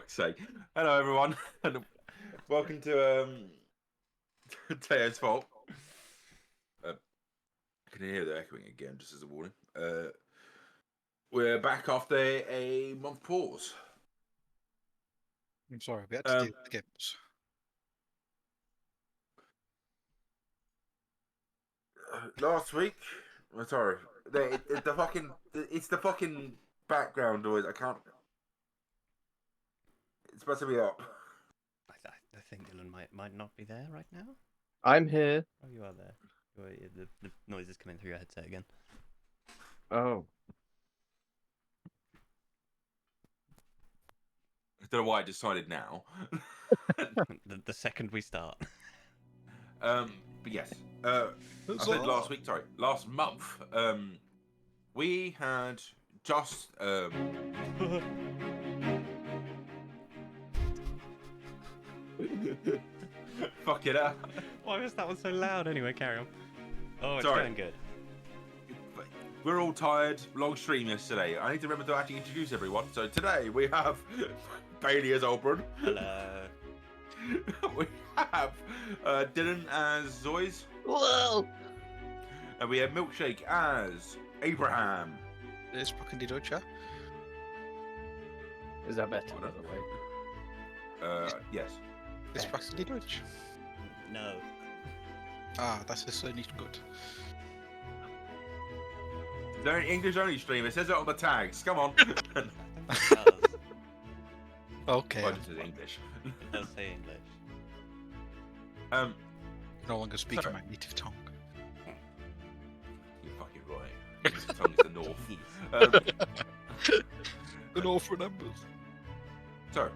fuck's sake. Hello, everyone, and welcome to Teo's Fault. I can hear the echoing again, just as a warning. We're back after a month pause. I'm sorry, we had to do the games. Last week, sorry, it's the fucking background noise. I can't. It's supposed to be up. I think Dylan might not be there right now. I'm here. Oh, you are there. The noise is coming through your headset again. Oh. I don't know why I decided now. the second we start. But yes, I said last month, we had just fuck it up. Why was that one so loud anyway? Carry on. Oh, it's Sorry. going good. We're all tired. Long stream yesterday. I need to remember to actually introduce everyone. So today we have Bailey as Oberon. Hello. We have Dylan as Zoys. Whoa! And we have Milkshake as Abraham. Is fucking die Deutsche? Is that better? Oh, By the way? Yes. Is fucking die Deutsche? No. Ah, das ist nicht gut. They're an English only stream. It says it on the tags. Come on. I don't think it does. Okay. Oh, this is English. It does say English. No longer speaking Sorry. my native tongue. You're fucking right. His tongue is the north. The North remembers. So,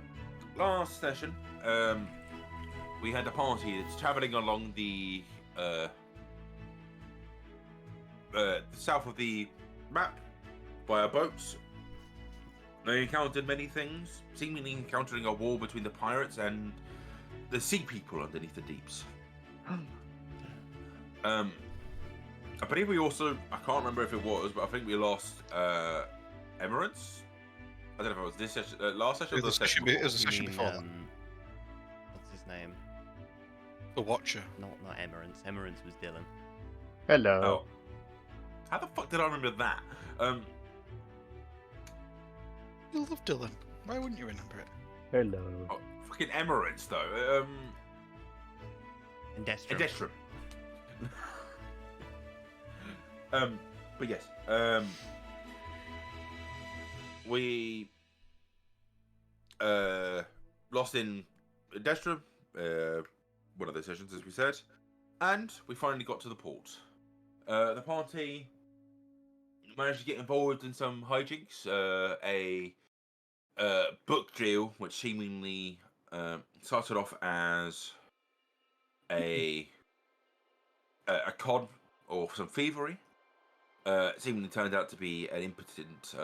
last session, we had a party that's travelling along the south of the map via boats. They encountered many things, seemingly encountering a war between the pirates and the sea people underneath the deeps. I believe we also, I can't remember if it was, but I think we lost Emirates. I don't know if it was this session, last session or the session It was before. the session You mean, before that. what's his name? The Watcher. Not Emerance. Emerance was Dylan. Hello. Oh. How the fuck did I remember that? You love Dylan. Why wouldn't you remember it? Hello. Oh, fucking Emirates though. Indestrum. Indestrum. But yes, we lost in Indestrum, one of those sessions, as we said, and we finally got to the port. The party managed to get involved in some hijinks. A book deal, which seemingly started off as a con or some thievery, seemingly turned out to be an impotent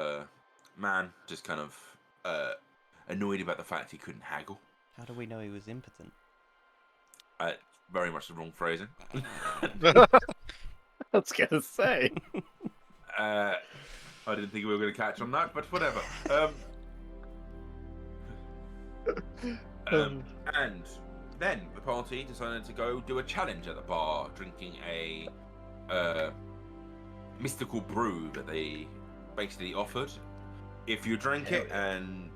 man, just kind of annoyed about the fact he couldn't haggle. How do we know he was impotent? Very much the wrong phrasing. I was gonna say. I didn't think we were going to catch on that, but whatever. And then the party decided to go do a challenge at the bar, drinking a mystical brew that they basically offered. If you drank it and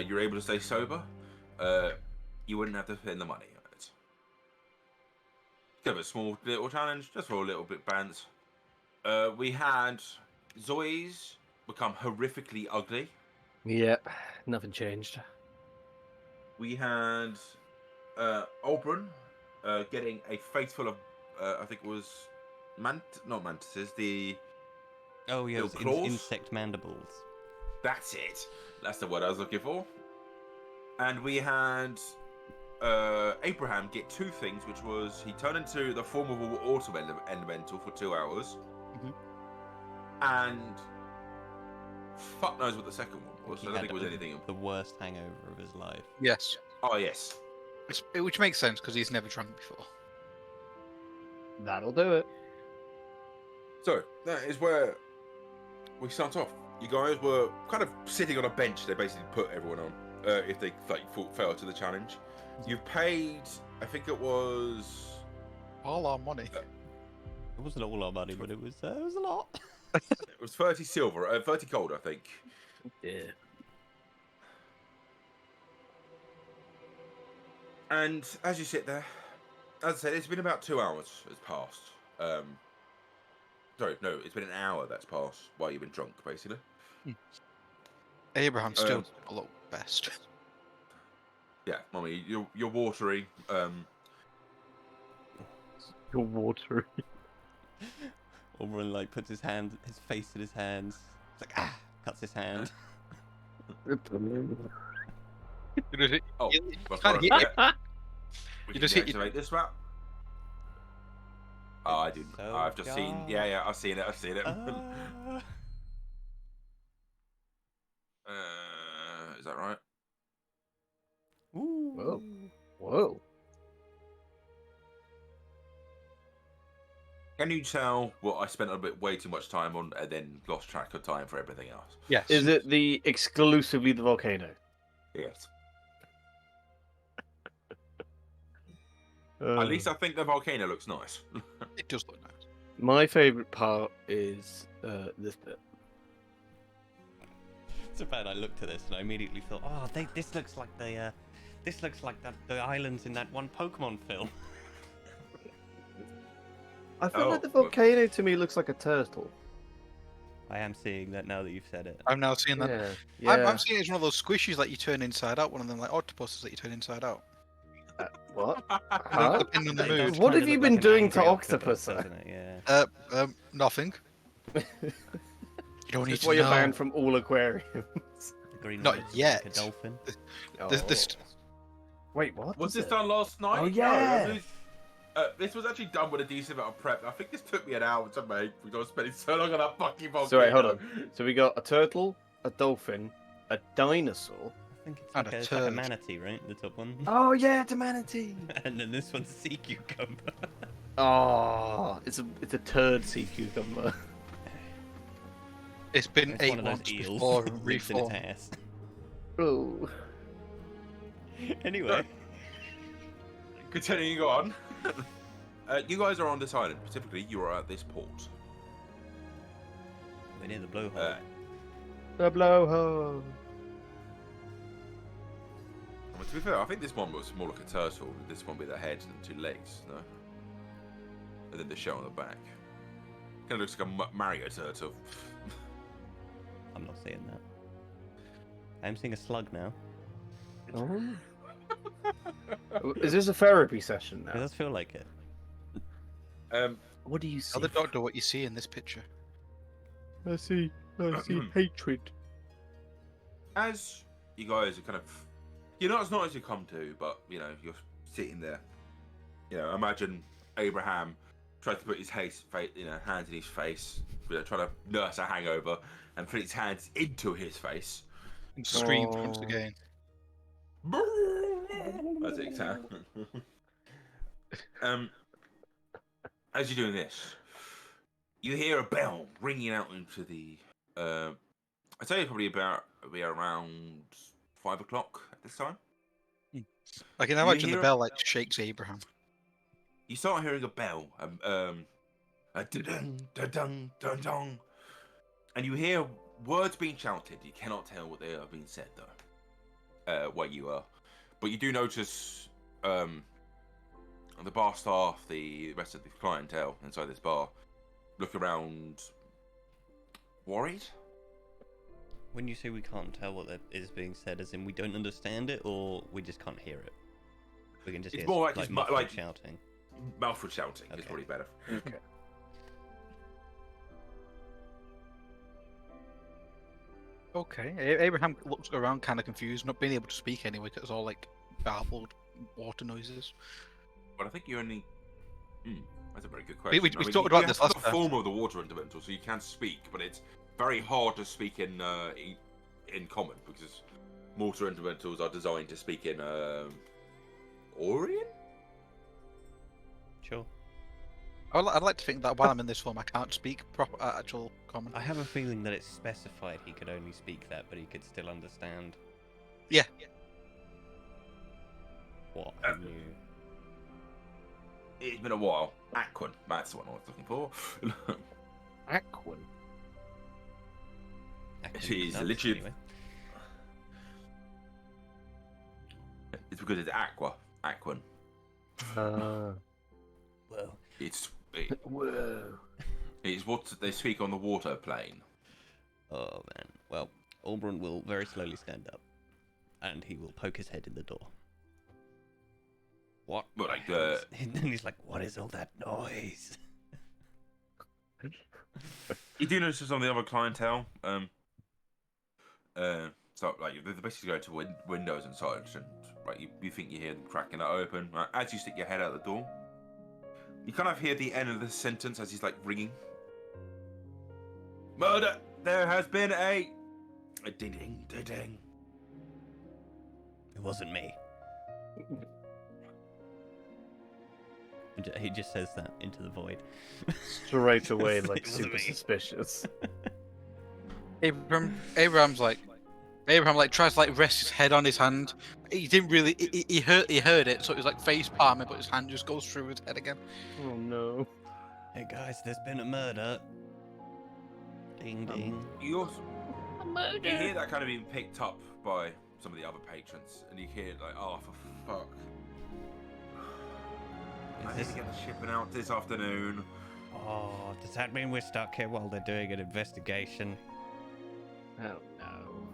you're able to stay sober, you wouldn't have to spend the money on it. Kind of a small little challenge, just for a little bit bands. We had Zoe's become horrifically ugly. Yep, nothing changed. We had Oberon getting a face full of, I think it was not mantises, Oh yeah, it Little was claws? insect mandibles. that's it. That's the word I was looking for. And we had Abraham get two things, which was he turned into the form of an auto elemental for 2 hours. Mhm. And fuck knows what the second one was. I He don't had think it was anything. the worst hangover of his life. Yes. Oh yes. Which makes sense because he's never drunk before. That'll do it. So that is where we start off. You guys were kind of sitting on a bench. They basically put everyone on. if they fail to the challenge. You've paid, I think it was. All our money. It wasn't all our money, but it was a lot. It was 30 silver, 30 gold, I think. Yeah. And as you sit there, as I said, it's been about 2 hours has passed. Sorry, no, it's been an hour that's passed while you've been drunk, basically. Abraham's still a little best. Yeah, Mummy, you're watery. You're watery. Oberon like puts his face in his hands. It's like cuts his hand. Oh, You before I can't hit forget, we You can just hit deactivate this map. Oh, I didn't. So I've just seen. Yeah, I've seen it. I've seen it. Is that right? Ooh. Whoa. Whoa. Can you tell what I spent a bit way too much time on and then lost track of time for everything else? Yes. Is it exclusively the volcano? Yes. Uh, At least I think the volcano looks nice. It does look nice. my favourite part is this bit. So bad. I looked at this and I immediately thought, oh, this looks like the islands in that one Pokemon film. I feel like the but- volcano to me looks like a turtle. I am seeing that now that you've said it. I'm now seeing that. Yeah. I'm seeing it as one of those squishies that you turn inside out. One of them like octopuses that you turn inside out. What? Huh? Huh? Depending on the It mood. does What kinda have you look been like an doing to angry octopus, doesn't it? Yeah. Nothing. You don't need That's to why you're know. banned from all aquariums. The green Not one is yet. Like a dolphin. This Wait, what? Was is this it? done last night? Oh, No, yeah. this was actually done with a decent amount of prep. I think this took me an hour to make because I was spending so long on that fucking volcano. So wait, hold on. So we got a turtle, a dolphin, a dinosaur. I think it's And like, a it's like a turd. manatee, right? The top one. Oh yeah, it's a manatee. And then this one's a sea cucumber. Oh, it's a turd sea cucumber. It's been It's 8 one of those months eels before that lives in its reform. ass. Oh. Anyway, Continuing on. You guys are on this island. Specifically, you are at this port. we're near the blowhole. The blowhole. Well, to be fair, I think this one was more like a turtle. This one with a head and 2 legs, no? And then the shell on the back. Kind of looks like a Mario turtle. I'm not seeing that. I'm seeing a slug now. Oh. Is this a therapy session It now? does feel like it. What do you see? Tell the doctor what you see in this picture. I see hatred. As you guys are kind of, it's not as you come to, but you're sitting there. Imagine Abraham tried to put his hands in his face, trying to nurse a hangover, and put his hands into his face. And screams Oh. once again. That's it, Sam. As you're doing this, you hear a bell ringing out into the. I'd say probably be around 5 o'clock at this time. I can You imagine the hear- bell like shakes Abraham. You start hearing a bell, a da-dung, da-dung, da-dung, and you hear words being shouted. You cannot tell what they are being said though, where you are, but you do notice the bar staff, the rest of the clientele inside this bar, look around, worried. When you say we can't tell what is being said, as in we don't understand it, or we just can't hear it? We can just It's hear more like just muffled like- shouting. Mouthful shouting is Okay. probably better. Okay. Okay. Abraham looks around kind of confused, not being able to speak anyway, because it's all like babbled water noises. But I think you only. That's a very good question. We I mean, talked you about have this the last time. form of the water elemental, so you can speak, but it's very hard to speak in common because water elementals are designed to speak in Orient. Sure. I'd like to think that while I'm in this form, I can't speak proper actual common. I have a feeling that it's specified he could only speak that, but he could still understand. Yeah. What have you? It's been a while. Aquan, that's the one I was looking for. Aquan. She's Nuts, literally. anyway. It's because it's Aqua. Aquan. Uh, Well, whoa. It's what they speak on the water plane. oh man. Well, Aubrun will very slowly stand up, and he will poke his head in the door. What? Well, like And then he's like, "What is all that noise?" you do notice some of the other clientele. So like they're basically going to windows and such, and like you think you hear them cracking that open. As you stick your head out the door, you kind of hear the end of the sentence as he's like ringing. Murder! There has been a ding ding ding ding. It wasn't me. He just says that into the void. Straight away, like It wasn't super me. suspicious. Abraham like tries to like rest his head on his hand. He didn't really. He heard it, so it was like face palming, but his hand just goes through his head again. Oh no. Hey guys, there's been a murder. Ding ding. You also you hear that kind of being picked up by some of the other patrons, and you hear like, oh for fuck. I need to get the shipping out this afternoon. Oh, does that mean we're stuck here while they're doing an investigation? Oh no.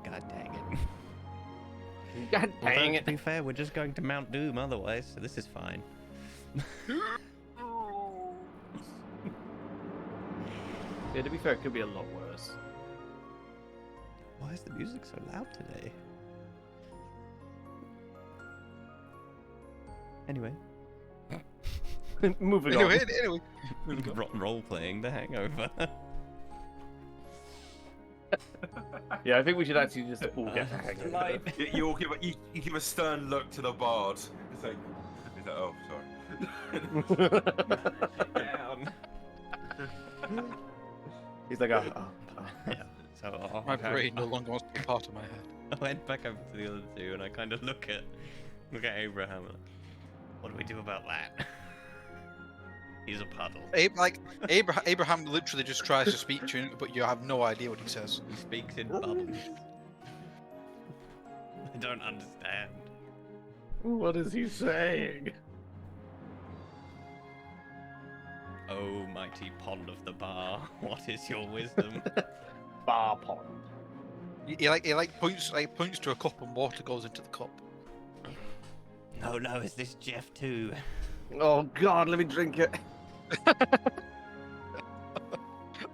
God dang it. God Well, dang to it. be fair, we're just going to Mount Doom otherwise, so this is fine. Yeah, to be fair, it could be a lot worse. Why is the music so loud today? Anyway, Moving on. Anyway. role playing The Hangover. Yeah, I think we should actually just all get the hang of it. Light. You all you give a stern look to the bard. It's like, oh, sorry. Down. He's like, oh. Yeah. So My brain no longer wants to be part of my head. I went back over to the other two and I kind of look at Abraham. And, what do we do about that? He's a puddle. Abraham literally just tries to speak to you, but you have no idea what he says. He speaks in bubbles. I don't understand. What is he saying? Oh, mighty pond of the bar, what is your wisdom? Bar pond. He points to a cup and water goes into the cup. No, is this Jeff too? Oh god, let me drink it.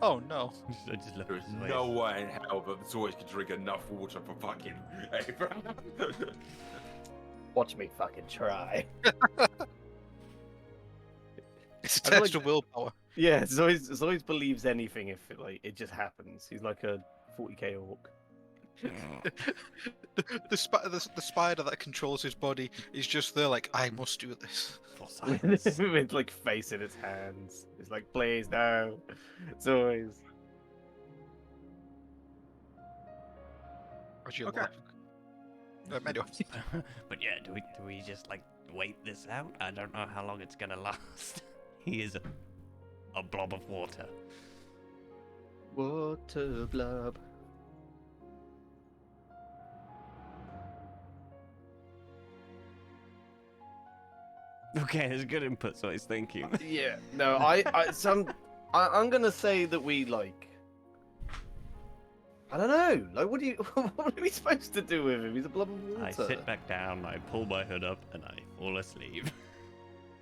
Oh no. I just look There's at his face. no way in hell that Zoids could drink enough water for fucking Abraham. Watch me fucking try. It's a I don't test like- of willpower. Yeah, Zoids believes anything if it just happens. He's like a 40k orc. The spider that controls his body is just there, like, I must do this. For science. With like face in his hands. It's like, please no. Zoids. Okay. Anyway. But yeah, do we just like wait this out? I don't know how long it's gonna last. He is a blob of water. Water blob. Okay, it's good input, so he's thinking. Yeah, no, I'm gonna say that we like. I don't know. Like, what are we supposed to do with him? He's a blob of water. I sit back down, I pull my hood up, and I fall asleep.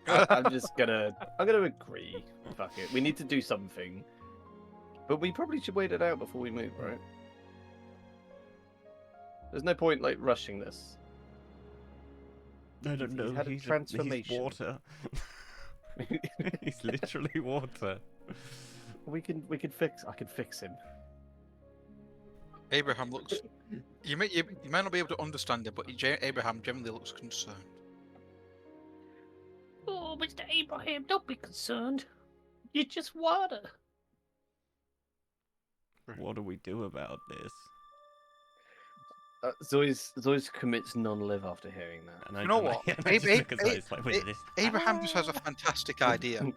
I'm gonna agree. Fuck it. We need to do something, but we probably should wait it out before we move, right? There's no point like rushing this. I don't know. He's had a He's transformation. water. He's literally water. We can fix. I can fix him. Abraham looks. You might not be able to understand it, but Abraham generally looks concerned. Oh, Mr. Abraham, don't be concerned. You're just water. What do we do about this? Zois commits non-live after hearing that. And I, You know and I- what? and I just look at Zoe, like, wait, this. Abraham just has a fantastic idea and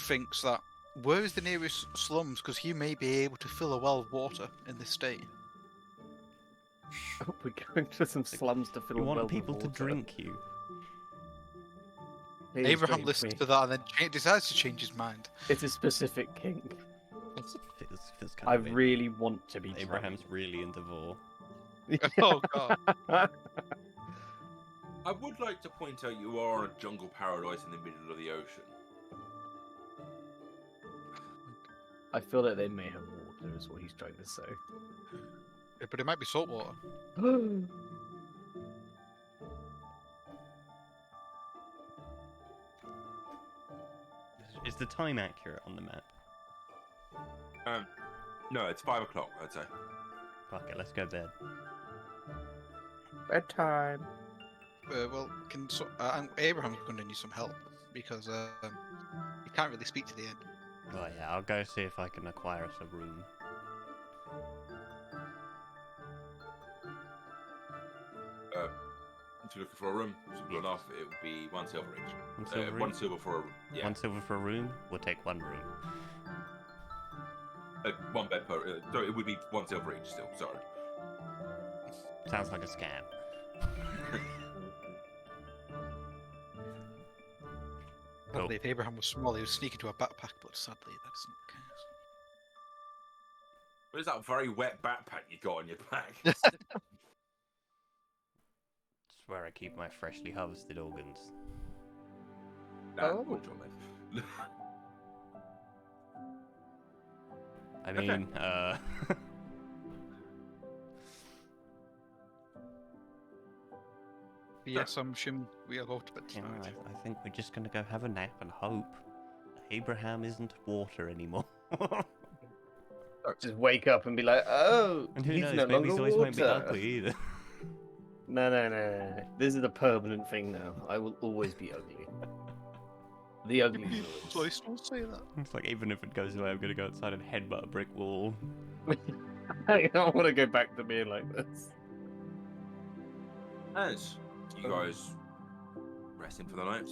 thinks that where is the nearest slums? Because he may be able to fill a well of water in this state. We're going to some slums to fill You a well want with people to water. drink you. Please Abraham drink listens me. to that and then decides to change his mind. It's a specific king. Feels kind I of weird. really want to be drunk. Abraham's really into vor. Oh god. I would like to point out you are in a jungle paradise in the middle of the ocean. I feel that they may have water, is what he's trying to say. Yeah, but it might be salt water. Is the time accurate on the map? No, it's 5 o'clock, I'd say. Fuck it, let's go bed. Bedtime. Well, Abraham's going to need some help because he can't really speak to the end. Well, yeah, I'll go see if I can acquire us a room. If you're looking for a room, simple enough, it would be 1 silver each. 1 silver 1 each? silver for a room. Yeah. 1 silver for a room? We'll take 1 room. 1 bed per. Sorry, it would be 1 silver each still. Sorry. Sounds like a scam. Probably if Abraham was small, he would sneak into a backpack, but sadly, that isn't the case. What is that very wet backpack you got on your back? It's where I keep my freshly harvested organs. Oh. Good job, mate. I mean, Yes, I'm assuming we are going to bed you know, tonight. I think we're just gonna go have a nap and hope Abraham isn't water anymore. Just wake up and be like, oh, And who he's knows, no maybe longer Zoe won't be water. ugly either. No. This is a permanent thing now. I will always be ugly. The ugly Zois. Don't say that. It's like, even if it goes away, I'm gonna go outside and headbutt a brick wall. I don't want to go back to being like this. As you guys resting for the night,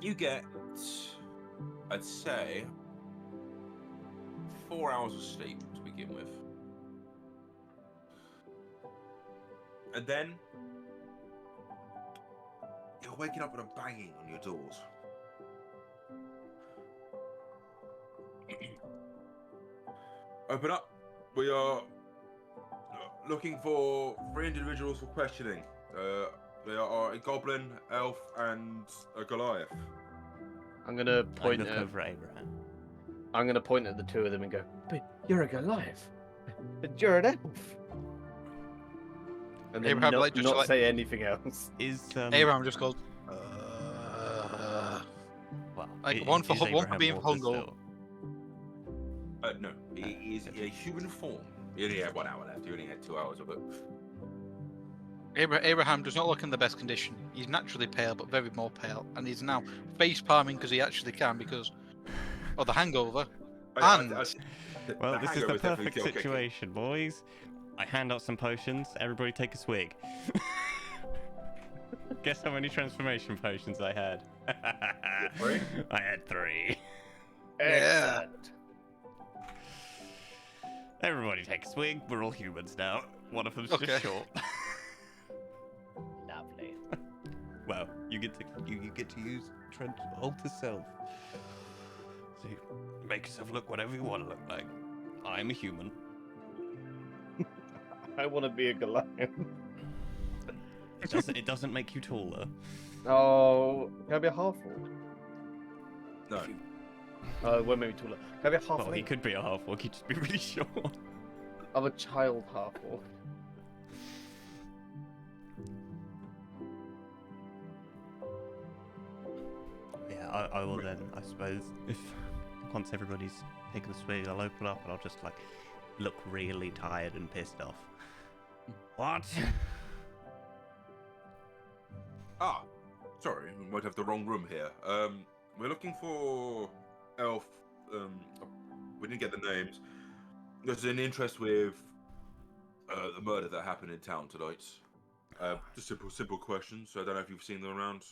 you get, I'd say, 4 hours of sleep to begin with. And then you're waking up with a banging on your doors. Open up. We are looking for 3 individuals for questioning. They are a goblin, elf, and a Goliath. I'm gonna I point look at. over at Abraham. I'm gonna point at the two of them and go, "But you're a Goliath. But you're an elf." And then Abraham, not, like, just not like- say anything else. Is Abraham just goes, well, like, one for is one for Abraham being water hungover. still? No, he is a human form. He only had 1 hour left. He only had 2 hours of it. Abraham does not look in the best condition. He's naturally pale, but very more pale, and he's now face palming because he actually can because of the hangover. And- Well, this is the hangover definitely perfect still kicking. situation, boys. I hand out some potions. Everybody take a swig. Guess how many transformation potions I had? 3? I had 3. Excellent. Everybody take a swig. We're all humans now. One of them's Okay. just short. Lovely. Well, you get to use alter self. So you make yourself look whatever you want to look like. I'm a human. I want to be a Goliath. It doesn't make you taller. Oh, can I be a half orc? No. Oh, well, maybe taller. Can I be a half Well, he orc? could be a half orc. He'd just be really short. I'm a child half orc. Yeah, I will then, I suppose, if once everybody's taken a swig, I'll open up and I'll just like look really tired and pissed off. What? Ah, sorry, we might have the wrong room here. We're looking for elf. We didn't get the names. There's an interest with the murder that happened in town tonight. Just simple questions. I don't know if you've seen them around.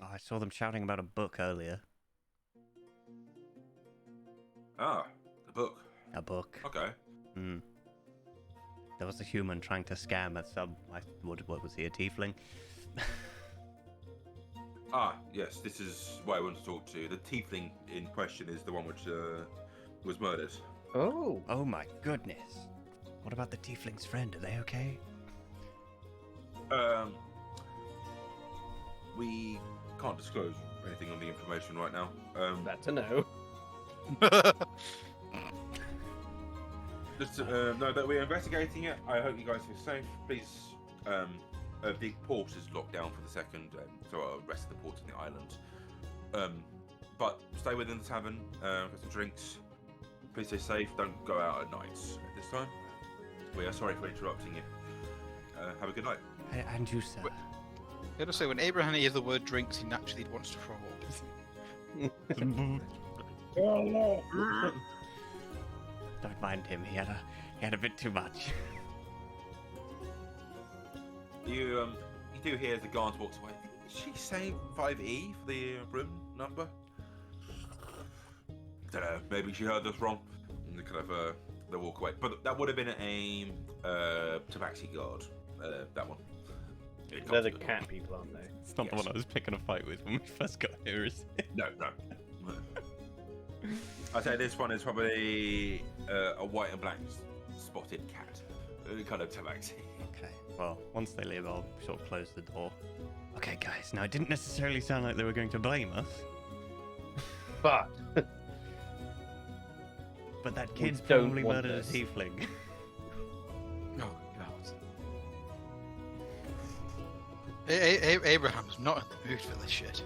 Oh, I saw them shouting about a book earlier. Ah, the book. A book. Okay. Hmm. There was a human trying to scam at some. What was he? A tiefling? Ah, yes. This is what I want to talk to. The tiefling in question is the one which was murdered. Oh. Oh my goodness. What about the tiefling's friend? Are they okay? We can't disclose anything on the information right now. Glad to know. Just know that we're investigating it. I hope you guys feel safe. Please, a big port is locked down for the second, so the rest of the ports on the island. But stay within the tavern, get some drinks. Please stay safe. Don't go out at night at this time. We are sorry for interrupting you. Have a good night. And you, sir. I gotta say, when Abraham hears the word drinks, he naturally wants to throw up. Don't mind him. He had a bit too much. You do hear as the guard walks away. Did she say 5E for the room number? I don't know. Maybe she heard us wrong. And they kind of they walk away. But that would have been a tabaxi guard. That one. They're the cat people, aren't they? It's not the Yes. one I was picking a fight with when we first got here, is it? No. I'd say this one is probably a white and black spotted cat. Kind of tabaxi. Okay. Well, once they leave, I'll sort of close the door. Okay, guys. Now, it didn't necessarily sound like they were going to blame us, But but that kid's don't probably want murdered a this. tiefling. Oh, God. Abraham's not in the mood for this shit.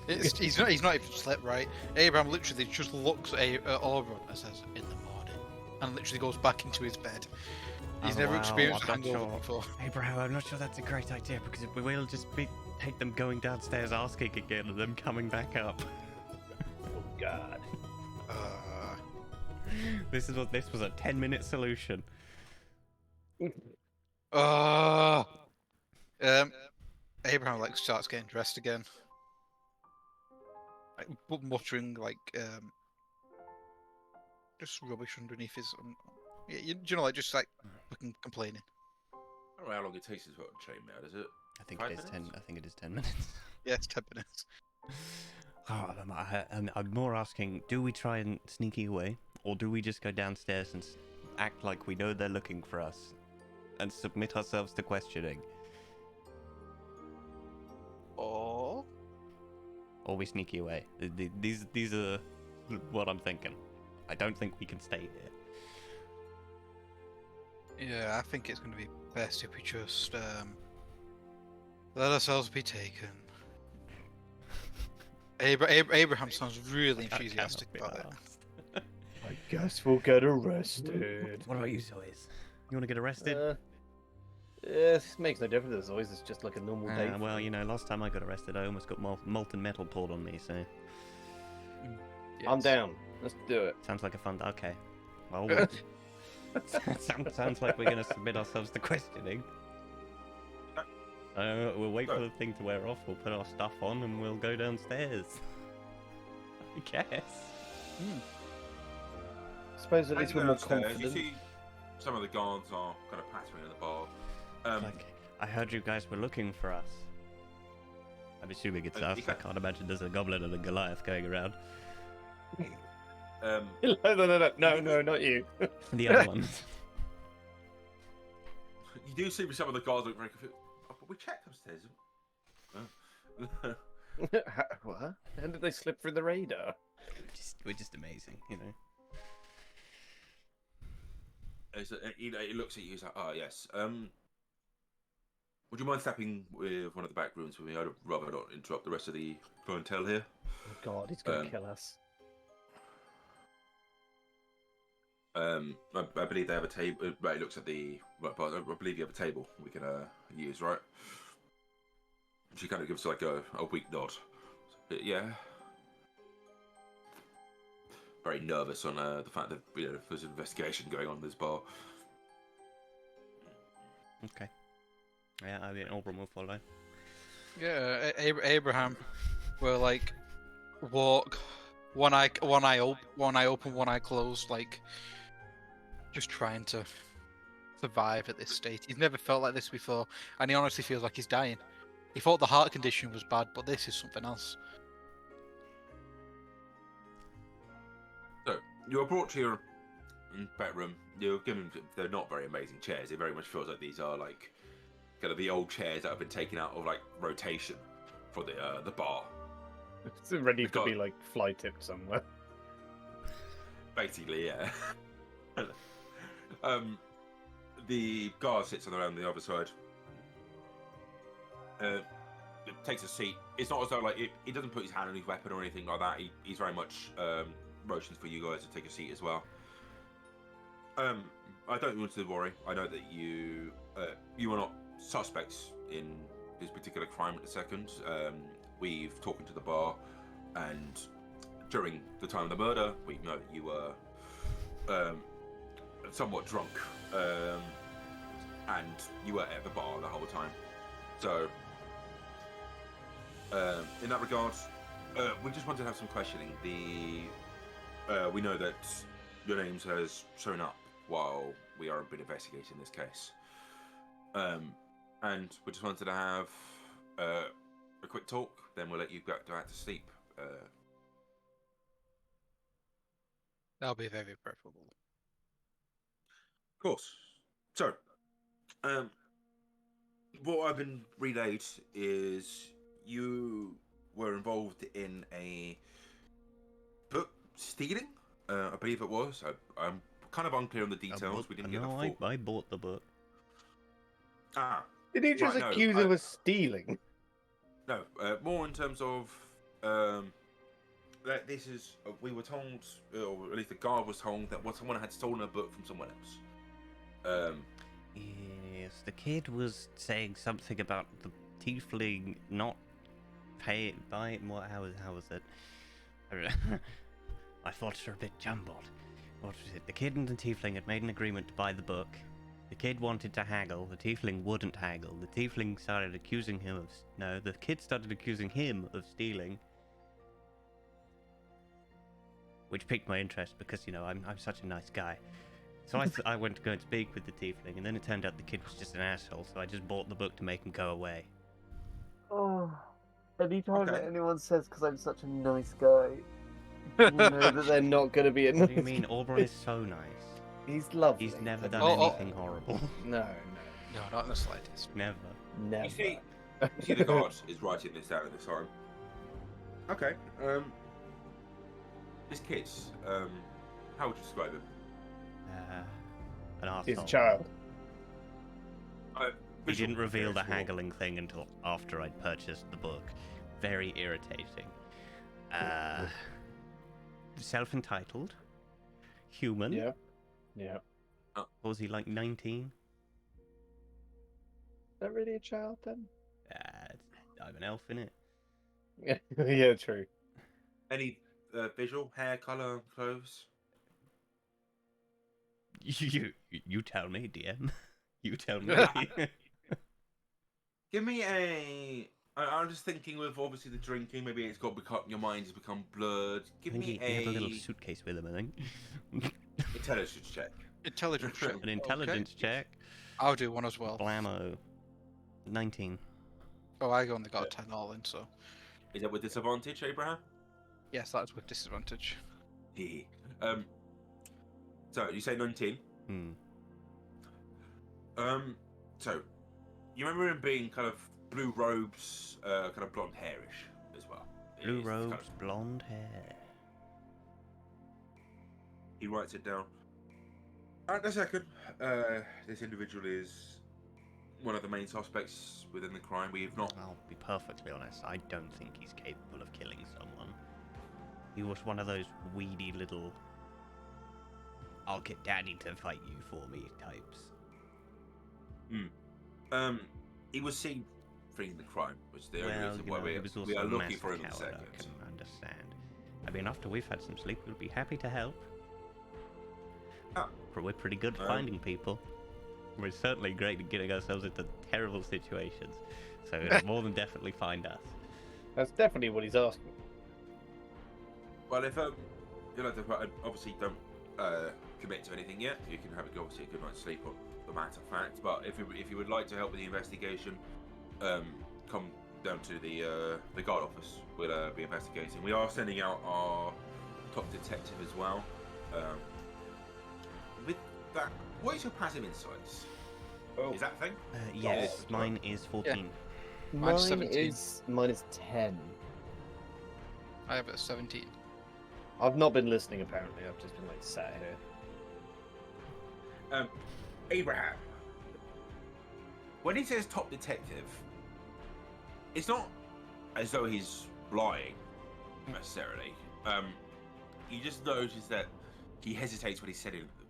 He's not even slept right. Abraham literally just looks at Auburn and says, "In the morning," and literally goes back into his bed. He's Oh, never wow, experienced a I'm not hangover sure. before. Abraham, I'm not sure that's a great idea because we will just take them going downstairs asking again and then coming back up. oh god. This was a 10-minute solution. Abraham like starts getting dressed again, like muttering like just rubbish underneath his. Yeah, you know, like just like fucking complaining. I don't know how long it takes to put a chain out, is it? I think 5 it is 10. minutes? I think it is 10 minutes. Yeah, it's 10 minutes. Oh, I'm more asking: do we try and sneaky away, or do we just go downstairs and act like we know they're looking for us, and submit ourselves to questioning, Oh. or we sneaky away? These are what I'm thinking. I don't think we can stay here. Yeah, I think it's going to be best if we just let ourselves be taken. Abraham sounds really I cannot enthusiastic be about it. arsed. I guess we'll get arrested. What about you, Zoes? You want to get arrested? This makes no difference as always. It's just like a normal day. Well, you know, last time I got arrested, I almost got molten metal poured on me. So I'm down. Let's do it. sounds like a fun. Okay. Well, sounds like we're gonna submit ourselves to questioning. We'll wait for the thing to wear off. We'll put our stuff on and we'll go downstairs. I guess. Suppose at least we're more Downstairs, you confident. see some of the guards are kind of pattering in the bar. Like, I heard you guys were looking for us. I'm assuming it's us. I can't imagine there's a goblin and a Goliath going around. No, not you. The other ones. You do see some of the guards look very confused. Oh, but we checked upstairs. Oh. What? How did they slip through the radar? We're just amazing, you know. He looks at you. He's like, "Oh yes. Would you mind stepping with one of the back rooms with me? I'd rather not interrupt the rest of the clientele here." Oh god, he's gonna kill us. I believe they have a table. Right, he looks at the. Right, but I believe you have a table we can use, right? She kind of gives like a weak nod. Yeah. very nervous on the fact that there's an investigation going on in this bar. Okay. Yeah, I mean, Auburn will follow. Yeah, Abraham will like walk, one eye open, one eye closed, like just trying to survive at this state. He's never felt like this before, and he honestly feels like he's dying. He thought the heart condition was bad, but this is something else. So you are brought to your bedroom. You're given. They're not very amazing chairs. It very much feels like these are like kind of the old chairs that have been taken out of like rotation for the bar. It's ready to God. be like fly tipped somewhere. Basically, yeah. The guard sits around the other side. Takes a seat. It's not as though like he doesn't put his hand on his weapon or anything like that. He's very much motions for you guys to take a seat as well. I don't want to worry. I know that you are not suspects in this particular crime at the second. We've talked to the bar, and during the time of the murder, we know that you were somewhat drunk, and you were at the bar the whole time. So, in that regard, we just wanted to have some questioning. We know that your names has shown up while we are been investigating this case, and we just wanted to have a quick talk. Then we'll let you go out to sleep. That'll be very preferable. Of course. So, what I've been relayed is you were involved in a book stealing. I believe it was. I'm kind of unclear on the details. We didn't get the full. I bought the book. Ah, Did he just Right, no, accuse him of stealing? no. More in terms of that this is. We were told, or at least the guard was told, that someone had stolen a book from someone else. Yes, the kid was saying something about the tiefling not pay by what? How was it? I thought it were a bit jumbled. What was it? The kid and the tiefling had made an agreement to buy the book. The kid wanted to haggle. The tiefling wouldn't haggle. The tiefling started accusing him of the kid started accusing him of stealing, which piqued my interest because I'm such a nice guy. So I went to go and speak with the tiefling, and then it turned out the kid was just an asshole. So I just bought the book to make him go away. Oh, anytime Okay. that anyone says because I'm such a nice guy, you know that they're not going to be a What nice do you mean? Auburn is so nice. He's lovely. He's never but done Oh, anything horrible. No, No, not in the slightest. Never. Never. You see the guard is writing this down at this time. Okay. This kid's. How would you describe him? An arsehole. He's a child. He didn't reveal the appearance, more- haggling thing until after I'd purchased the book. Very irritating. Self-entitled. Human. Yeah. Yeah. Was he like 19? Is that really a child then? I'm an elf in it. Yeah, true. Any visual, hair, color, clothes? You tell me, DM. You tell me. Give me a. I'm just thinking with obviously the drinking. Maybe it's got become your mind has become blurred. I Give think me he had a little a suitcase with him, I think. intelligence check. Intelligence check. An intelligence check. I'll do one as well. Blammo. 19. Oh, I only got a 10 all in, so Is that with disadvantage, Abraham? yes, that's with disadvantage. Hee. So you say 19. Hmm. So you remember him being kind of blue robes, kind of blonde hairish as well. Blue It's kind robes, of- blonde hair. He writes it down. At the second, this individual is one of the main suspects within the crime. We have not. I'll be perfectly honest, I don't think he's capable of killing someone. He was one of those weedy little I'll get daddy to fight you for me types. He was seen fleeing the crime, which is the only Well, reason you why know, he was also we are a looking massive for him in a coward, second. I can understand. I mean, after we've had some sleep, we'll be happy to help. Ah. But we're pretty good at finding people. We're certainly great at getting ourselves into terrible situations. So it'll more than definitely find us. That's definitely what he's asking. Well, if you like to obviously don't commit to anything yet, you can have obviously a good night's sleep on the matter of fact. But if you would like to help with the investigation, come down to the guard office. We'll be investigating. We are sending out our top detective as well. With that, what is your passive insights? Oh. Is that a thing? Yes, mine is 14. Mine's Mine 17. mine is 10. I have it at 17. I've not been listening apparently. I've just been like sat here. Abraham. When he says top detective, it's not as though he's lying necessarily. You just notice that he hesitates when he's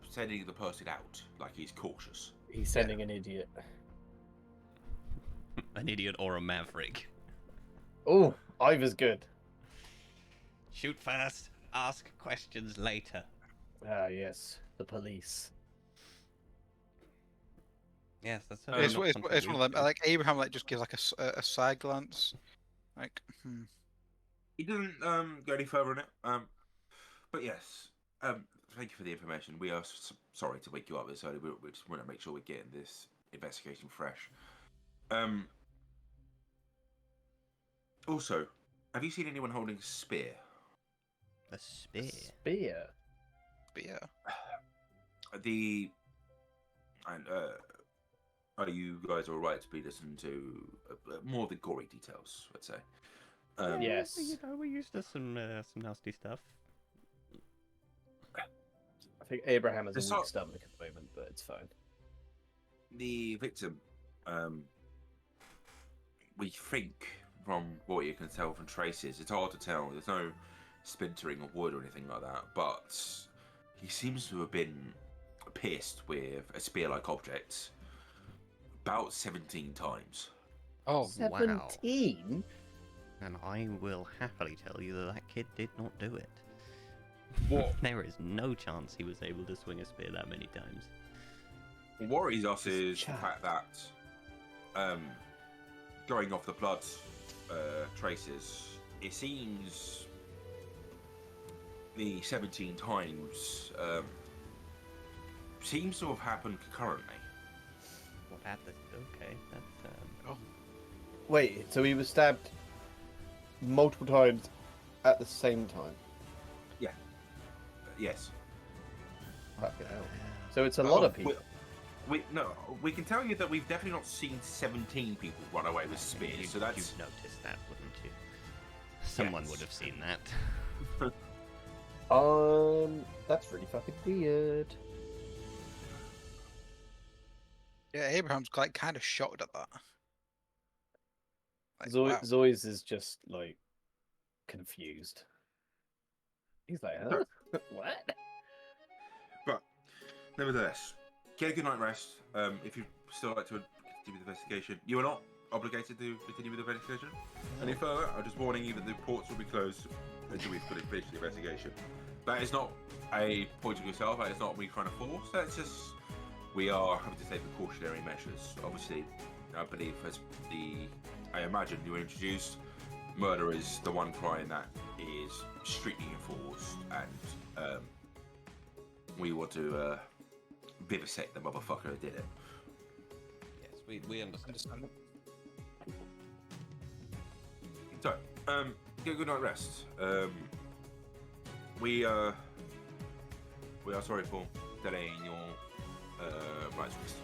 sending the person out, like he's cautious. He's sending an idiot. An idiot or a maverick. Oh, either's good. Shoot first, ask questions later. Ah, yes, the police. Yes, that's It's, certainly not it's, something it's one we of them. do. Like Abraham, like just gives like a side glance, like. He doesn't go any further in it. But yes, thank you for the information. We are sorry to wake you up this early. We just want to make sure we're getting this investigation fresh. Also, have you seen anyone holding a spear? A spear. Spear. But yeah. Are you guys all right to be listening to more of the gory details? Let's say. Yes. You know, we're used to some nasty stuff. I think Abraham has It's a weak not- stomach at the moment, but it's fine. The victim, we think from what you can tell from traces, it's hard to tell. There's no splintering of wood or anything like that, but he seems to have been pierced with a spear-like object about 17 times. Oh, 17? And I will happily tell you that that kid did not do it. What There is no chance he was able to swing a spear that many times. worries us is the Chap. fact that, going off the blood traces, it seems the 17 times seems to have happened concurrently. What at the... Okay, that's... Wait, so he was stabbed multiple times at the same time? Yes. Fucking hell. So it's a lot of people. We can tell you that we've definitely not seen 17 people run away with spears. So that's You'd notice that, wouldn't you? Someone Yes. would have seen that. That's really fucking weird. yeah. Abraham's like kind of shocked at that. Like, wow. Zoy's is just like confused. He's like, huh? What? But nevertheless, get a good night rest. If you still like to continue with the investigation, you are not obligated to continue with the investigation any further. I'm just warning you that the ports will be closed until we've fully finished the investigation. That is not a point of yourself. That is not me trying to force. That's just we are having to take precautionary measures. Obviously, I believe I imagine you were introduced. Murder is the one crime that is strictly enforced, and we want to vivisect the motherfucker who did it. Yes, we understand. Understand it. So, get a good night rest. We are sorry for delaying your night's rest.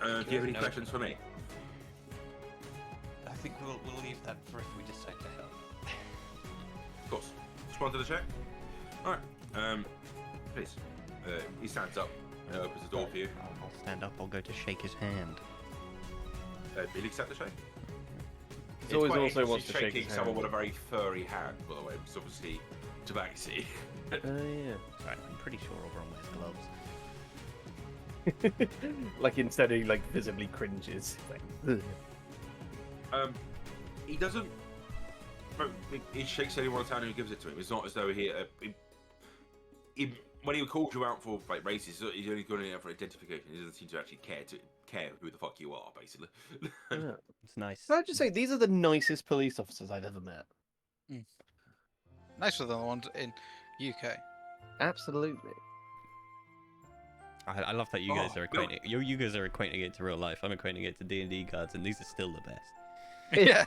Do you have any No. questions for me? I think we'll leave that for if we decide to help. Of course. Respond to the check. Alright. Please. He stands up and opens the door for you. I'll stand up, I'll go to shake his hand. He'll accept the shake. Zoe quite also interesting wants to shake shaking his someone hand. with a very furry hand, by the way, because obviously tabaxi. Oh, yeah. Sorry, I'm pretty sure everyone wears gloves. Like instead he like visibly cringes. Like, ugh. He doesn't he shakes anyone in town who gives it to him. It's not as though when he calls you out for like races, he's only going out for identification. He doesn't seem to actually care who the fuck you are, basically. Yeah. It's nice. Can I just say, these are the nicest police officers I've ever met. Nicer than the ones in UK. Absolutely. I love that you guys Oh, are acquainting. You guys are equating it to real life. I'm equating it to D&D guards, and these are still the best. Yeah.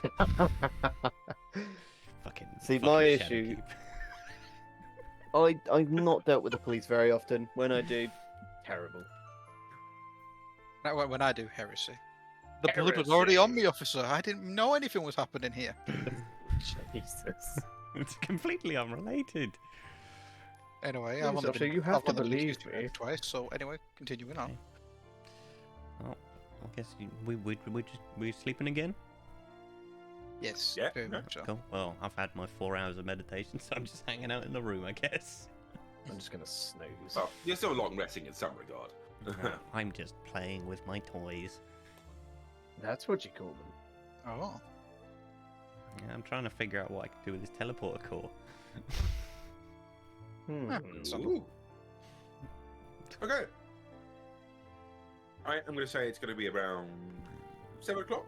Fucking. See, fucking my Shadow issue- Keep. I've not dealt with the police very often. When I do, terrible. When I do heresy. The blood was already on me, officer. I didn't know anything was happening here. Jesus. It's completely unrelated. Anyway, Yes, I've only Joshua, been, you have I've to only been believe accused of it me. twice. So anyway, continuing on. Okay. Well, I guess we're sleeping again. Yes, Yeah, very yeah. much so. Cool. Well, I've had my 4 hours of meditation, so I'm just hanging out in the room, I guess. I'm just gonna snooze. Well, you're still long resting in some regard. I'm just playing with my toys. That's what you call them. Oh. Yeah, I'm trying to figure out what I can do with this teleporter core. Hmm. Ooh. Okay. I'm going to say it's going to be around 7 o'clock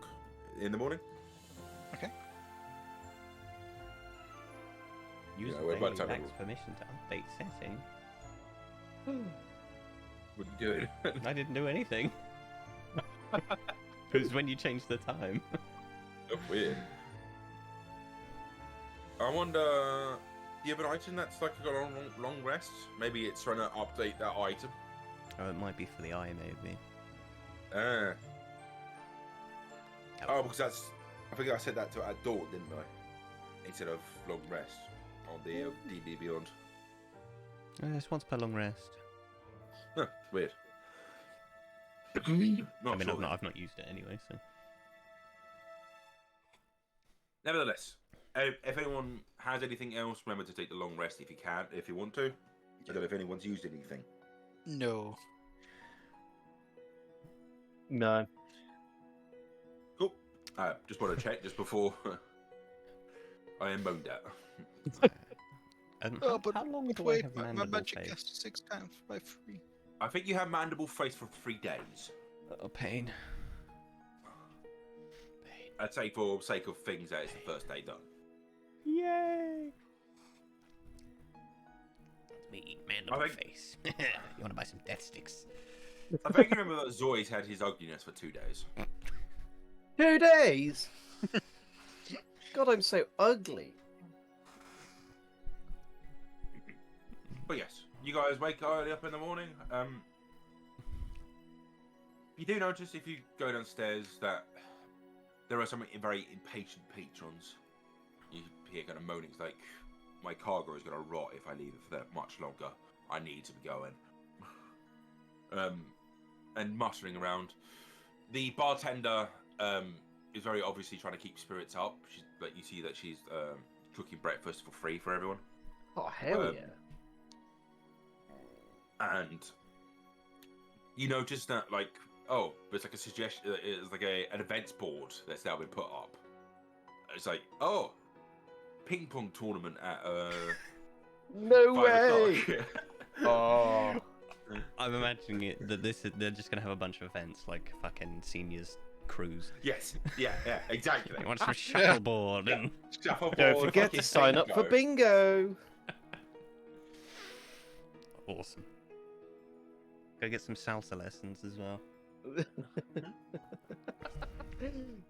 in the morning. Use Yeah, we're about daily to have lax permission to update setting. What are you doing? I didn't do anything. It was when you changed the time. That's weird. I wonder, do you have an item that's like a long rest? Maybe it's trying to update that item. Oh, it might be for the eye, maybe. Ah. Oh, because that's. I think I said that to at dawn, didn't I? Instead of long rest on the D&D Beyond. It's once per long rest. Huh, weird. I mean, Not sure then. I've not used it anyway, so. Nevertheless, if anyone has anything else, remember to take the long rest if you can, if you want to. I don't know if anyone's used anything. No. No. Cool. Just want to check just before I am boned out. Oh, but how long do I wait, have my mandible magic face? casts 6 times by 3. I think you have mandible face for 3 days. Oh, pain. I'd say for sake of things that it's the first day done. Yay! Let me eat mandible I think- face. You want to buy some death sticks? I think you remember that Zoy's had his ugliness for 2 days. 2 days? God, I'm so ugly. But yes, you guys wake early up in the morning. You do notice if you go downstairs that there are some very impatient patrons. You hear kind of moaning, it's like, my cargo is going to rot if I leave it for that much longer. I need to be going. And muttering around. The bartender is very obviously trying to keep spirits up. She's, like, you see that she's cooking breakfast for free for everyone. Oh, hell yeah. And you notice that, like, oh, there's like a suggestion, it's like an events board that's now been put up. It's like, oh, ping pong tournament at No 5 way! o'clock. Oh. I'm imagining it that they're just gonna have a bunch of events like fucking seniors cruise. Yes, yeah, exactly. You want some shuffleboard and Shuffleboard, Don't forget fucking to sign up for bingo. bingo. awesome. Go get some salsa lessons as well.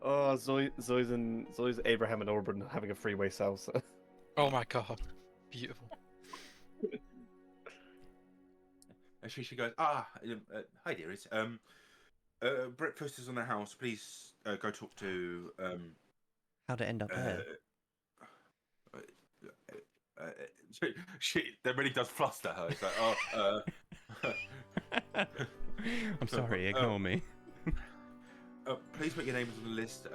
Oh, Zoe's Abraham and Auburn having a freeway salsa. Oh my god. Beautiful. And she goes, hi dearies. Breakfast is on the house. Please go talk to How'd it end up there? that really does fluster her. It's like, I'm sorry, ignore me. please put your names on the list.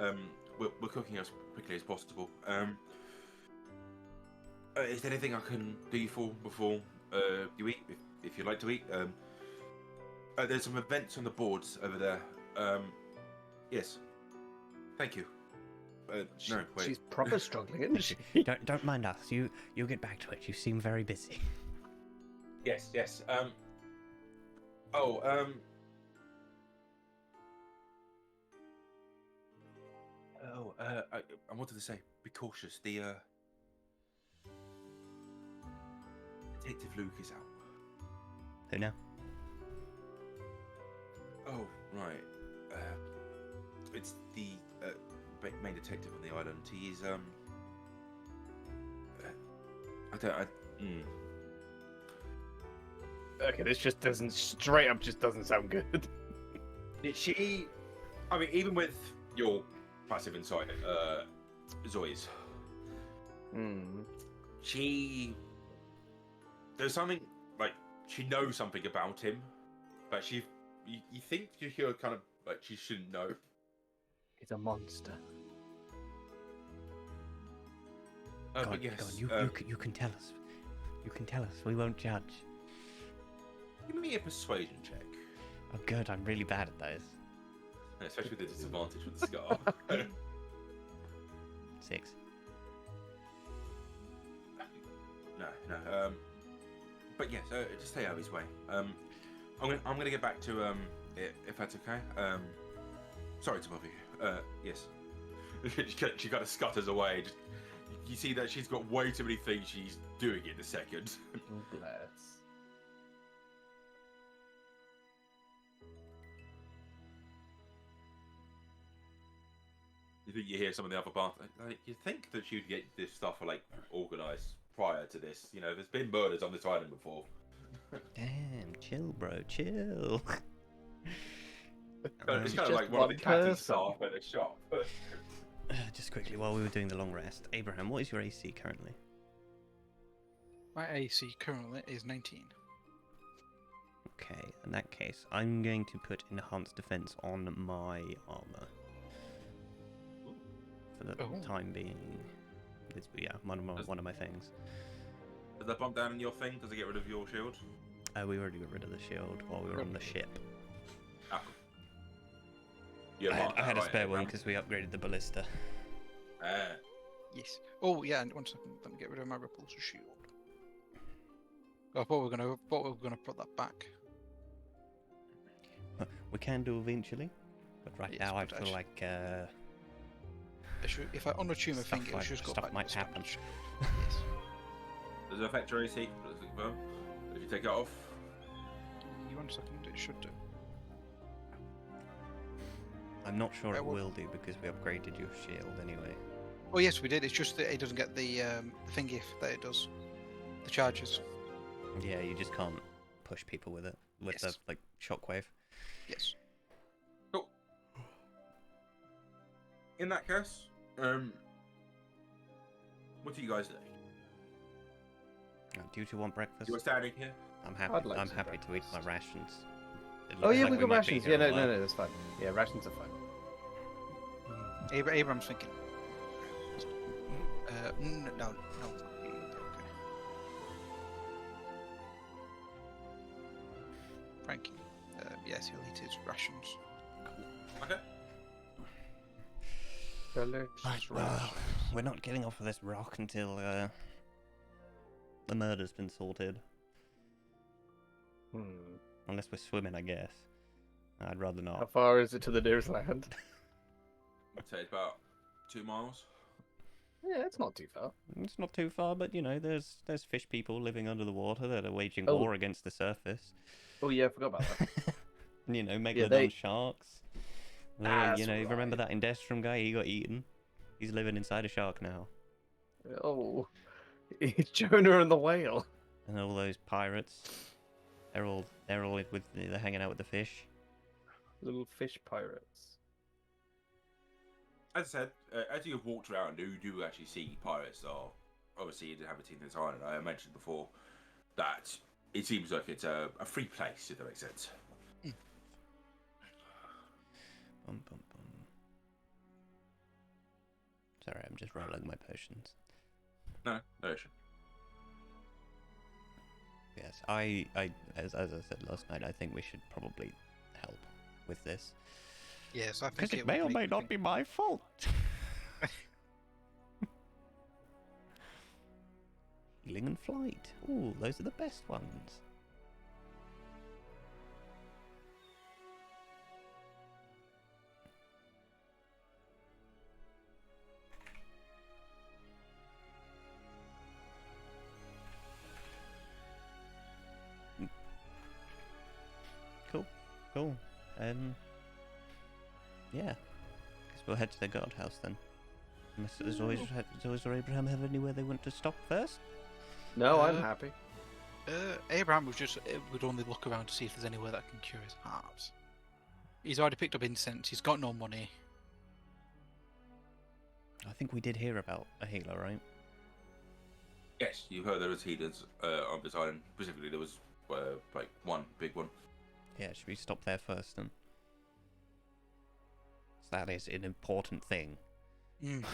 We're cooking as quickly as possible. Is there anything I can do you for before you eat? If you'd like to eat. There's some events on the boards over there. Yes. Thank you. No, wait. She's proper struggling, isn't she? Don't mind us. You get back to it. You seem very busy. Yes, yes. Oh, I wanted to say, be cautious. The Detective Luke is out. Who now? Oh, right. It's the main detective on the island. He's Okay, this just doesn't straight up just doesn't sound good. She, I mean, even with your massive insight, Zoe's, there's something like she knows something about him, but you think you hear kind of like she shouldn't know. He's a monster. Go But on, yes, go on. You can tell us. You can tell us. We won't judge. give me a persuasion check, Oh, good. I'm really bad at those. especially with the disadvantage with the scar. 6. No. But yes, just stay out of his way. I'm gonna get back to if that's okay. Sorry to bother you. Yes. She kind of scutters away. You see that she's got way too many things she's doing in a second. Bless. You think you hear some of the other parts? Like, you think that she'd get this stuff like organised prior to this? You know, there's been murders on this island before. Damn, chill, bro, chill. It's kind of just like one of the one catty person. staff at the shop. Just quickly, while we were doing the long rest, Abraham, what is your AC currently? My AC currently is 19. Okay, in that case, I'm going to put enhanced defense on my armor. For the Oh. time being. It's, yeah, one of my things. Does that bump down in your thing? Does it get rid of your shield? We already got rid of the shield while we were on the ship. Ah. You I marked that had a right, spare one Abraham? because we upgraded the ballista. Ah. Yes. Oh yeah, and 1 second. Let me get rid of my repulsor shield. I thought we were gonna put that back. We can do eventually, but right Yes, now I but feel actually- like If I unattune a Stuff finger, might- it should just go stuff back might to happen. Spanish. Yes. Does it affect your AC? Does it confirm? If you take it off? You 1 second, it should do. I'm not sure Right, it well- will do because we upgraded your shield anyway. Oh yes, we did. It's just that it doesn't get the thingy that it does. The charges. Yeah, you just can't push people with it with Yes. the like shockwave. Yes. Cool. In that case, what do you guys do? Do you want breakfast? You were standing here. I'm happy. I'd like I'm some happy to eat breakfast. my rations. It Oh looks yeah, like we got might be rations. here Yeah, a while. no, that's fine. Yeah, rations are fine. Abraham's thinking. No. Okay. Frankie. Yes, he'll eat his rations. Okay. Right, well, we're not getting off of this rock until the murder's been sorted. Unless we're swimming, I guess. I'd rather How not. far is it to the nearest land? I'd say it's about 2 miles. Yeah, it's not too far. It's not too far, but you know, there's fish people living under the water that are waging Oh. war against the surface. Oh yeah, I forgot about that. You know, megalodon they- sharks. That's You know, remember right. that Indestrom guy? He got eaten. He's living inside a shark now. Oh, it's Jonah and the whale. And all those pirates, they're all they're hanging out with the fish. Little fish pirates. As I said, as you have walked around, you do actually see pirates are obviously inhabiting this island. I mentioned before that it seems like it's a free place, if that makes sense. Bum, bum, bum. Sorry, I'm just rolling my potions. No issue. Yes, as I said last night, I think we should probably help with this. Yes, I think Because it may or may not be my fault. Healing and flight. Ooh, those are the best ones. Cool. Yeah. Guess we'll head to the guardhouse then. Unless does Abraham have anywhere they want to stop first? No, I'm happy. Abraham would only look around to see if there's anywhere that can cure his heart. He's already picked up incense. He's got no money. I think we did hear about a healer, right? Yes, you heard there was healers on this island. Specifically, there was like one big one. Yeah, should we stop there first then? So that is an important thing. Mm.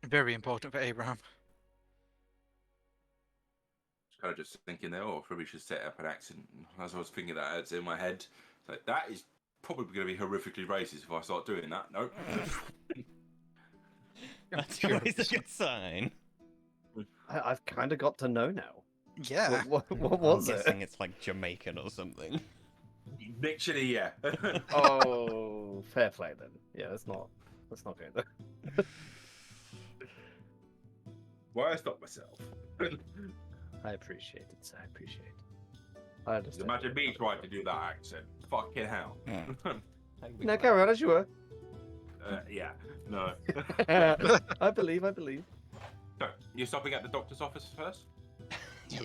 Very important for Abraham. Kind of just thinking there, or probably should set up an accent. As I was thinking that, it's in my head. It's like, that is probably going to be horrifically racist if I start doing that. Nope. That's always a good sign. I've kind of got to know now. Yeah. What I'm was it? guessing it's like Jamaican or something. Literally, yeah. Oh, fair play then. Yeah, let's not go there. Why I stop myself? I appreciate it, sir. I appreciate it. I understand. Imagine me trying to do that accent. Fucking hell. No, carry on as you were. Yeah, no. I believe. So, you're stopping at the doctor's office first? Yeah,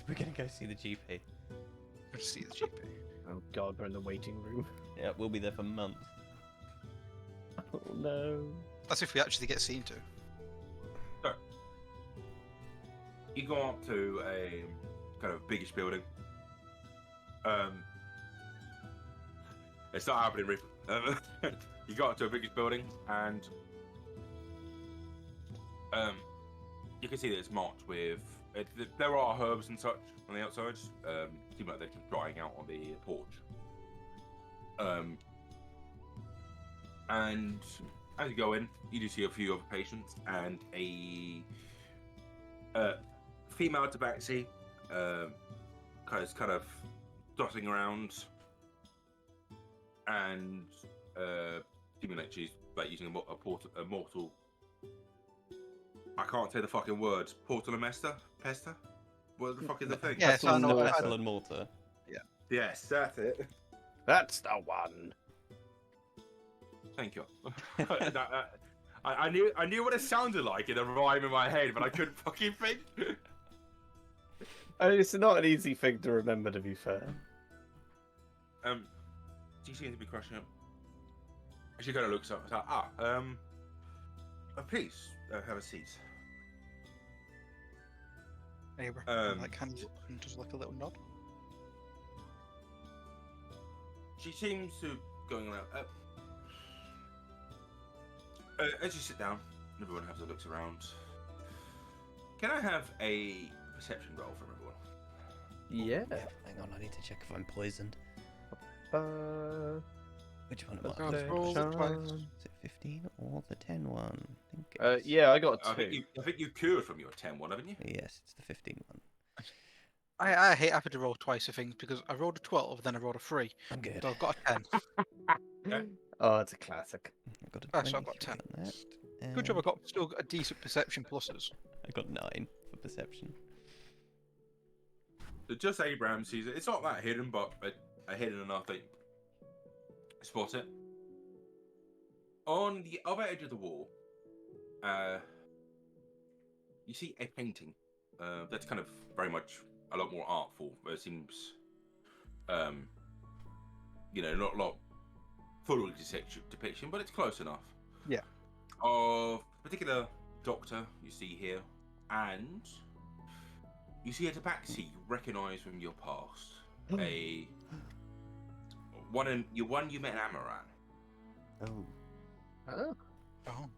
we're gonna go see the GP. Let's see the GP. Oh god, we're in the waiting room. Yeah, we'll be there for months. Oh no. That's if we actually get seen to. So, you go up to a kind of biggish building. It's not happening, Rick. You go up to a biggish building, and you can see that it's marked with. There are herbs and such on the outside. Seem like they're just drying out on the porch. And as you go in, you do see a few other patients and a female tabaxi, kind of dotting around, and seeming like she's like using a mortal. I can't say the fucking words. Portal and Pesta? What the fuck is the thing? Yeah, so I know what Pestle and mortar. Yes, that's it. That's the one. Thank you. I knew what it sounded like in a rhyme in my head, but I couldn't fucking think. I mean, it's not an easy thing to remember, to be fair. She seems to be crushing up. She kind of looks up and says, please, have a seat. Abraham like hands and does like a little nod. She seems to going around. As you sit down, everyone has a look around. Can I have a perception roll from everyone? Yeah. Hang on, I need to check if I'm poisoned. Which one am I? Let's roll the twice. Is it 15 or the 10 one? I think it's... Yeah, I got I 2. think you cured from your 10 one, haven't you? Yes, it's the 15 one. I hate having to roll twice for things because I rolled a 12, then I rolled a 3. I'm good. So I've got a 10. Oh, it's a classic. I got a Oh, so I've got 23 on that. Good job, I and got still got a decent perception pluses. I got 9 for perception. So just Abraham sees it. It's not that hidden, but hidden enough that you spot it. On the other edge of the wall, you see a painting that's kind of very much a lot more artful. It seems, not a lot full depiction, but it's close enough. Yeah. Of a particular doctor you see here, and you see a tabaxi you recognise from your past. One you met in Amaran. Oh. Oh. Oh.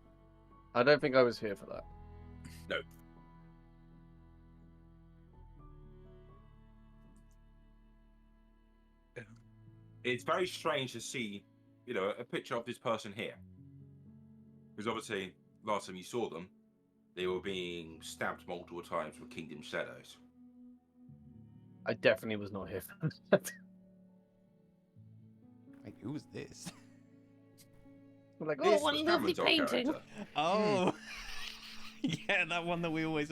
I don't think I was here for that. No. It's very strange to see, a picture of this person here. Because obviously, last time you saw them, they were being stabbed multiple times with Kingdom Shadows. I definitely was not here for that. Like, who's this? Like, This what a was lovely Cameron's old painting. character. Oh, yeah, that one that we always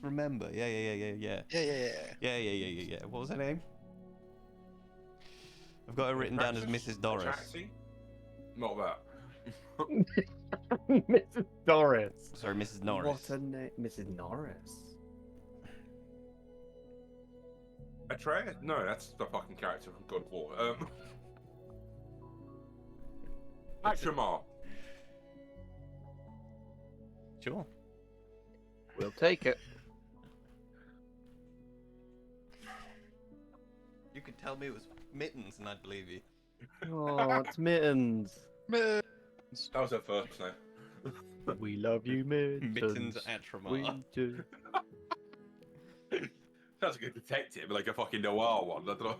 remember. Yeah. What was her name? I've got her written down as Praxis? Mrs. Doris. Traxie? Not that. Mrs. Doris. Sorry, Mrs. Norris. What a name, Mrs. Norris. Atreus? No, that's the fucking character from God of War. Atramar. Sure. We'll take it. You could tell me it was Mittens, and I'd believe you. Oh, it's Mittens. That was her first name. We love you, Mittens. Mittens We Atramar. do. Sounds like a detective, like a fucking noir one. I don't know.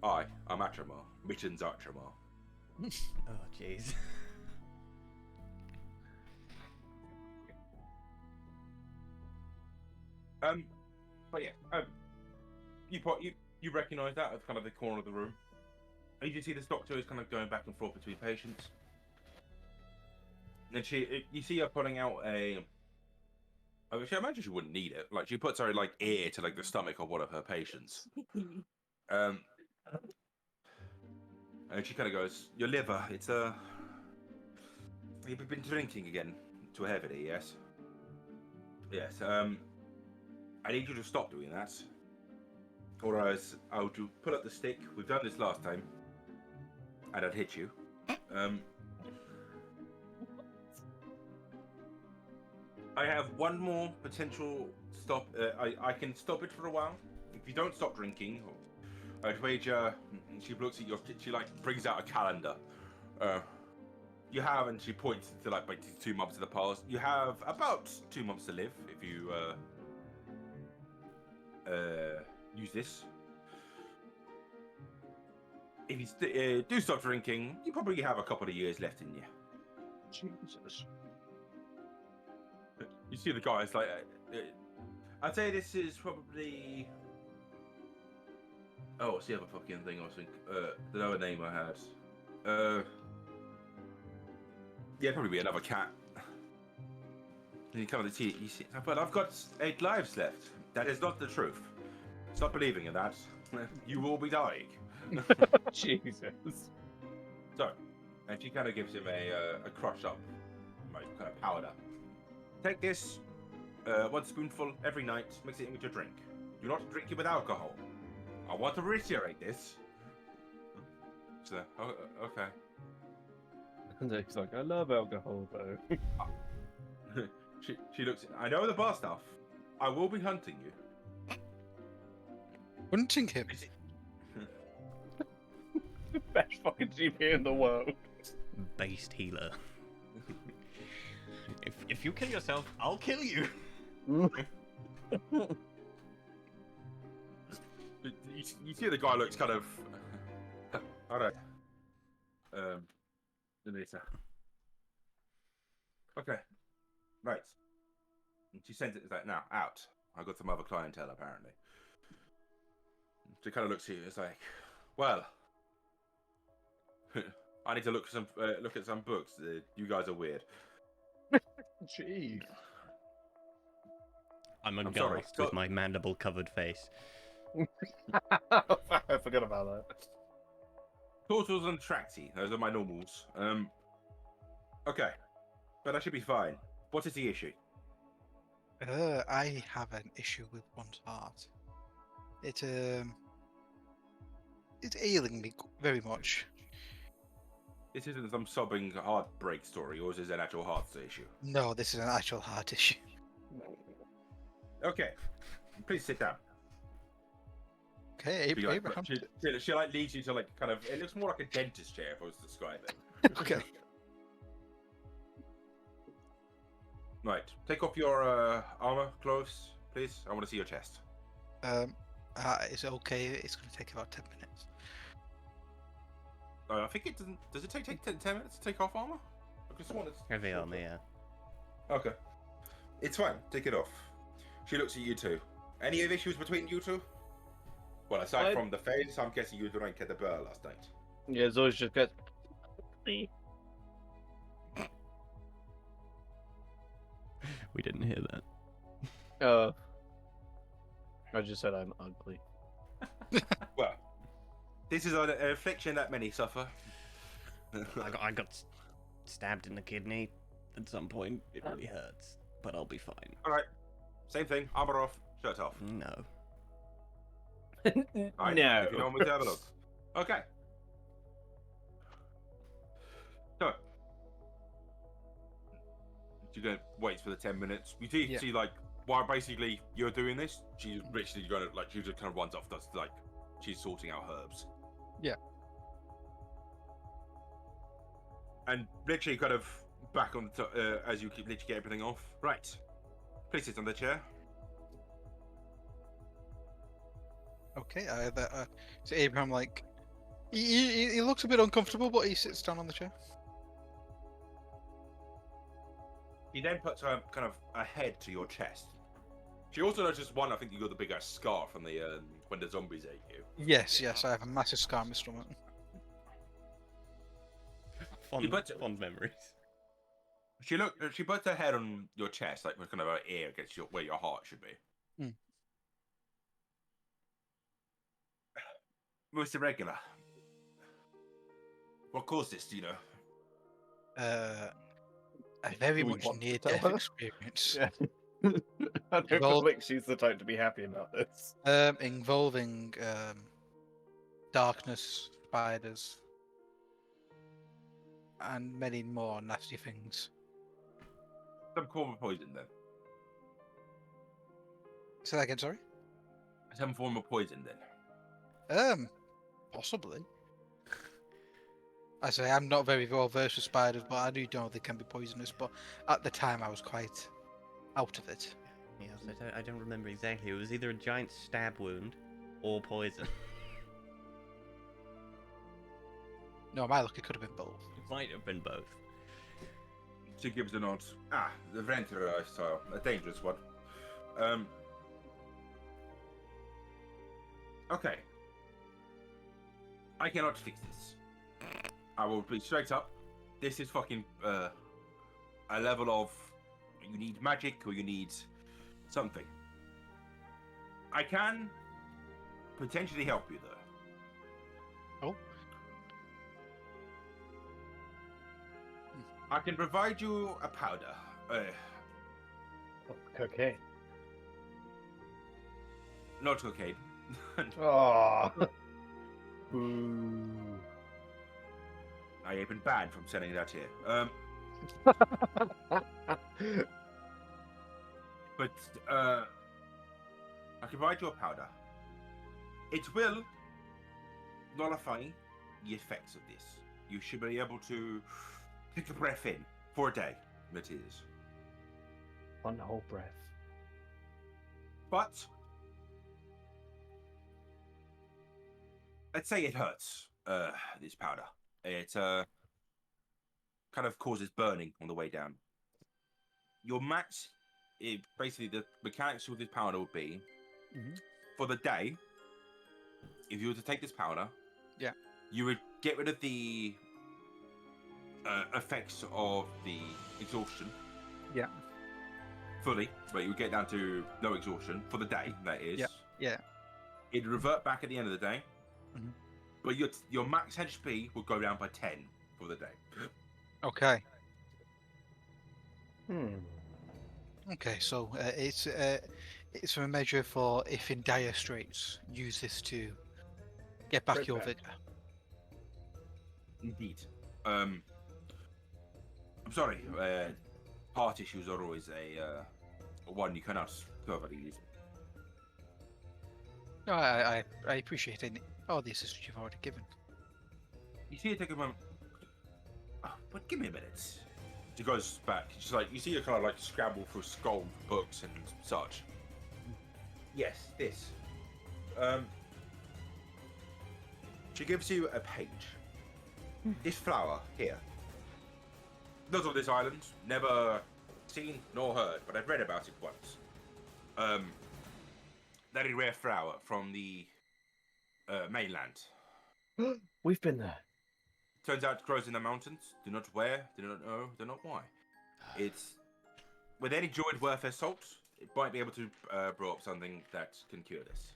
Hi, I'm Atramar. Mittens Atramar. Oh, jeez. But yeah, you recognise that as kind of the corner of the room. And you can see this doctor is kind of going back and forth between patients. And you see her pulling out a. I imagine she wouldn't need it. Like she puts her like ear to like the stomach of one of her patients. And she kind of goes, "Your liver, it's you've been drinking again too heavily, yes? Yes. I need you to stop doing that, or else I'll pull up the stick. We've done this last time, and I'd hit you. I have one more potential stop. I can stop it for a while. If you don't stop drinking, I'd wager." She looks at she like brings out a calendar. You have, and she points to like 2 months in the past. You have about 2 months to live if you use this. If you do stop drinking, you probably have a couple of years left in you. Jesus. You see the guys like, I'd say this is probably. Oh, what's the other fucking thing I was thinking? The other name I had. Yeah, probably be another cat. And you come to see, but I've got 8 lives left. That is not the truth. Stop believing in that. You will be dying. Jesus. So, and she kind of gives him a crushed up, like kind of powder. Take this, 1 spoonful every night. Mix it in with your drink. Do not drink it with alcohol. I want to reiterate this. So, okay. And he's like, I love alcohol though. She looks. I know the bar stuff. I will be hunting you. Hunting him. Best fucking GP in the world. Based healer. If you kill yourself, I'll kill you. You see the guy looks kind of. I don't. Denisa. Okay. Right. And she sends it like, now out. I've got some other clientele apparently. She kind of looks at you. It's like, well, I need to look at some books. You guys are weird. Jeez. I'm sorry, aghast with my mandible covered face. I forgot about that. Tortles and Traxie. Those are my normals. Okay. But I should be fine. What is the issue? I have an issue with one's heart. It's ailing me very much. This isn't some sobbing heartbreak story, or is this an actual heart issue? No, this is an actual heart issue. Okay. Please sit down. Okay, Abraham. She like leads you to like kind of. It looks more like a dentist chair if I was to describe it. Okay. Right. Take off your armor, clothes, please. I want to see your chest. It's okay. It's going to take about 10 minutes. I think it doesn't. Does it take 10 minutes to take off armor? I just want it's Heavy armor, yeah. Okay. It's fine. Take it off. She looks at you two. Any issues between you two? Well, aside from the face, I'm guessing you drank at the bar last night. Yeah, Zoe's just got. We didn't hear that. I just said I'm ugly. Well, this is an affliction that many suffer. I got stabbed in the kidney at some point. It really hurts, but I'll be fine. Alright. Same thing. Armor off, shirt off. No. Alright, No. if you don't want me to have a look. Okay. So. You're going to wait for the 10 minutes. You see, Yeah. see, like, while basically you're doing this, she's literally going to, like, she just kind of runs off. That's like, she's sorting out herbs. Yeah. And literally kind of back on the as you keep literally get everything off. Right. Please sit on the chair. Okay, so Abraham, like, he looks a bit uncomfortable, but he sits down on the chair. He then puts her kind of a head to your chest. She also notices one. I think you got the big ass scar from the when the zombies ate you. Yes, I have a massive scar on my stomach. Fond memories. She puts her head on your chest, like with kind of her ear against where your heart should be. Mm. Mr. Regular, what caused this? Do you know? A very Do we much want to near-death tell her? experience. Yeah. I don't Well- think she's the type to be happy about this. Involving darkness, spiders, and many more nasty things. Some form of poison, then. Say that again, sorry. Some form of poison, then. Possibly. I say I'm not very well versed with spiders, but I do know they can be poisonous. But at the time, I was quite out of it. Yes, I don't remember exactly. It was either a giant stab wound or poison. No, my luck, it could have been both. It might have been both. She gives a nod. The Ventura lifestyle, a dangerous one. Okay. I cannot fix this. I will be straight up. This is fucking a level of you need magic or you need something. I can potentially help you though. Oh. I can provide you a powder. Cocaine. Not cocaine. Oh. Boo. I have been banned from selling that here. But I can provide you a powder. It will nullify the effects of this. You should be able to take a breath in for a day. That is. One whole breath. But let's say it hurts. This powder. It kind of causes burning on the way down. Your max, basically the mechanics of this powder would be for the day. If you were to take this powder, Yeah. you would get rid of the effects of the exhaustion. Yeah. Fully, but you would get down to no exhaustion for the day. That is. Yeah. It'd revert back at the end of the day. Mhm. But your max HP would go down by 10 for the day. Okay. Okay, So it's a measure for if in dire straits, use this to get back Right your back. vigor. Indeed. I'm sorry. Heart issues are always a one you cannot cover easily. No, I appreciate all the assistance you've already given. You see her take a moment. Oh, but give me a minute. She goes back. She's like, you see her kind of like scramble through skull books and such. Yes, this. She gives you a page. this flower here. Not on this island, never seen nor heard, but I've read about it once. Very rare flower from the mainland. We've been there. Turns out it grows in the mountains. Do not where, do not know, do not why. It's with any joint worth their salt, it might be able to brew up something that can cure this.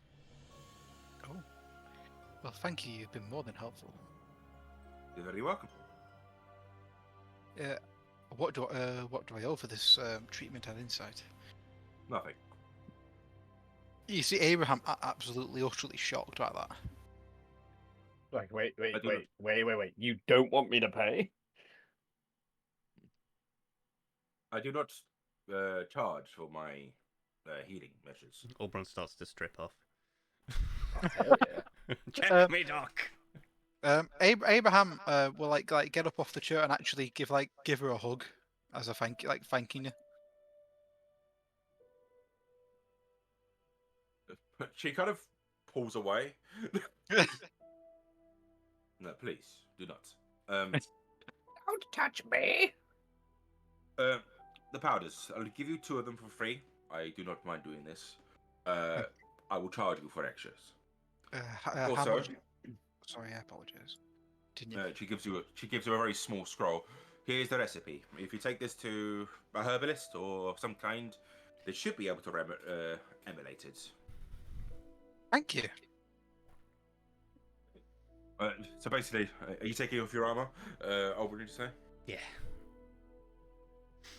Oh. Well, thank you. You've been more than helpful. You're very welcome. What do I owe for this treatment and insight? Nothing. You see, Abraham absolutely, utterly shocked by that. Like, wait. I do You don't want me to pay? I do not charge for my healing measures. Oberon starts to strip off. Hell yeah. Check me, Doc. Abraham will like get up off the chair and actually give her a hug as a thanking you. She kind of pulls away. No, please do not. Don't touch me. The powders. I'll give you 2 of them for free. I do not mind doing this. I will charge you for extras. How Also- much? Sorry, I apologize. Didn't you? She gives you a very small scroll. Here's the recipe. If you take this to a herbalist or some kind, they should be able to emulate it. Thank you. So basically, are you taking off your armor? What did you say? Yeah.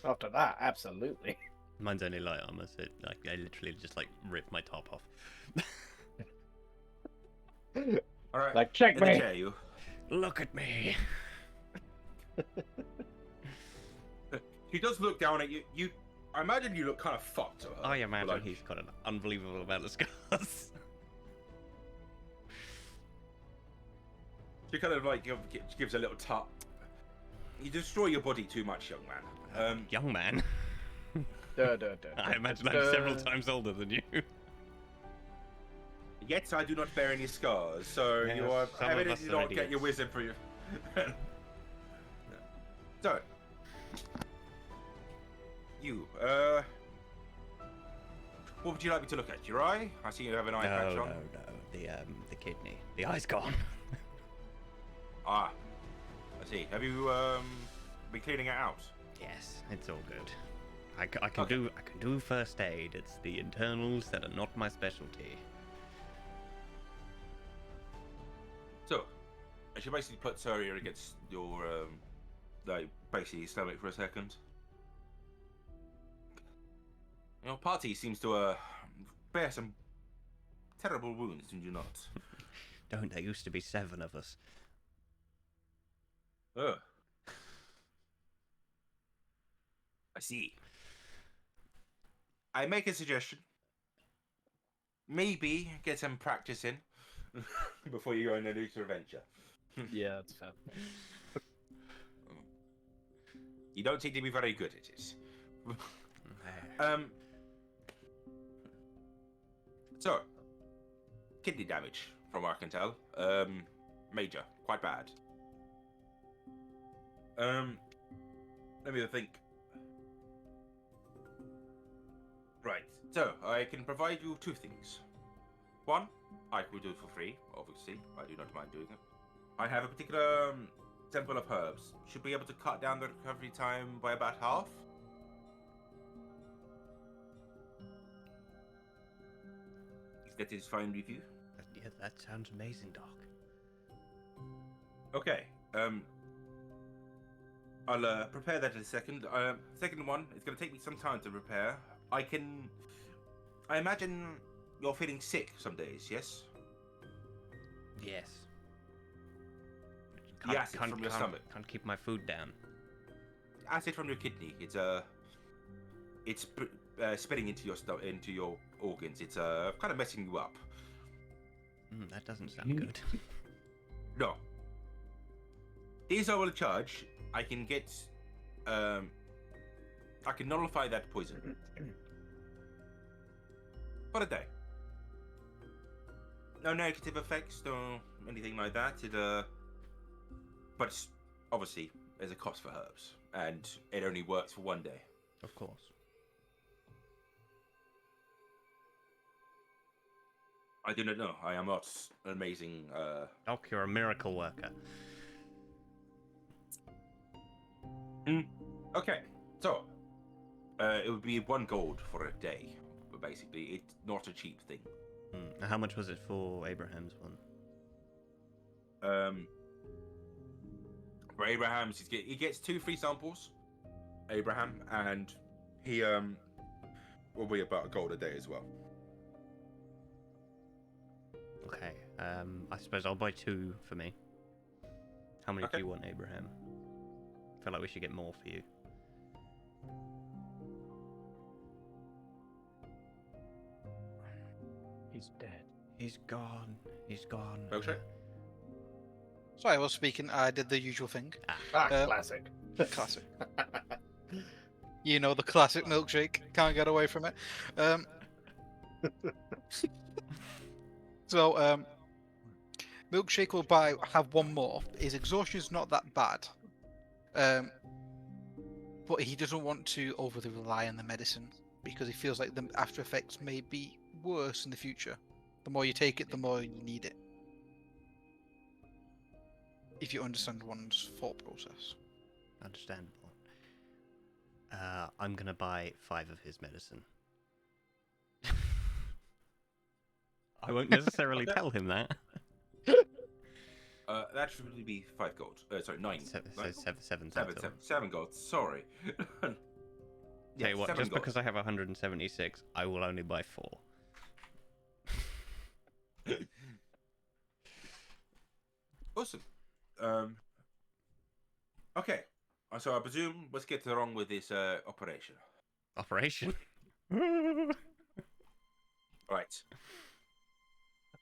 After that, absolutely. Mine's only light armor, so I literally just rip my top off. All right. Like, check In the me. chair, you. Look at me. She does look down at you. I imagine you look kind of fucked to her. I imagine like, he's got an unbelievable amount of scars. She kind of gives a little tap. You destroy your body too much, young man. Young man. Duh. I imagine I'm several times older than you. Yet I do not bear any scars, so Yes, you are some of us evidently are not get your idiots. wisdom for you. So, you, what would you like me to look at? Your eye? I see you have an eye patch No. on. The kidney. The eye's gone. Ah, I see. Have you been cleaning it out? Yes, it's all good. I can Okay. do first aid. It's the internals that are not my specialty. So, she basically puts her ear against your, basically your stomach for a second. Your party seems to, bear some terrible wounds, do you not? Don't there used to be 7 of us? Ugh. I see. I make a suggestion. Maybe get some practice in before you go on a new adventure. Yeah, that's fair. You don't seem to be very good at it. So, kidney damage, from what I can tell. Major, quite bad. Let me think. Right, so I can provide you 2 things. One, I could do it for free, obviously. I do not mind doing it. I have a particular sample of herbs. Should be able to cut down the recovery time by about half. If that is fine with you. Yeah, that sounds amazing, Doc. Okay. I'll prepare that in a second. Second one, it's going to take me some time to prepare. I imagine you're feeling sick some days, yes? Yes. The acid from your stomach. Can't keep my food down. Acid from your kidney. It's spitting into your organs. It's kind of messing you up. That doesn't sound good. No. These I will charge. I can get. I can nullify that poison for a day. No negative effects, no anything like that. but obviously there's a cost for herbs, and it only works for one day. Of course. I do not know. I am not an amazing. Doc, you're a miracle worker. Okay, so it would be 1 gold for a day, but basically it's not a cheap thing. Now, how much was it for Abraham's one? For Abraham's, he gets 2 free samples. Abraham, and he will be about 1 gold a day as well. Okay. I suppose I'll buy 2 for me. How many Okay. do you want, Abraham? I feel like we should get more for you. He's dead. He's gone. He's gone. Milkshake? Sorry, I was speaking. I did the usual thing. Classic. Classic. You know the classic milkshake. Can't get away from it. So, milkshake will have 1 more. His exhaustion is not that bad. But he doesn't want to overly rely on the medicine because he feels like the after effects may be worse in the future. The more you take it, the more you need it. If you understand one's thought process. Understandable. I'm gonna buy 5 of his medicine. I won't necessarily tell him that. That should really be 5 gold. Sorry, 9. Seven, Nine? so seven 7, total. 7 gold. Sorry. Tell you what, 7 just gold. because I have 176, I will only buy 4. Awesome. Okay. So I presume let's get along with this operation. Operation. Right.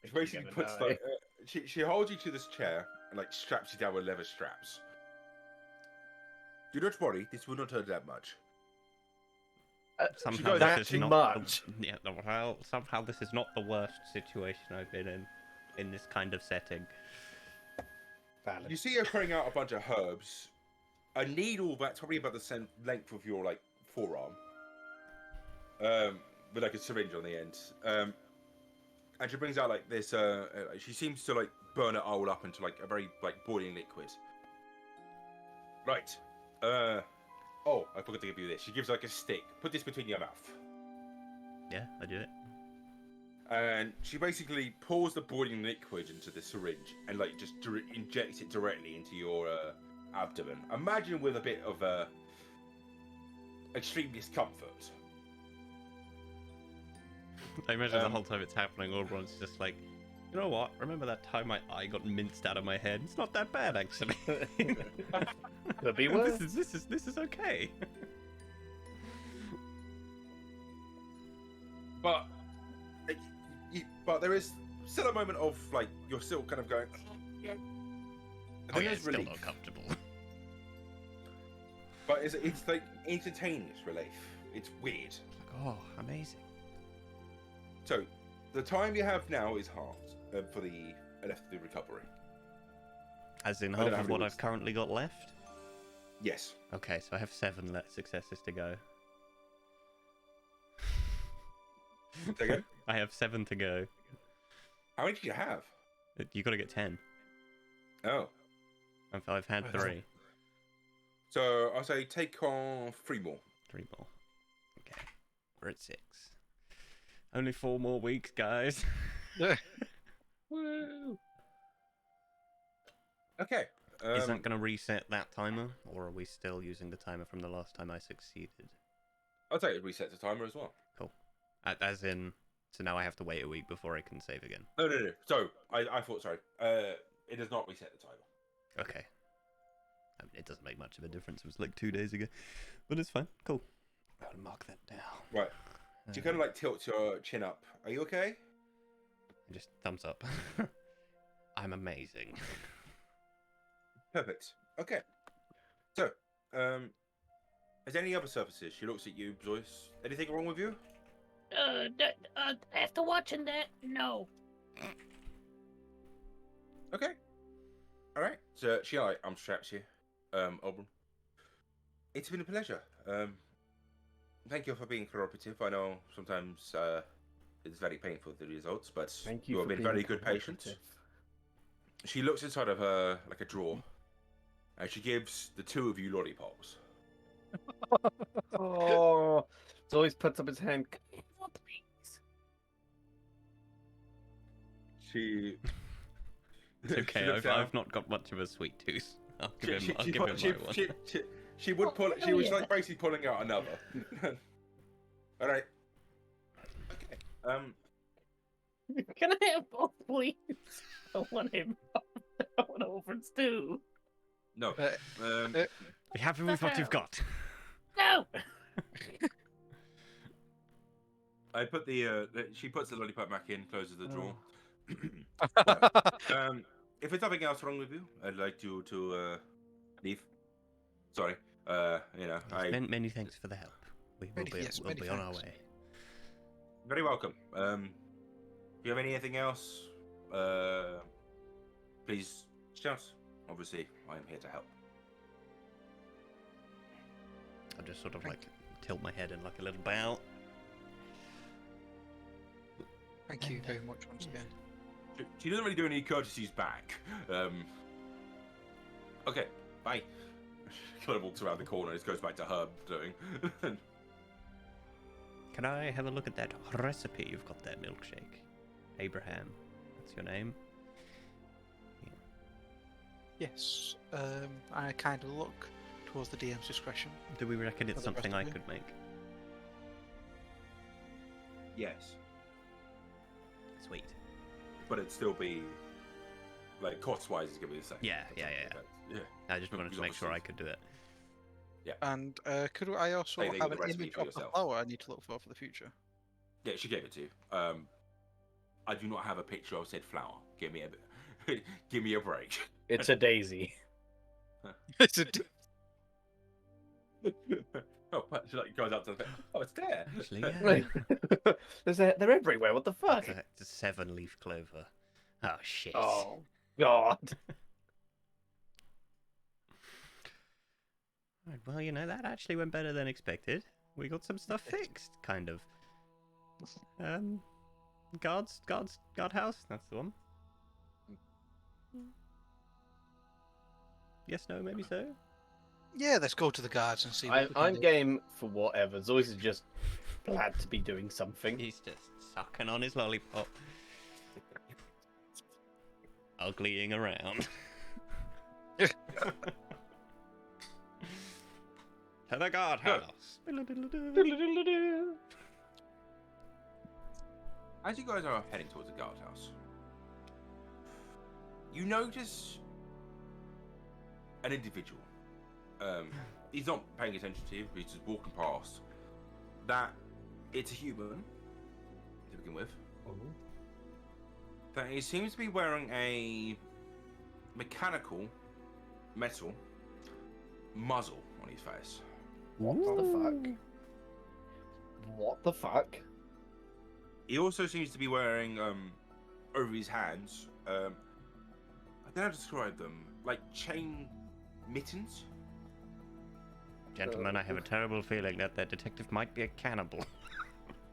She basically gonna puts die. like she holds you to this chair and like straps you down with leather straps. Do not worry, this will not hurt that much. Somehow goes, this "That's is not much." The, yeah, well, somehow this is not the worst situation I've been in this kind of setting. Valid. You see her putting out a bunch of herbs, a needle that's probably about the same length of your like forearm, with like a syringe on the end. And she brings out like this. She seems to like burn it all up into like a very like boiling liquid. Right. Oh, I forgot to give you this. She gives like a stick. Put this between your mouth. Yeah, I do it. And she basically pours the boiling liquid into the syringe and like just injects it directly into your abdomen. Imagine with a bit of extreme discomfort. I imagine the whole time it's happening, everyone's just like, you know what? Remember that time my eye got minced out of my head? It's not that bad, actually. Could be worse. This is okay. But but there is still a moment of like you're still kind of going. Oh yeah, There is it's still relief, not comfortable. but it's like instantaneous relief. It's weird. Oh, amazing. So the time you have now is halved for the left of the recovery. As in I don't half know how of many what weeks. I've currently got left? Yes. Okay, so I have 7 successes to go. Say again? I have 7 to go. How many do you have? You gotta get 10. Oh. I've had 3. So I'll say take on 3 more. 3 more. Okay. We're at 6. Only 4 more weeks, guys. Woo! Okay. Is that going to reset that timer, or are we still using the timer from the last time I succeeded? I'll take it reset the timer as well. Cool. As in, so now I have to wait a week before I can save again. No. So I thought sorry. It does not reset the timer. Okay. I mean, it doesn't make much of a difference. It was like 2 days ago, but it's fine. Cool. I'll mark that down. Right. So you kind of like tilt your chin up. Are you okay? Just thumbs up. I'm amazing. Perfect. Okay. So, is there any other surfaces? She looks at you, Joyce. Anything wrong with you? After watching that, no. Okay. All right. So, I'm strapped here. Auburn. It's been a pleasure. Thank you for being cooperative. I know sometimes it's very painful, the results, but Thank you have for been being very good patients. cooperative. She looks inside of her, like a drawer, and she gives the two of you lollipops. Oh, Zoe puts up his hand. "Can I have one, please?" She. It's okay. she looks down. I've not got much of a sweet tooth. I'll give him. She, I'll she, give pull- him she, my one. she would pull. She Oh, was yeah. like basically pulling out another. All right. Okay. Can I have both, please? I want him. I want Overns too. No. Be happy with what you've got. No! I put she puts the lollipop back in, closes the drawer. If there's nothing else wrong with you, I'd like you to leave. Sorry. Many thanks for the help. We will Many be on our thanks. way. Very welcome. Do you have anything else? Please shout. Obviously, I am here to help. I'll just sort of like tilt my head in like a little bow. Thank you very much once again. She doesn't really do any courtesies back. Okay, bye. She kind of walks around the corner and just goes back to her doing. Can I have a look at that recipe you've got there, milkshake? Abraham, that's your name. Yes. I kind of look towards the DM's discretion. Do we reckon it's For the rest something of I you? could make? Yes, Sweet. but it'd still be like cost-wise, it's gonna be the same. Yeah. Yeah. I just wanted to make sure I could do it. And could I also Hey, they have got an the recipe image for of the yourself. flower I need to look for the future? Yeah, she gave it to you. I do not have a picture of said flower. Give me a break. It's a daisy. It's a Oh, but she like goes up to the thing. Oh, it's there. Actually, yeah. They're everywhere. What the fuck? It's a 7-leaf clover. Oh shit. Oh God. Right, well, you know, that actually went better than expected. We got some stuff fixed, kind of. Guardhouse? That's the one. Yes, no, maybe so? Yeah, let's go to the guards and see. What we can I'm do. game for whatever. Zoyce is just glad to be doing something. He's just sucking on his lollipop. Uglying around. To the guardhouse. As you guys are heading towards the guardhouse, you notice an individual. He's not paying attention to you. He's just walking past. That it's a human to begin with. That he seems to be wearing a mechanical metal muzzle on his face. What the fuck? What the fuck? He also seems to be wearing over his hands. I don't know how to describe them. Like chain mittens. Gentlemen, I have a terrible feeling that that detective might be a cannibal.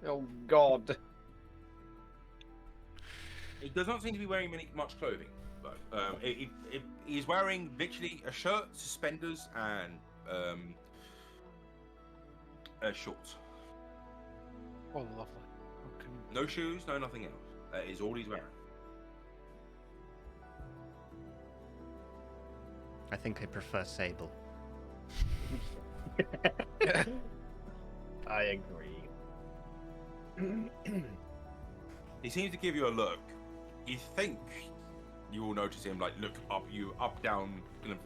Oh God. He does not seem to be wearing much clothing, though. He's wearing literally a shirt, suspenders, and shorts. Oh, lovely. Okay. No shoes, no nothing else. That is all he's wearing. I think I prefer Sable. I agree. He seems to give you a look. You think you will notice him like look up, down, kind of.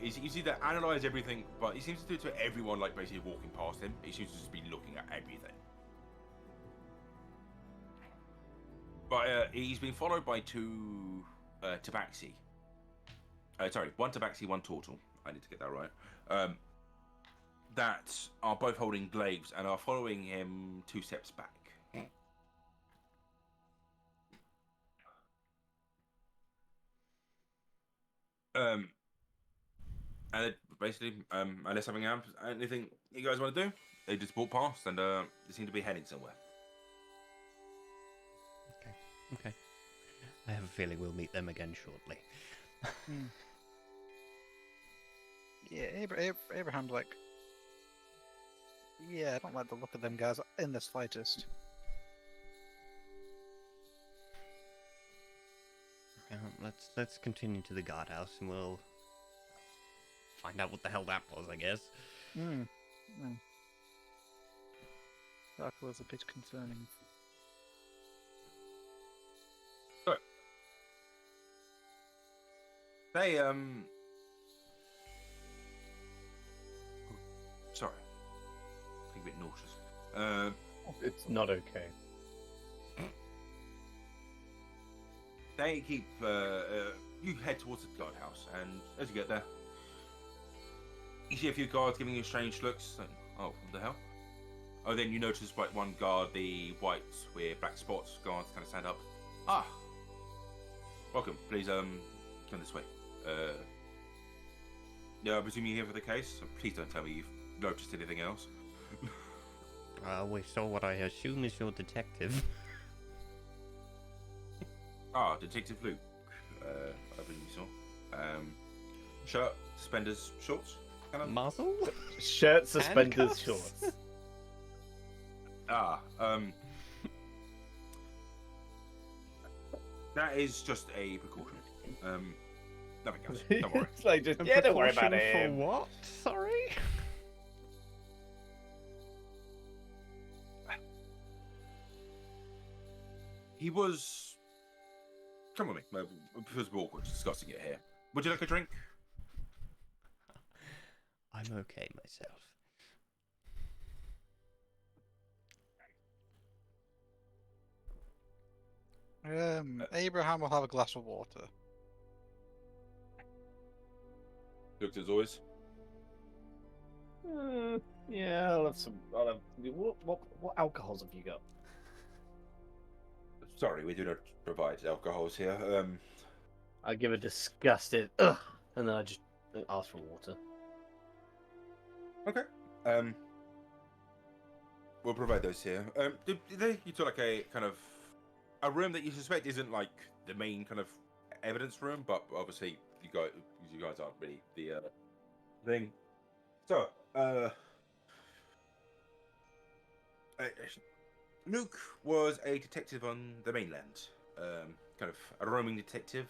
You see that analyze everything, but he seems to do it to everyone like basically walking past him. He seems to just be looking at everything. But he's been followed by two tabaxi. Sorry, one tabaxi, one turtle. I need to get that right. That are both holding glaives and are following him 2 steps back. And basically, unless something happens, anything you guys want to do, they just walk past and they seem to be heading somewhere. Okay. I have a feeling we'll meet them again shortly. Yeah, Abraham's like, yeah, I don't like the look of them guys in the slightest. Let's continue to the guardhouse and we'll find out what the hell that was, I guess. That was a bit concerning. They sorry, I'm a bit nauseous. It's not okay. They keep you head towards the guardhouse, and as you get there, you see a few guards giving you strange looks. And, oh, what the hell? Oh, then you notice like one guard, the white with black spots guards, kind of stand up. Ah, welcome. Please come this way. Yeah, I presume you're here for the case. So please don't tell me you've noticed anything else. We saw what I assume is your detective. Ah, Detective Luke. I believe you saw. Shirt, suspenders, shorts. Kind of. Muzzle? Shirt, suspenders, Handcuffs? shorts. Ah, that is just a precaution. Nothing else. Don't worry. It's like just, yeah, don't worry about Precaution it. For what? Sorry? He was. Come with me. Because we're awkward discussing it here. Would you like a drink? I'm okay myself. Abraham will have a glass of water. Looked as always. Yeah, I'll have some. What alcohols have you got? Sorry, we do not provide alcohols here. I give a disgusted ugh, and then I just ask for water. Okay. We'll provide those here. Do they? You took like a kind of a room that you suspect isn't like the main kind of evidence room, but obviously you guys aren't really the thing. So, Luke was a detective on the mainland. Kind of a roaming detective.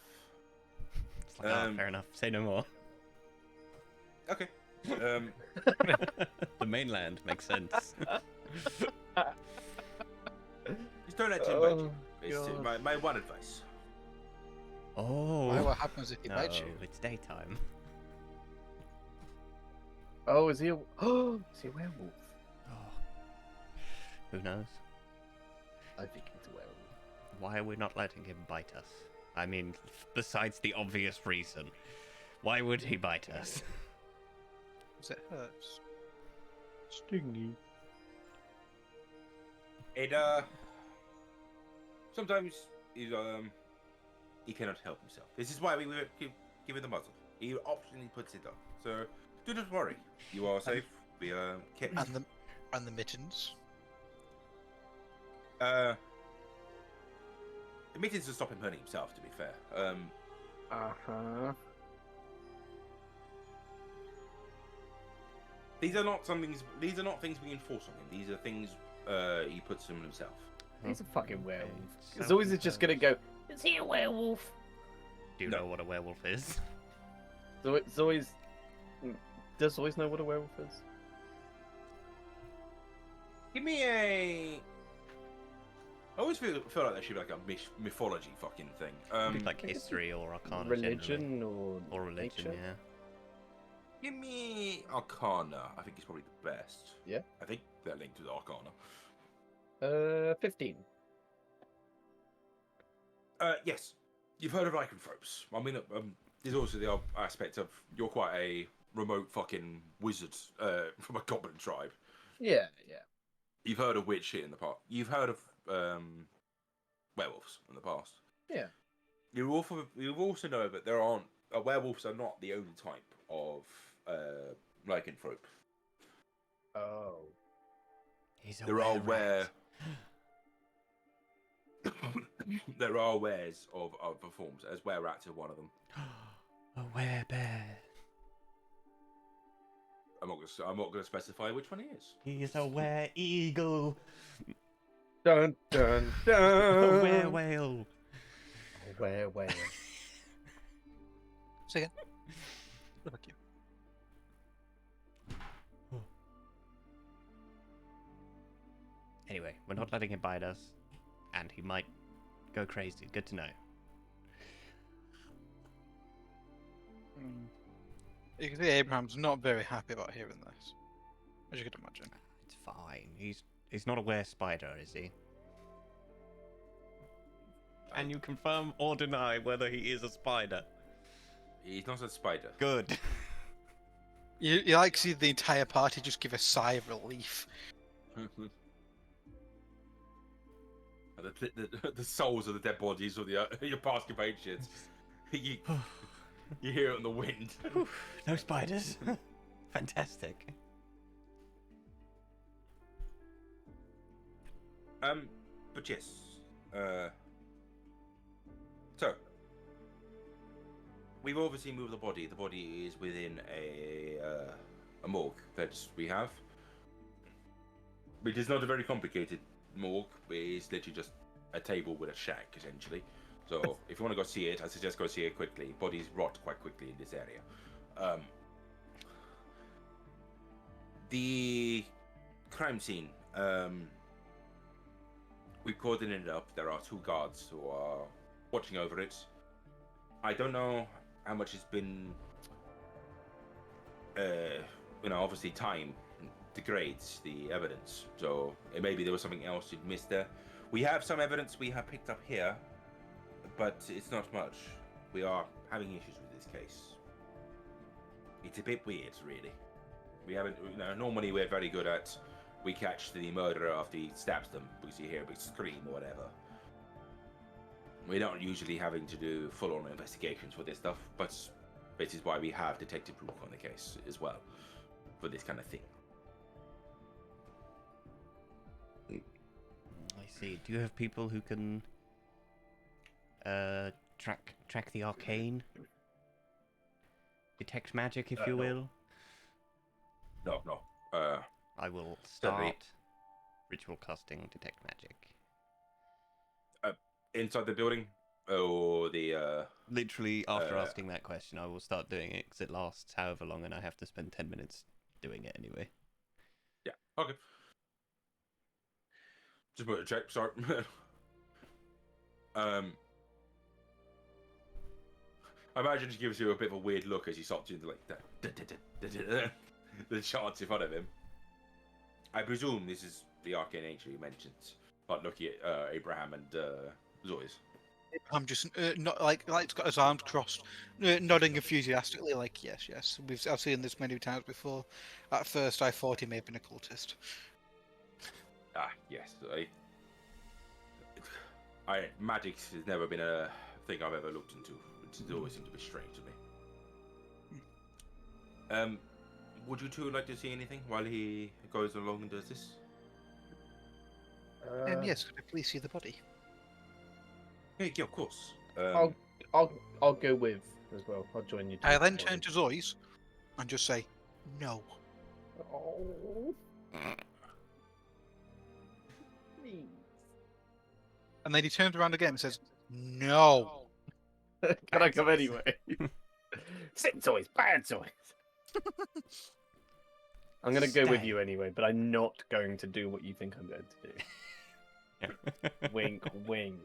It's like, fair enough. Say no more. Okay. The mainland makes sense. Just don't let him bite you. It's my one advice. Oh. Why, what happens if he No, bites you? it's daytime. Oh, is he a? Oh, is he a werewolf? Oh. Who knows? I think he's a werewolf. Why are we not letting him bite us? I mean, besides the obvious reason. Why would he bite us? Because it hurts. Stingy. It sometimes he cannot help himself. This is why we give him the muzzle. He optionally puts it on. So do not worry. You are safe. We are kept. And the mittens. The mittens to stop him hurting himself. To be fair. Uh-huh. These are not things we enforce on him. These are things he puts on himself. He's a fucking werewolf. Okay, Zoe's is just gonna go. Is he a werewolf? Do you know what a werewolf is? Zoe's. Does Zoe's know what a werewolf is? Give me a. I always feel like that should be like a mythology fucking thing. Like history or arcana. Religion generally. or Religion, nature? yeah. Give me Arcana. I think it's probably the best. Yeah. I think they're linked with Arcana. 15. Yes. You've heard of lycanthropes. I mean, there's also the aspect of you're quite a remote fucking wizard from a goblin tribe. Yeah, yeah. You've heard of witch shit in the past. You've heard of werewolves in the past. Yeah. You also know that there aren't werewolves are not the only type of lycanthrope. Oh. He's a There are were-rat. there are wares of other forms, as were-rats are one of them. A were-bear. I'm not gonna specify which one he is. He's a were-eagle. Dun dun A dun. were-whale. Where? Say again. Fuck you. Anyway, we're not letting him bite us, and he might go crazy. Good to know. You can see Abraham's not very happy about hearing this, as you could imagine. It's fine. He's not a were-spider, is he? Can you confirm or deny whether he is a spider? He's not a spider. Good. You like see the entire party just give a sigh of relief. The souls of the dead bodies of your past compatriots. You hear it on the wind. No spiders. Fantastic. But yes. So we've obviously moved the body. The body is within a morgue that we have. It is not a very complicated morgue. It's literally just a table with a shack, essentially. So if you want to go see it, I suggest go see it quickly. Bodies rot quite quickly in this area. The crime scene. We've coordinated it up. There are 2 guards who are watching over it. I don't know how much it's been. Obviously time degrades the evidence. So maybe there was something else you'd missed there. We have some evidence we have picked up here, but it's not much. We are having issues with this case. It's a bit weird, really. We haven't. Normally we're very good at. We catch the murderer after he stabs them because you hear a big scream or whatever. We're not usually having to do full-on investigations for this stuff, but this is why we have detective proof on the case as well for this kind of thing. I see. Do you have people who can track the arcane? Detect magic, if you No. will? No. I will Certainly. start ritual casting detect magic. Inside the building, or the Literally, after Uh, asking that question, I will start doing it because it lasts however long, and I have to spend 10 minutes doing it anyway. Yeah. Okay. Just put a check. Sorry. I imagine he gives you a bit of a weird look as he stops you like that. The charts in front of him. I presume this is the arcane angel you mentioned, but looking at Abraham and Zois. I'm just not like he's got his arms crossed, nodding enthusiastically, like yes. I've seen this many times before. At first, I thought he may have been a cultist. Ah, yes. Magic has never been a thing I've ever looked into. It always seemed to be strange to me. Would you two like to see anything while he goes along and does this? Yes, could I please see the body? Yeah, of course. I'll go with as well. I'll join you. I then turn to Zois and just say, no. Oh. Please. And then he turns around again and says, no. Can I come anyway? Sit toys, bad toys. I'm gonna go with Stay. you anyway, but I'm not going to do what you think I'm going to do. Wink, wink.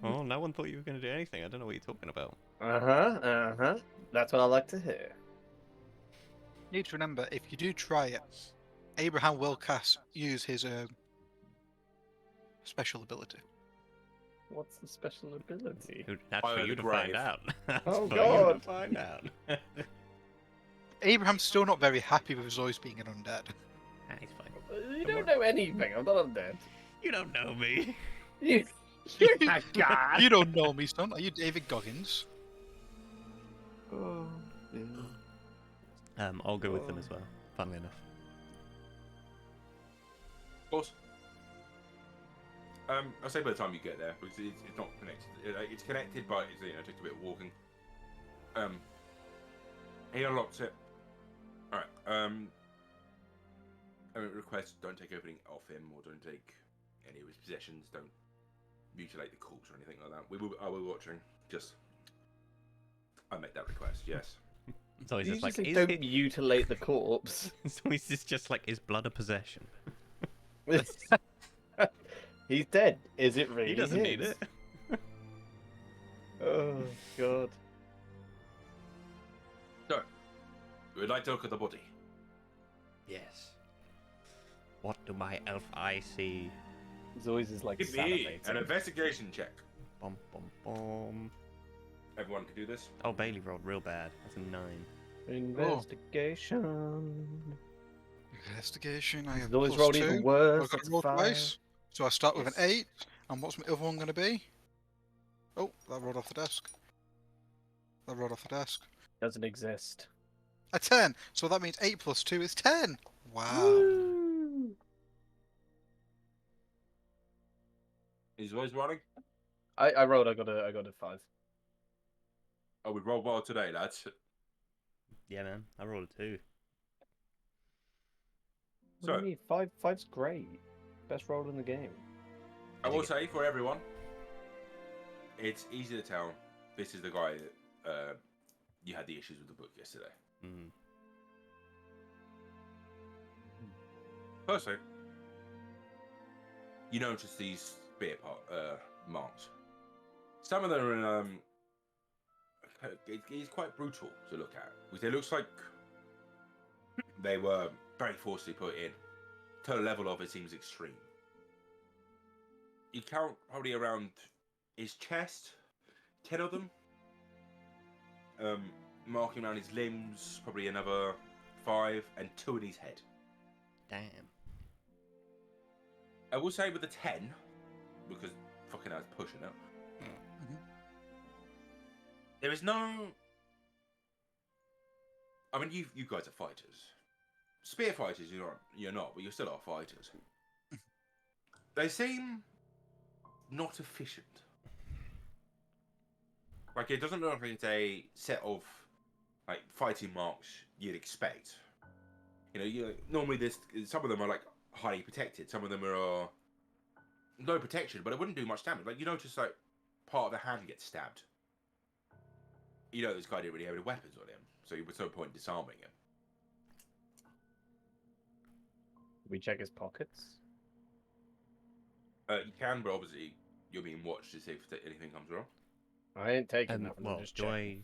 Oh, no one thought you were going to do anything. I don't know what you're talking about. That's what I like to hear. You need to remember, if you do try it, Abraham will use his special ability. What's the special ability? That's Fire for the you to grave. find out. That's Oh, for you God. to find out. Abraham's still not very happy with Zois being an undead. He's fine. You don't know anything. I'm not undead. You don't know me. You're that guy. You don't know me, son. Are you David Goggins? Oh, yeah. I'll go with them as well. Funnily enough. Of course. I'll say by the time you get there, because it's not connected. It's connected, but it's, it takes a bit of walking. He unlocks it. All right. Request: don't take everything off him, or don't take any of his possessions. Don't mutilate the corpse or anything like that. I will be watching. Just, I make that request. Yes. So he's You just like, say is don't it... mutilate the corpse. So he's just like, is blood a possession? He's dead. Is it really? He doesn't need his? it. Oh god. So, we'd like to look at the body. Yes. What do my elf eye see? Zoids is like Give me salivating. an investigation check. Bum bum bum. Everyone can do this. Oh, Bailey rolled real bad. That's a 9. Investigation. Investigation. I have Zoids plus rolled 2. even I've worse. got That's to roll 5. twice. So I start with an Yes. 8. And what's my other one going to be? Oh, that rolled off the desk. That rolled off the desk. Doesn't exist. A 10. So that means 8 plus 2 is 10. Wow. Woo! Is always running? I rolled. I got a 5. Oh, we rolled well today, lads. Yeah, man. I rolled a 2. What do you mean? Five's great. Best roll in the game. I will say for everyone, it's easy to tell this is the guy that you had the issues with the book yesterday. Mm. Firstly, you notice these spear marks. Some of them are in, it's quite brutal to look at. Because it looks like they were very forcibly put in. To the level of it seems extreme. You count probably around his chest, 10 of them. Marking around his limbs, probably another 5, and 2 in his head. Damn. I will say with the 10, because fucking hell's pushing it. Mhm. There is no. I mean, you guys are fighters. Spear fighters, you're not, but you still are fighters. They seem not efficient. Like it doesn't look like it's a set of like fighting marks you'd expect. Normally there's some of them are like highly protected. Some of them are no protection, but it wouldn't do much damage. Like you notice like part of the hand gets stabbed. You know this guy didn't really have any weapons on him, so you would no point disarming him. We check his pockets. You can, but obviously you're being watched to see if anything comes wrong. I ain't taking nothing. Well, just do checking. I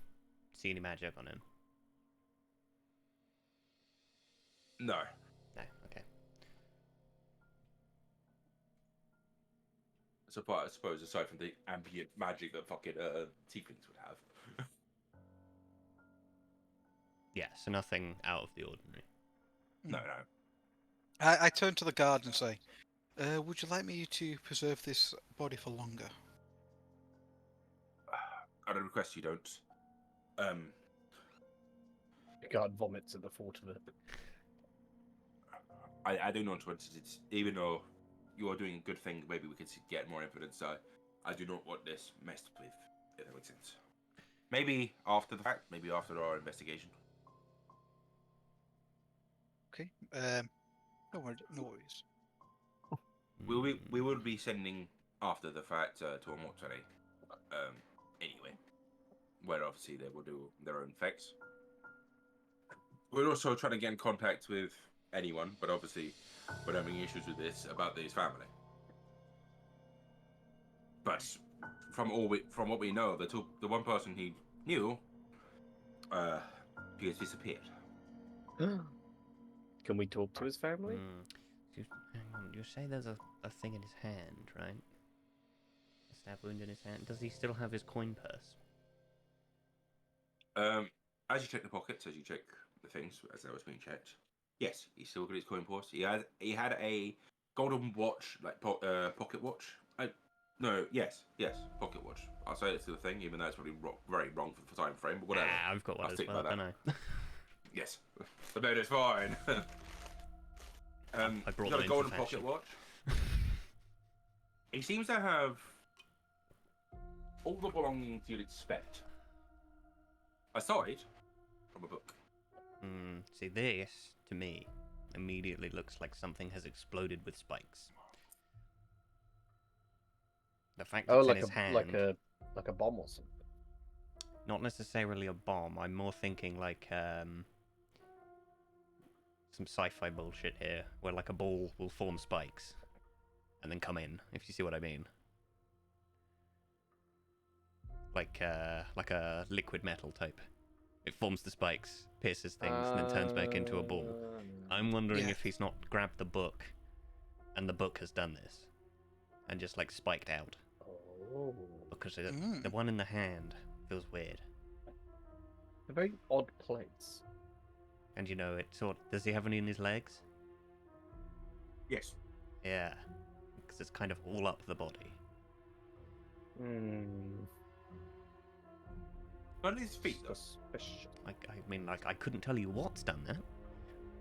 see any magic on him? No. No, okay. So far, I suppose, aside from the ambient magic that fucking tieflings would have. Yeah, so nothing out of the ordinary. No. I turn to the guard and say, would you like me to preserve this body for longer? I'd request you don't. God vomits at the thought of it. I do not want it, even though you are doing a good thing, maybe we could get more evidence. I do not want this messed with, if that makes sense. Maybe after the fact, maybe after our investigation. Okay. No worries. We will be sending after the fact to a mortuary. Anyway, where obviously they will do their own effects. We're also trying to get in contact with anyone, but obviously we're having issues with this about his family. But from what we know, the one person he knew, he has disappeared. Can we talk to his family? Hang on, you say there's a thing in his hand, right? A stab wound in his hand. Does he still have his coin purse? As you check the pockets, as you check the things, as that was being checked, yes, he's still got his coin purse. He had a golden watch, like pocket watch. No, yes, pocket watch. I'll say it's the thing, even though it's probably very wrong for the time frame, but whatever. Ah, I've got one I'll as stick well, by that. don't I? Yes, but no, it's fine. I brought he's got them a in golden for pocket fashion. watch. He seems to have all the belongings you'd expect, aside from a book. See, this, to me, immediately looks like something has exploded with spikes. The fact Oh, it's in like his a hand, like a bomb or something. not necessarily a bomb. I'm more thinking like some sci-fi bullshit here, where like a ball will form spikes and then come in. If you see what I mean. Like a liquid metal type. It forms the spikes, pierces things, and then turns back into a ball. I'm wondering Yeah. if he's not grabbed the book, and the book has done this, and just like spiked out. Oh, Because Mm. the one in the hand feels weird. a very odd place. And you know, it sort. Does he have any in his legs? Yes. Yeah, because it's kind of all up the body. Hmm. None of his feet, though. Suspicious. I mean, like, I couldn't tell you what's done that,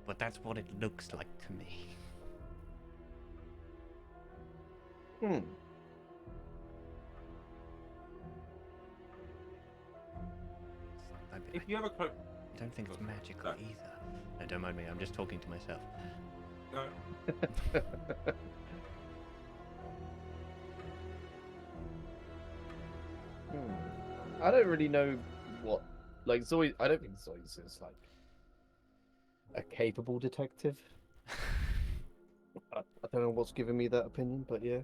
but that's what it looks like to me. Hmm. I If you have a cloak, don't think it's magical No. either. No, don't mind me. I'm just talking to myself. no. I don't really know what, like Zoe. I don't think Zoe's is like a capable detective. I don't know what's giving me that opinion, but yeah,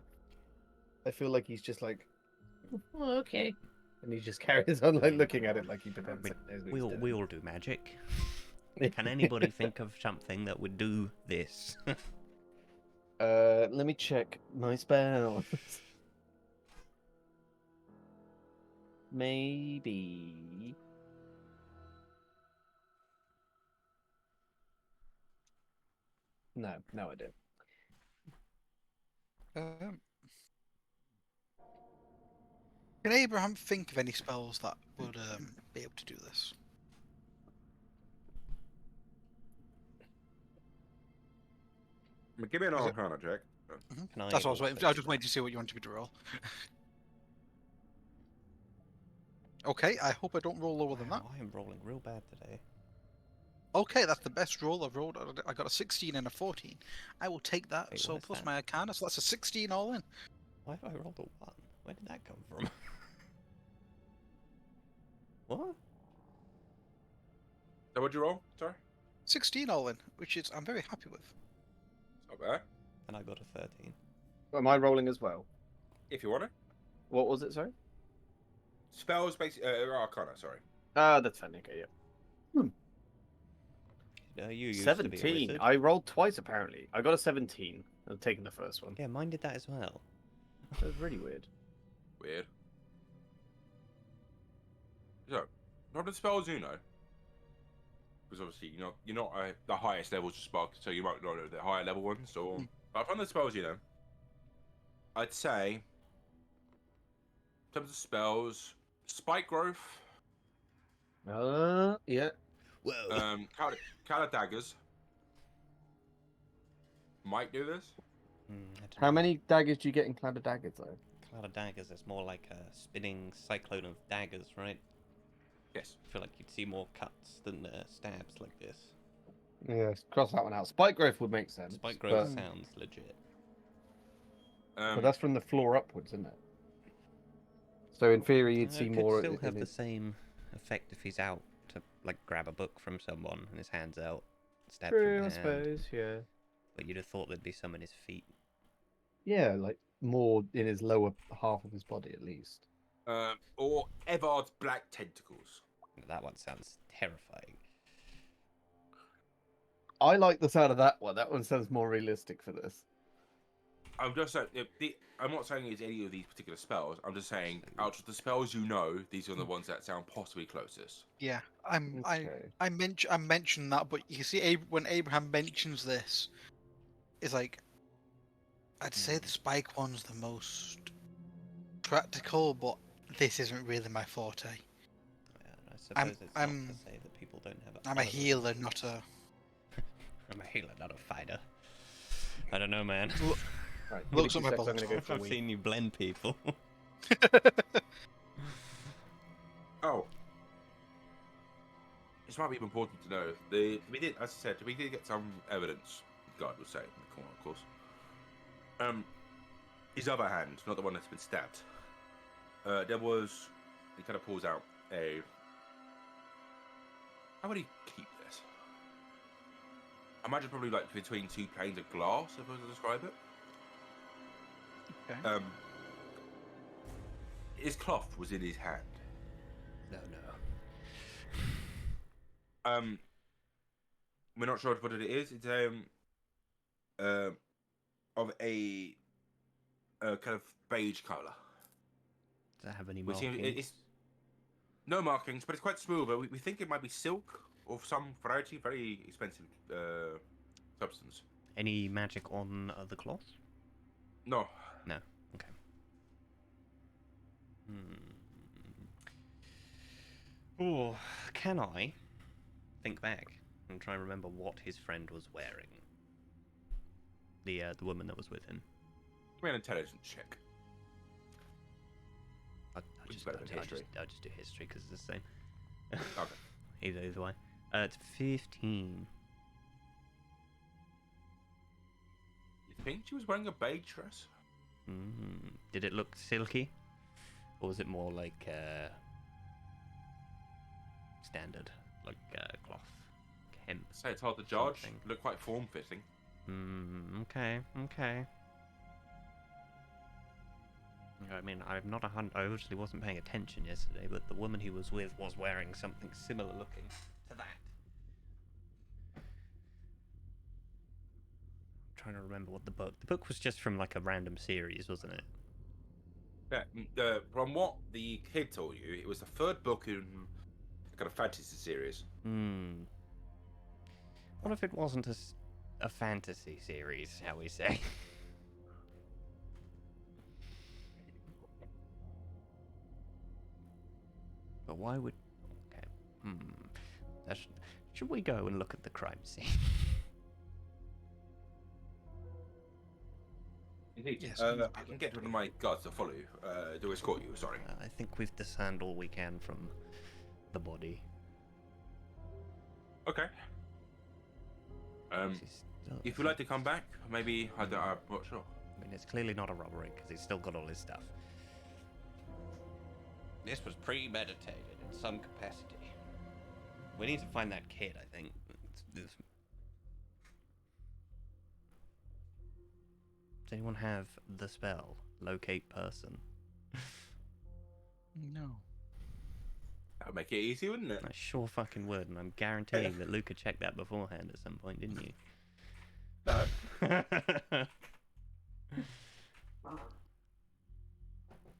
I feel like he's just like, oh, okay, and he just carries on like looking at it like he pretends mean, it knows what we he's all, doing. we all do magic. Can anybody think of something that would do this? Let me check my spells. Maybe. No idea. Can Abraham think of any spells that would be able to do this? I mean, give me an Is it- Arcana check. Can I That's what I was waiting. also I was just waiting to see what you wanted me to roll. Okay, I hope I don't roll lower than that. Wow, I am rolling real bad today. Okay, that's the best roll I've rolled. I got a 16 and a 14. I will take that. Wait, So what is plus that? my Arcana, so that's a 16 all in. Why have I rolled a 1? Where did that come from? What? So what'd you roll? Sorry? 16 all in, which is I'm very happy with. It's not bad. And I got a 13. Am I rolling as well? If you want it. What was it? Sorry. Spells, basically, Arcana, sorry. Ah, that's fine. Okay, yeah. You used to be a 17. wizard. I rolled twice apparently. I got a 17. I'm taking the first one. Yeah, mine did that as well. That was really weird. Weird. So, what are the spells you know? Because obviously you're not the highest levels of spark, so you might not know the higher level ones. So, but from the spells you know, I'd say, in terms of spells, spike growth, Yeah. Whoa. Cala daggers might do this. I don't How know. many daggers do you get in Cloud of Daggers though? Cloud of daggers is more like a spinning cyclone of daggers, right? Yes. I feel like you'd see more cuts than stabs like this. Yes, cross that one out. Spike growth would make sense. Spike growth but, sounds legit. but that's from the floor upwards, isn't it? So in theory, you'd It see could more. still in have the his- same effect if he's out to like grab a book from someone and his hand's out, stab True, through I the hand. suppose. Yeah. But you'd have thought there'd be some in his feet. Yeah, like more in his lower half of his body at least. Or Evard's black tentacles. That one sounds terrifying. I like the sound of that one. That one sounds more realistic for this. I'm just saying. I'm not saying it's any of these particular spells. I'm just saying, out of the spells you know, these are the ones that sound possibly closest. Yeah, Okay. I mentioned that, but you see, when Abraham mentions this, it's like I'd say the spike one's the most practical, but this isn't really my forte. Yeah, I suppose it's I'm- not to say that people don't have. I'm a other- healer, not a. I'm a healer, not a fighter. I don't know, man. Right, Looks give at me my 2 seconds, I'm gonna go for a I've wee. seen you blend people. Oh, this might be important to know. We did, as I said, we did get some evidence. God will say in the corner, of course. His other hand, not the one that's been stabbed. There was. He kind of pulls out a. How would he keep this? I imagine probably like between 2 panes of glass, if I was to describe it. Okay. His cloth was in his hand. No, no. We're not sure what it is. It's of a kind of beige color. Does it have any We seem- markings? it's no markings, but it's quite smooth. But we think it might be silk or some variety, very expensive substance. Any magic on the cloth? No, No. Okay. Oh, can I think back and try and remember what his friend was wearing? The woman that was with him. give me an intelligence check. I'll Which is just, better I'll, than I'll history? just, I'll just do history because it's the same. Okay. Either way. It's 15. You think she was wearing a beige dress? Did it look silky? Or was it more like standard? Like cloth? Hemp? I'd say it's hard to judge. Something. Look quite form fitting. Okay, okay. I mean, I'm not I obviously wasn't paying attention yesterday, but the woman he was with was wearing something similar looking to that. I'm trying to remember what the book was just from like a random series, wasn't it? Yeah, from what the kid told you, it was the 3rd book in a kind of fantasy series. What if it wasn't a fantasy series, shall we say? But why would... Okay. Should we go and look at the crime scene? Indeed. Yes, I can get one of my guards to follow you. To escort you, sorry. I think we've discerned all we can from the body. Okay. If you'd like to come back, maybe, I'm not sure. I mean, it's clearly not a robbery because he's still got all his stuff. This was premeditated in some capacity. We need to find that kid, I think. Does anyone have the spell? Locate person. No. That would make it easy, wouldn't it? I sure fucking would, and I'm guaranteeing that Luca checked that beforehand at some point, didn't you? No.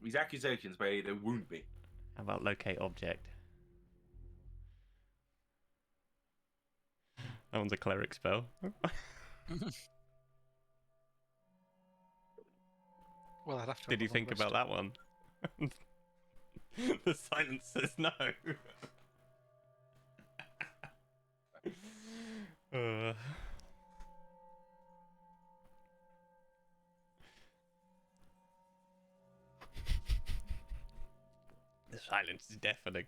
These accusations, they wound me. How about locate object? That one's a cleric spell. Well, I'd have to. Did you think about that one? The silence says no. The silence is deafening.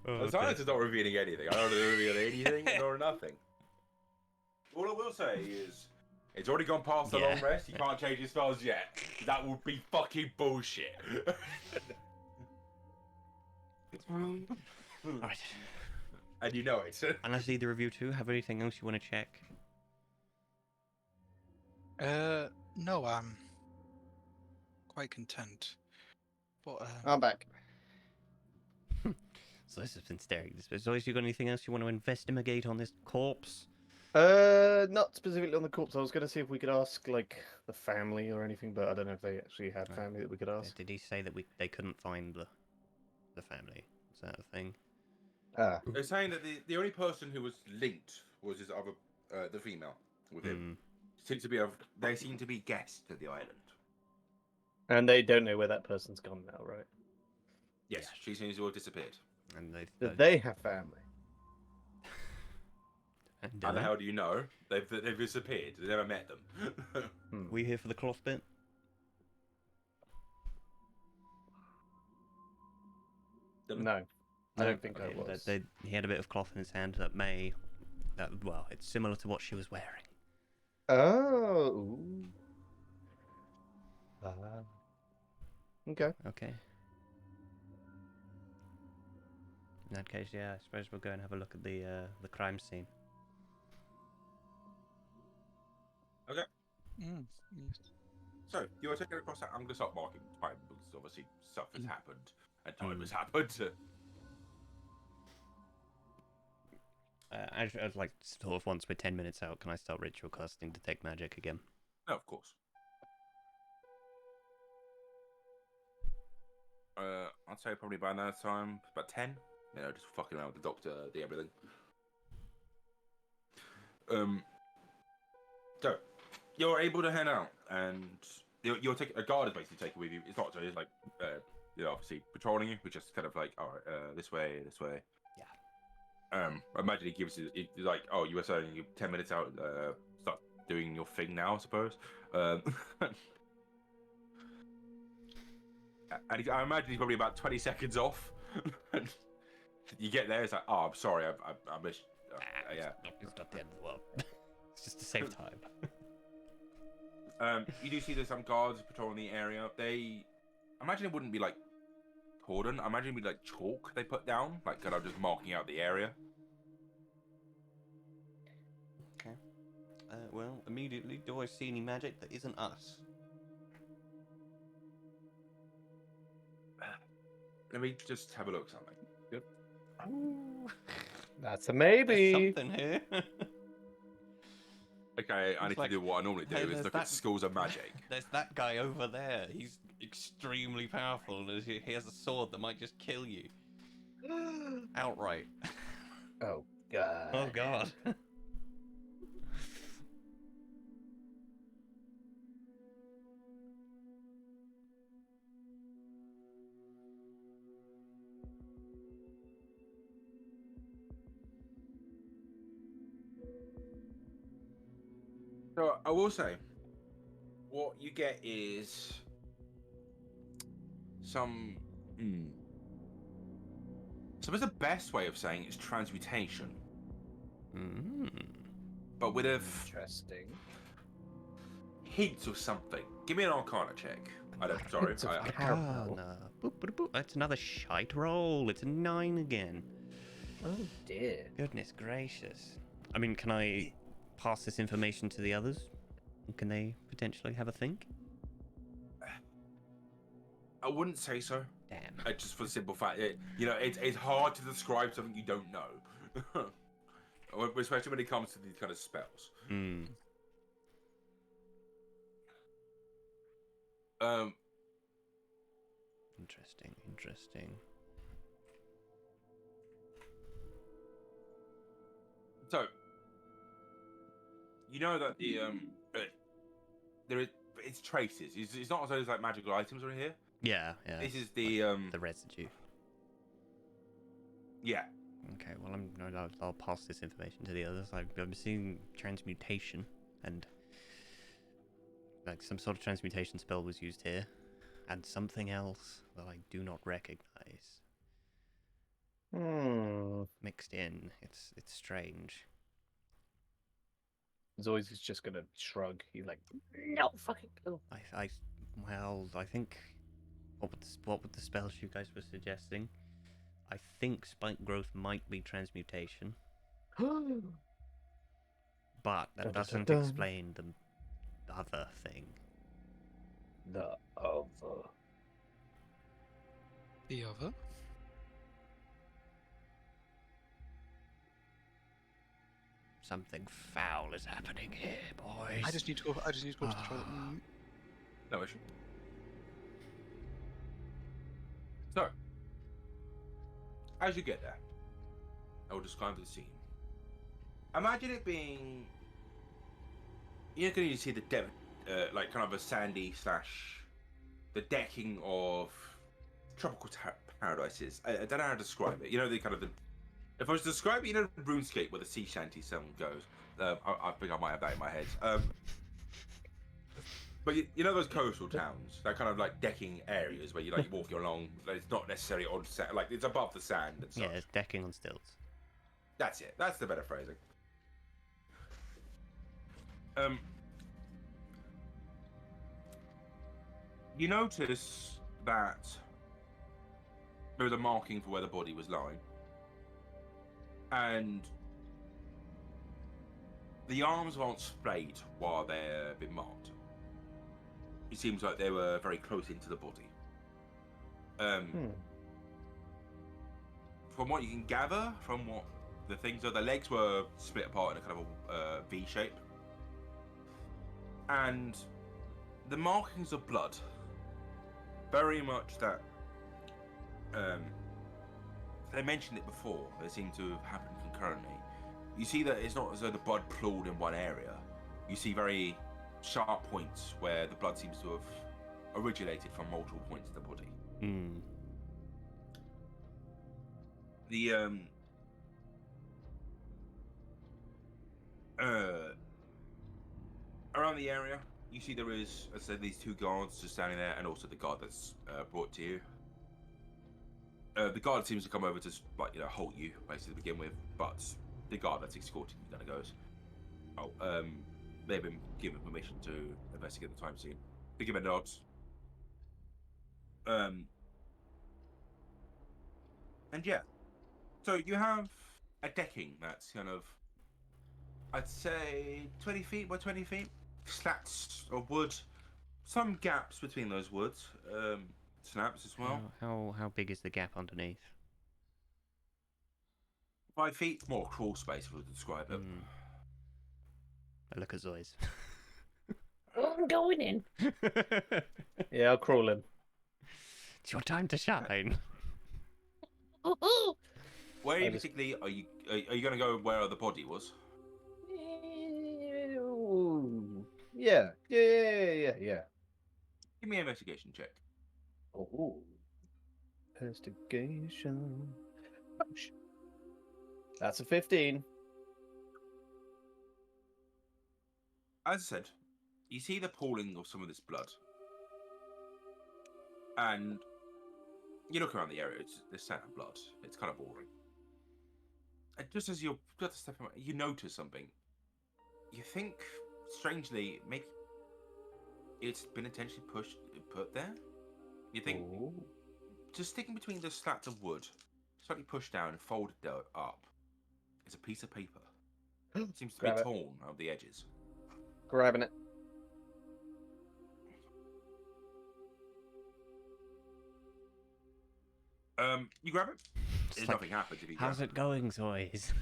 Oh, The silence is not revealing anything. I don't reveal anything nor nothing. All I will say is, it's already gone past the Yeah. long rest. You can't change your spells yet. That would be fucking bullshit. Alright. And you know it. Unless either of you two have anything else you want to check. No, I'm quite content. But I'm back. So this has been staring. So, you got anything else you want to investigate on this corpse? Not specifically on the corpse. I was going to see if we could ask like the family or anything, but I don't know if they actually had Right. family that we could ask. Did he say that they couldn't find the family? Is that a thing? Ah, They're saying that the only person who was linked was his other, the female with him. They seem to be guests at the island. And they don't know where that person's gone now, right? Yes, she seems to have disappeared. And they. Do they have family? And How the Dylan? hell do you know? They've disappeared. They never met them. We here for the cloth bit? No, I don't think I Okay, was. he had a bit of cloth in his hand well, it's similar to what she was wearing. Oh. Ooh. Okay. Okay. In that case, yeah, I suppose we'll go and have a look at the crime scene. Okay. Mm, yes. So you are taking it across that. I'm going to start marking time because obviously stuff has happened and time has Mm. happened. I'd like sort of once we're 10 minutes out, can I start ritual casting detect magic again? No, of course. I'd say probably by that time, about 10. You know, just fucking around with the doctor, the everything. So you're able to head out, and you're taking a guard is basically taken with you. It's not so it's like you know, obviously patrolling you, but just kind of like, all right, this way. I imagine he gives you it's like, oh, you were saying you're 10 minutes out. Start doing your thing now, I suppose. And I imagine he's probably about 20 seconds off. You get there, it's like, oh, I'm sorry, I missed. Yeah. It's not the end of the world. It's just to save time. You do see there's some guards patrolling the area. I imagine it wouldn't be like cordon. I imagine it'd be like chalk they put down, like kind of just marking out the area. Okay. Well, immediately, do I see any magic that isn't us? Let me just have a look. Something. Yep. Ooh. That's a maybe. There's something here. Okay, I It's need like, to do what I normally do: hey, is there's look at that- schools of magic. There's that guy over there. He's extremely powerful. And he has a sword that might just kill you. Outright. Oh god. Oh god. So I will say, what you get is some. I suppose the best way of saying it is transmutation, but with Interesting. hints of something. Give me an Arcana check. I don't. Sorry. Hints of I- caramel. Arcana. Boop, boop, boop. That's another shite roll. It's a 9 again. Oh dear. Goodness gracious. I mean, can I pass this information to the others? Can they potentially have a think? I wouldn't say so. Damn. Just for the simple fact, it's hard to describe something you don't know, especially when it comes to these kind of spells. Hmm. Interesting. So you know that it's traces. It's not as though there's like magical items are here. Yeah. This is the the residue. yeah. Okay, well, I'll pass this information to the others. I'm seeing transmutation, and like some sort of transmutation spell was used here, and something else that I do not recognize mixed in. It's strange. Zoids is just gonna shrug. He's like, No fucking go. I think what with the spells you guys were suggesting, I think spike growth might be transmutation, but that doesn't Dun-dun-dun-dun. explain the other thing. the other. The other? Something foul is happening here, boys. I just need to go to the toilet. No issue. So, as you get there, I will describe the scene. Imagine it being. You're going to see the like kind of a sandy / the decking of tropical paradises. I don't know how to describe it. You know, the kind of the. If I was to describe it, you know, RuneScape where the sea shanty song goes. I think I might have that in my head. But you know those coastal towns, that kind of like decking areas where you're walking along. Like, it's not necessarily on sand, like it's above the sand and stuff. Yeah, it's decking on stilts. That's it. That's the better phrasing. You notice that there was a marking for where the body was lying, and the arms aren't splayed while they're being marked. It seems like they were very close into the body. From what you can gather, from what the things are, the legs were split apart in a kind of a V shape, and the markings of blood, very much that. They mentioned it before. They seem to have happened concurrently. You see that it's not as though the blood pooled in one area. You see very sharp points where the blood seems to have originated from multiple points in the body. The around the area, you see there is, as I said, these two guards just standing there, and also the guard that's brought to you. The guard seems to come over to halt you basically to begin with, but the guard that's escorting you kind of goes, they've been given permission to investigate the time scene. They give a nod. And yeah, so you have a decking that's kind of, I'd say 20 feet by 20 feet, slats of wood, some gaps between those woods, snaps as well. How big is the gap underneath? 5 feet, more crawl space if I would describe it. I look at Zoy's. I'm going in. Yeah, I'll crawl in. It's your time to shine. Ooh. Where I just- particularly are you going to go where the body was? Yeah. Give me an investigation check. Oh. Investigation. That's a 15. As I said, you see the pooling of some of this blood, and you look around the area. There's sand and blood. It's kind of boring. And just as you're about to step in, you notice something. You think, strangely, maybe it's been intentionally put there. You think, just sticking between the slats of wood, slightly pushed down and folded up, is a piece of paper. It seems to be Grab it. torn out of the edges. Grabbing it. You grab it. It's Nothing happens if you How's grab it going, Zoy's?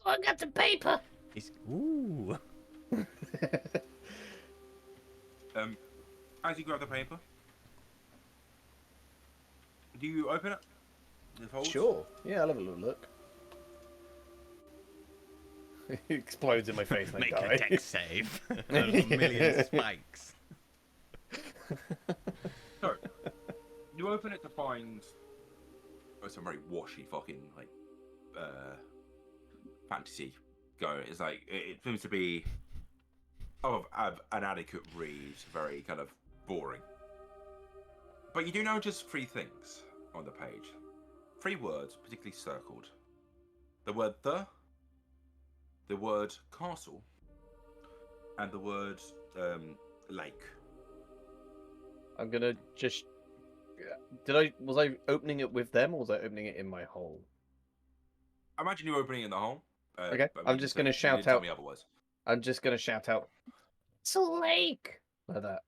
Oh, I got the paper. Ooh. As you grab the paper, do you open it? The folds? Sure. Yeah, I'll have a little look. It explodes in my face. And I Make die. a deck save. A million spikes. So, you open it to find some very washy fucking fantasy going. It's like it seems to be of an adequate read, very kind of boring. But you do know just 3 things on the page. 3 words, particularly circled. The word the word castle, and the word lake. I'm gonna just. Was I opening it with them, or was I opening it in my hole? I imagine you're opening in the hole. Okay, but I'm you just didn't- gonna you shout didn't tell out. me otherwise. I'm just gonna shout out It's a lake. like that.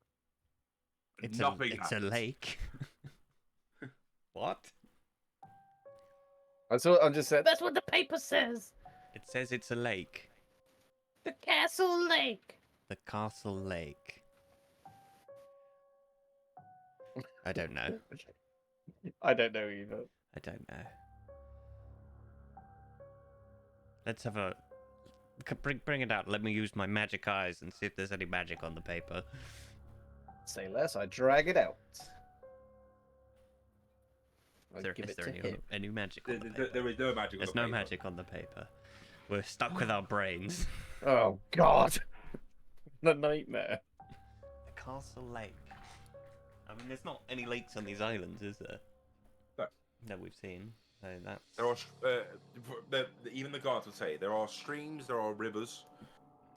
It's Nothing a happens. lake. What? I'm just saying. That's what the paper says. It says it's a lake. The castle lake. The castle lake. I don't know. I don't know either. I don't know. Let's have a... Bring it out. Let me use my magic eyes and see if there's any magic on the paper. Say less, I drag it out. I give Is it there to him. any magic on the paper? There is no magic. There's on the no paper. magic on the paper. We're stuck with our brains. Oh God, the nightmare. The castle lake. I mean, there's not any lakes on these islands, is there? No. That we've seen. So that's. There are even the guards would say there are streams, there are rivers.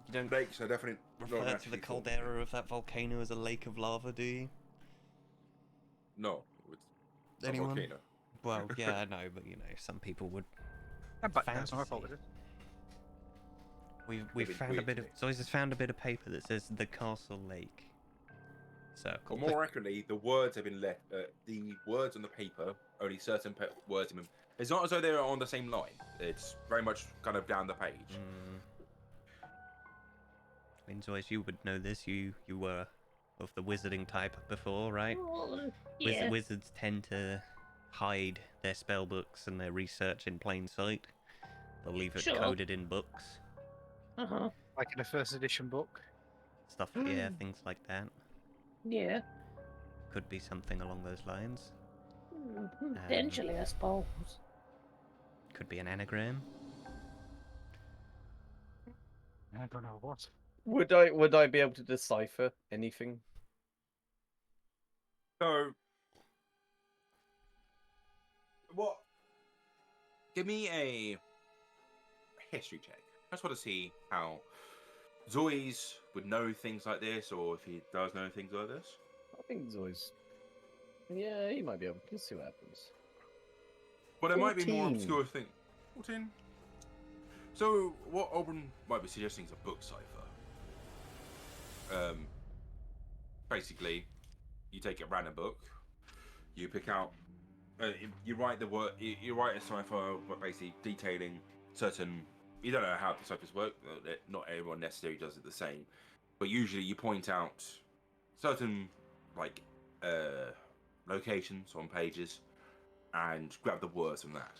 You don't Lakes are definitely not refer to the naturally formed. caldera of that volcano as a lake of lava, do you? No, it's a Anyone? volcano. Well, yeah, I know, but you know, some people would. I'm back now, it's not my fault, Fancy. is it? We've bit found a weird bit to of. me. Zoy's has found a bit of paper that says the castle lake. Circle. Or more accurately, the words have been left. The words on the paper, only certain words have been. It's not as though they're on the same line. It's very much kind of down the page. I mean, Zoy's, you would know this. You were of the wizarding type before, right? Oh, yeah. Wizards tend to hide their spell books and their research in plain sight. They'll leave it Sure. coded in books. Uh-huh. Like in a first edition book. Stuff, yeah, things like that. Yeah. Could be something along those lines. Potentially, I suppose. Could be an anagram. I don't know what. Would I be able to decipher anything? So, what? Give me a history check. I just want to see how Zoy's would know things like this, or if he does know things like this. I think it's always. Yeah, he might be able. Let's see what happens. But there might be more 14. obscure thing. 14. So, what Auburn might be suggesting is a book cipher. Basically, you take a random book, you pick out, you write the word, you write a cipher, but basically detailing certain. You don't know how the ciphers work. Not everyone necessarily does it the same, but usually you point out certain like locations on pages and grab the words from that.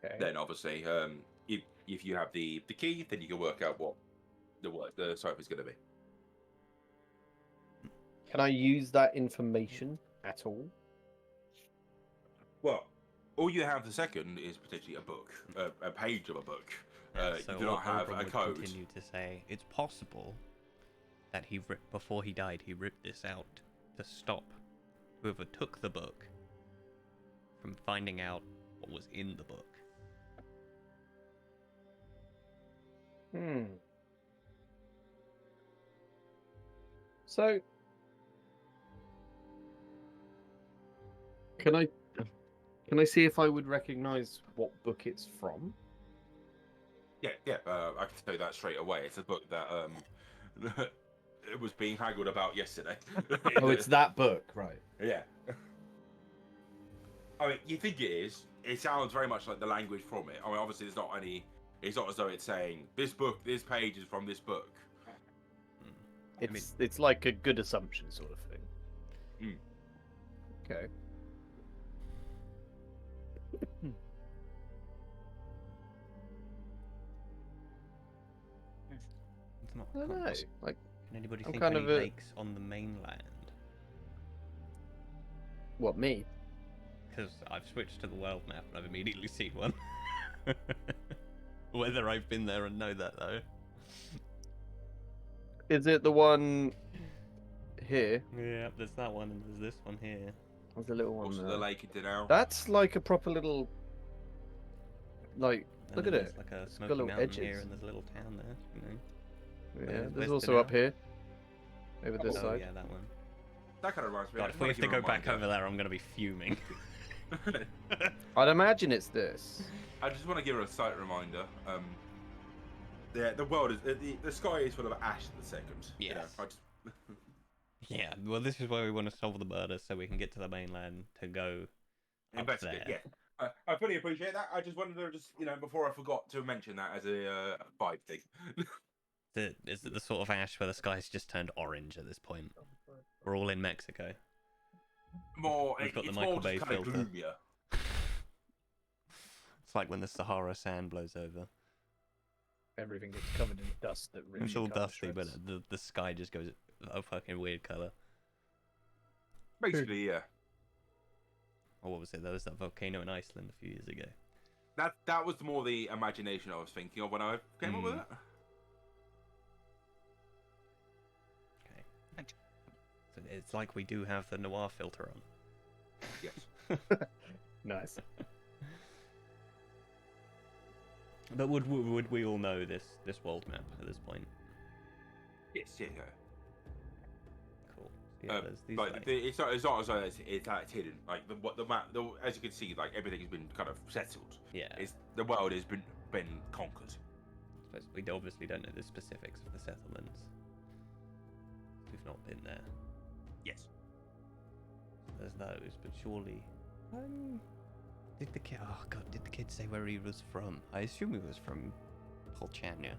Okay. Then obviously, if you have the key, then you can work out what the cipher is going to be. Can I use that information at all? Well, all you have the second is potentially a book, a page of a book. So You do not have Oberon a would code. continue to say it's possible that before he died, he ripped this out to stop whoever took the book from finding out what was in the book. So, can I see if I would recognize what book it's from? Yeah. I can tell you that straight away. It's a book that it was being haggled about yesterday. Oh, it's that book, right? Yeah. I mean, you think it is. It sounds very much like the language from it. I mean, obviously, there's not any. It's not as though it's saying this book, this page is from this book. It's like a good assumption sort of thing. Okay. It's not. I don't know. impossible. Like, Can anybody I'm think kind of of any a- lakes on the mainland? what, me? Because I've switched to the world map and I've immediately seen one. Whether I've been there and know that though. Is it the one here? Yeah, there's that one and there's this one here. There's a little one Also, there. the lake in Denau. That's like a proper little. Like, And look then at there's it. like a It's got smoky little mountain edges. here and there's a little town there, you know. Yeah, Where's there's the also up now? here. Over this Oh side. yeah, that one. That kind of reminds me. God, if we have to go back over there, I'm gonna be fuming. I'd imagine it's this. I just want to give her a slight reminder. The world is the sky is full of ash in the second. You know, Yes. I just, Yeah, well, this is why we want to solve the murder so we can get to the mainland to go up investigate. there. Yeah, I fully appreciate that. I just wanted to before I forgot to mention that as a vibe thing. Is it the sort of ash where the sky's just turned orange at this point? We're all in Mexico. More, We've got the it's Michael more Bay just kind of filter. gloomier. It's like when the Sahara sand blows over. everything gets covered in dust that really It's all cut to dusty, but shreds. the sky just goes a fucking weird color. Basically, yeah. Or what was it? There was that volcano in Iceland a few years ago. That was more the imagination I was thinking of when I came up with it. Okay. So it's like we do have the noir filter on. Yes. Nice. But would we all know this world map at this point? Yes, yeah. Cool. So yeah, there's these Like guys. it's not as though it's hidden. Like the map, as you can see, like everything's been kind of settled. Yeah. The world has been conquered. I suppose we obviously don't know the specifics of the settlements. We've not been there. Yes. There's those, but surely. Did the kid? Oh god, did the kid say where he was from? I assume he was from Polchania.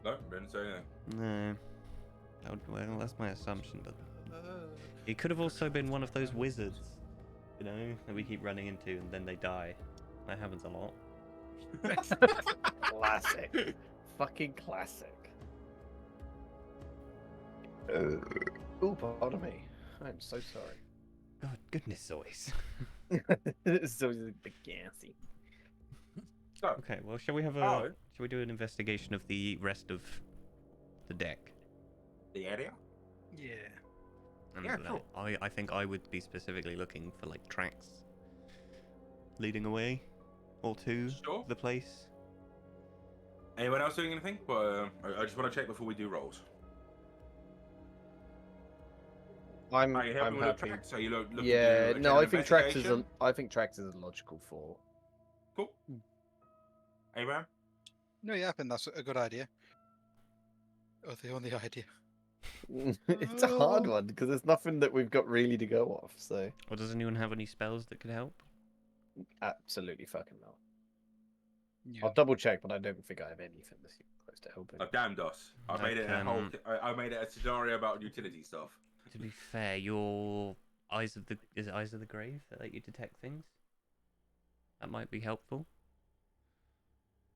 No, didn't say anything. No. Well, that's my assumption, but he could have also been one of those wizards, you know, that we keep running into and then they die. That happens a lot. Classic. Fucking classic. Oh, pardon me. I'm so sorry. God, goodness, Zois. So the gassy. So, Okay, well, shall we have Oh. shall we do an investigation of the rest of the deck? the area. Yeah. And Yeah, sure. I think I would be specifically looking for like tracks leading away or to Sure. the place. Anyone else doing anything? But I just want to check before we do rolls. I'm Are you helping with the happy. tracks? Are you looking to Yeah, do a no, general I think tracks is investigation? a logical four. Cool. Abraham? No, yeah, I think that's a good idea. Or the only idea. It's a hard one because there's nothing that we've got really to go off. So Or does anyone have any spells that could help? absolutely fucking not. Yeah. I'll double check, but I don't think I have anything that's close to helping. I've damned us. I made it a Like, whole. I made it a scenario about utility stuff. To be fair, your eyes of the eyes of the grave that let you detect things. That might be helpful.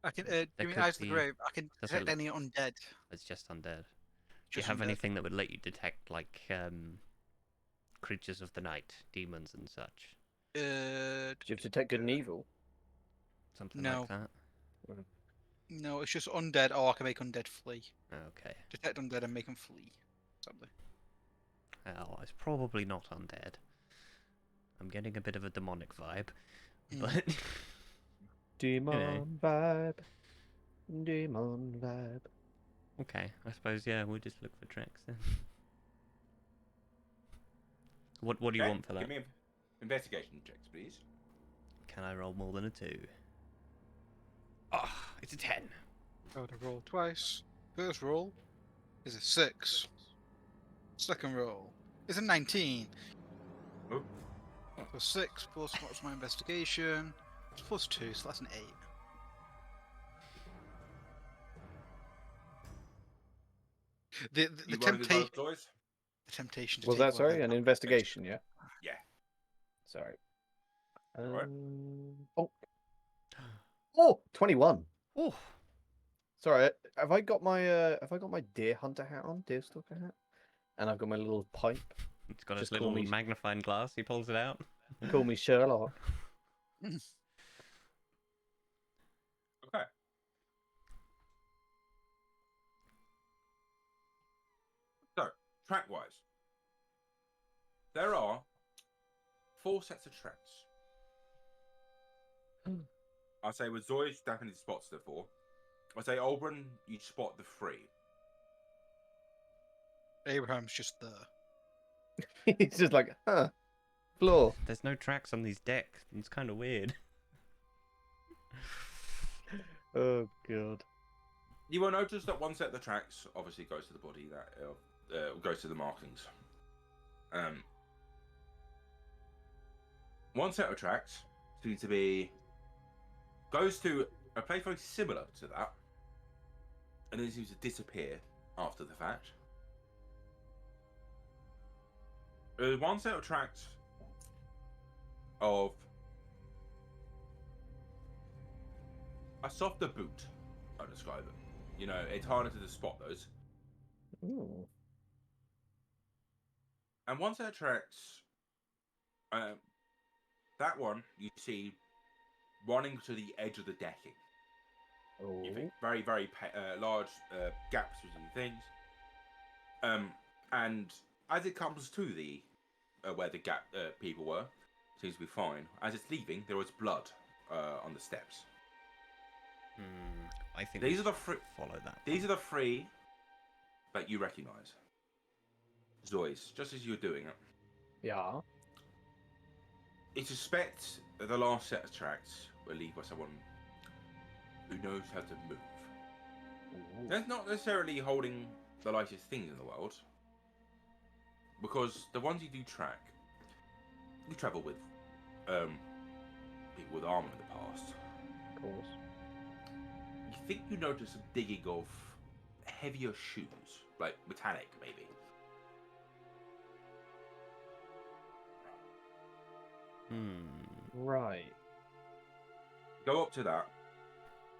I can. There Give me could eyes of the be- grave. I can that's a detect li- any undead. It's just undead. Do you Just have undead. anything that would let you detect like creatures of the night, demons and such? Do you have detect good and evil? Something No. like that. No, it's just undead. Oh, I can make undead flee. Okay. Detect undead and make them flee. Something. Well, it's probably not undead. I'm getting a bit of a demonic vibe, Mm. but Demon vibe. Demon vibe. okay. I suppose we'll just look for tracks then. What do you Okay, want for that? Give me investigation checks, please. Can I roll more than a 2? Ah, it's a 10. Go to roll twice. First roll is a 6. Second roll is a 19. Oh. So 6 plus what's my investigation? It's plus 2, so that's an 8. The You rolling as well as Zois? the temptation to Was take that sorry? whatever- An investigation? Yeah. Yeah. Sorry. Alright. Oh. Oh, 21. Oh, Sorry, have I got my deer hunter hat on, deer stalker hat, and I've got my little pipe. it's got his Just call little me- magnifying glass. He pulls it out. Call me Sherlock. Okay. So, track-wise, there are 4 sets of tracks. I say with Zoid, definitely spots the 4. I say Oberon, you spot the 3. Abraham's just there. He's just like, floor. There's no tracks on these decks. It's kind of weird. Oh god. You will notice that one set of the tracks obviously goes to the body, that goes to the markings. One set of tracks seems to be goes to a place very similar to that, and then seems to disappear after the fact. There's one set of tracks of a softer boot, I'd describe it. You know, it's harder to spot those. Ooh. And once that tracks, that one you see running to the edge of the decking. You think Oh. very, very large gaps between things. And as it comes to the where the gap people were, seems to be fine. As it's leaving, there was blood on the steps. I think These we are the should follow that. These are the three that you recognise. Zois, just as you were doing it. Yeah. You suspect that the last set of tracks were leave by someone who knows how to move. Ooh. They're not necessarily holding the lightest things in the world, because the ones you do track, you travel with people with armor in the past. Of course. You think you notice some digging of heavier shoes, like metallic, maybe. Right. Go up to that,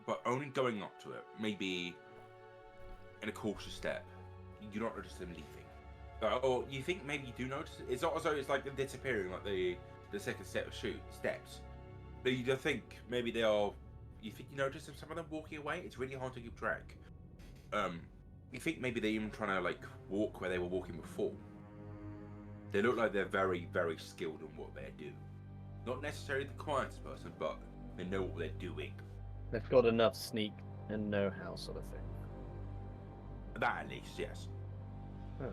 but only going up to it, maybe in a cautious step. You do not notice them leaving. Or you think maybe you do notice it. It's not as though it's like they're disappearing, like the second set of steps. But you don't think maybe they are. You think you notice some of them walking away. It's really hard to keep track. You think maybe they're even trying to like walk where they were walking before. They look like they're very, very skilled in what they do. Not necessarily the quietest person, but they know what they're doing. They've got enough sneak and know-how, sort of thing. That at least, yes. Huh.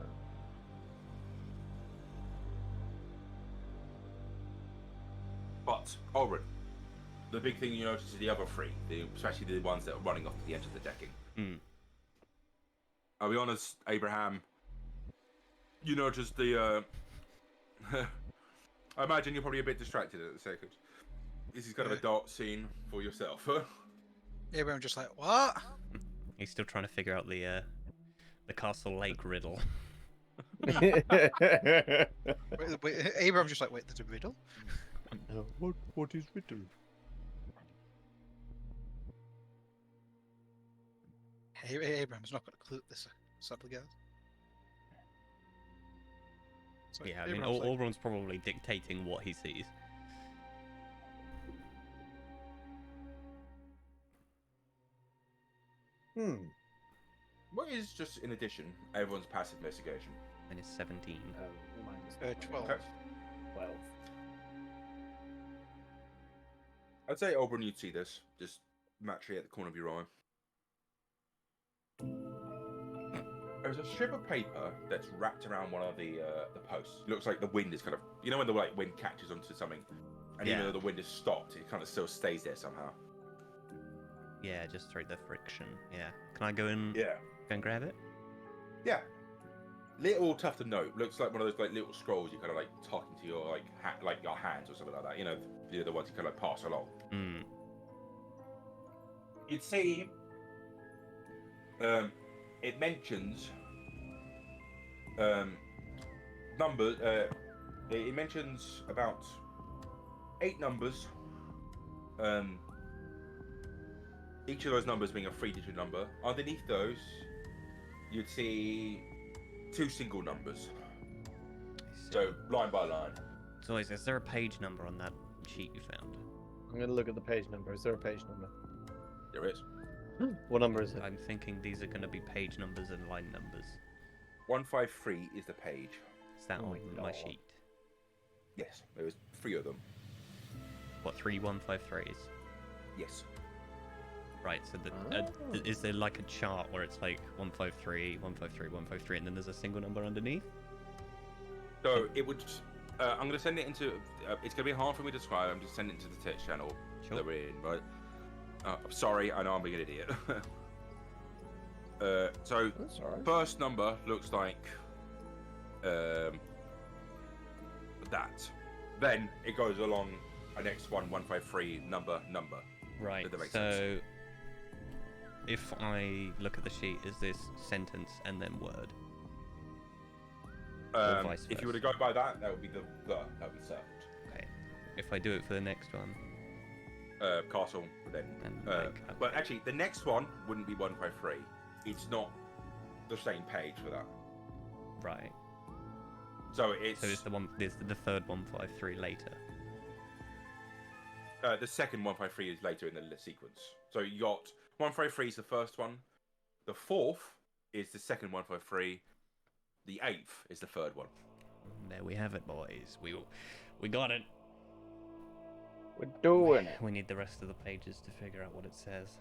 But Oren, the big thing you notice is the other three, especially the ones that are running off to the edge of the decking. I'll be honest, Abraham. You notice the. I imagine you're probably a bit distracted at the second. This is kind of a dark scene for yourself. Abraham just like, what? He's still trying to figure out the Castle Lake riddle. Wait, Abraham's just like, wait, there's a riddle? What is riddle? Abraham's not got a clue this up again. So Yeah, I mean, Abraham's like, Auron's probably dictating what he sees. What is just in addition everyone's passive investigation? And it's 17. Minus 12. Okay. 12. I'd say Oberon, you'd see this just naturally at the corner of your eye. There's a strip of paper that's wrapped around one of the posts. It looks like the wind is kind of, you know, when the wind catches onto something, and even Yeah. though the wind is stopped, it kind of still stays there somehow. Yeah, just through the friction. Yeah. Can I go and Yeah. go and grab it? Yeah. Little tough to note. Looks like one of those like little scrolls you kind of like tuck into your like your hands or something like that. You know, the ones you kind of like pass along. You'd see. It mentions. Numbers. It mentions about 8 numbers. Each of those numbers being a 3-digit number. Underneath those, you'd see 2 single numbers. So line by line. So is there a page number on that sheet you found? I'm going to look at the page number. Is there a page number? There is. What number is it? I'm thinking these are going to be page numbers and line numbers. 153 is the page. Is that Oh on my my God. sheet? Yes, there was 3 of them. What, 3 153s? Yes. Right, so Oh. is there like a chart where it's like 153, 153, 153, and then there's a single number underneath? So it would. I'm going to send it into. It's going to be hard for me to describe. I'm just sending it to the text channel Sure. that we're in, right? I'm sorry, I know I'm being an idiot. So That's alright. first number looks like that. Then it goes along a next 153 number. Right, Does that make so sense? if I look at the sheet, is this sentence and then word? Or vice If you were to versa? go by that, that would be that would be circled. Okay. If I do it for the next one, castle. Then, And, but okay. actually, the next one wouldn't be 153. It's not the same page for that. Right. So it's So it's the third 153 later. the second 153 is later in the sequence. So you got 153 is the first one. The fourth is the second 153. The eighth is the third one. There we have it, boys. We got it. We're doing it. We need the rest of the pages to figure out what it says.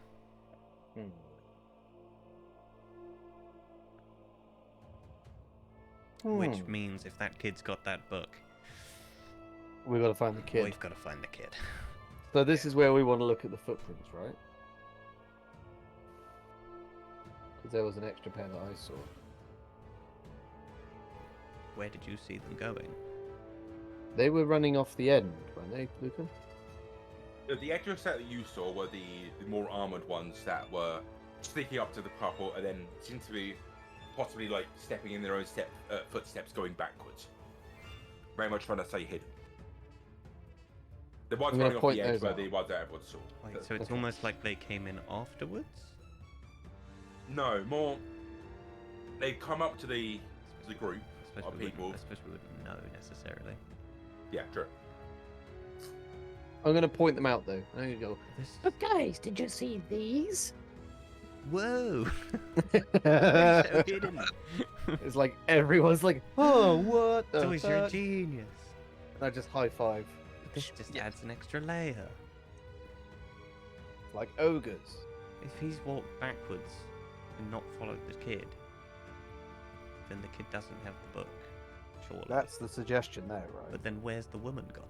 Which means if that kid's got that book, We gotta find the kid. we've got to find the kid. So this is where we want to look at the footprints, right? Because there was an extra pair that I saw. Where did you see them going? They were running off the end, weren't they, Luca? The extra set that you saw were the more armored ones that were sneaking up to the couple and then seemed to be possibly like stepping in their own footsteps going backwards. Very much trying to stay hidden. The ones I'm gonna running off point the edge those were out. the ones that everyone saw. Wait, so it's Okay. almost like they came in afterwards? No, more. They come up to the group I of suppose we people. wouldn't, I suppose we wouldn't know necessarily. Yeah, true. I'm gonna point them out though. There you go. But guys, did you see these? Whoa! They're so hidden. It's like everyone's like, oh, what the Joyce, you're a fuck? genius. And I just high five, This just Yeah. adds an extra layer. like ogres. If he's walked backwards and not followed the kid, then the kid doesn't have the book, surely. That's the suggestion there, right? But then where's the woman gone?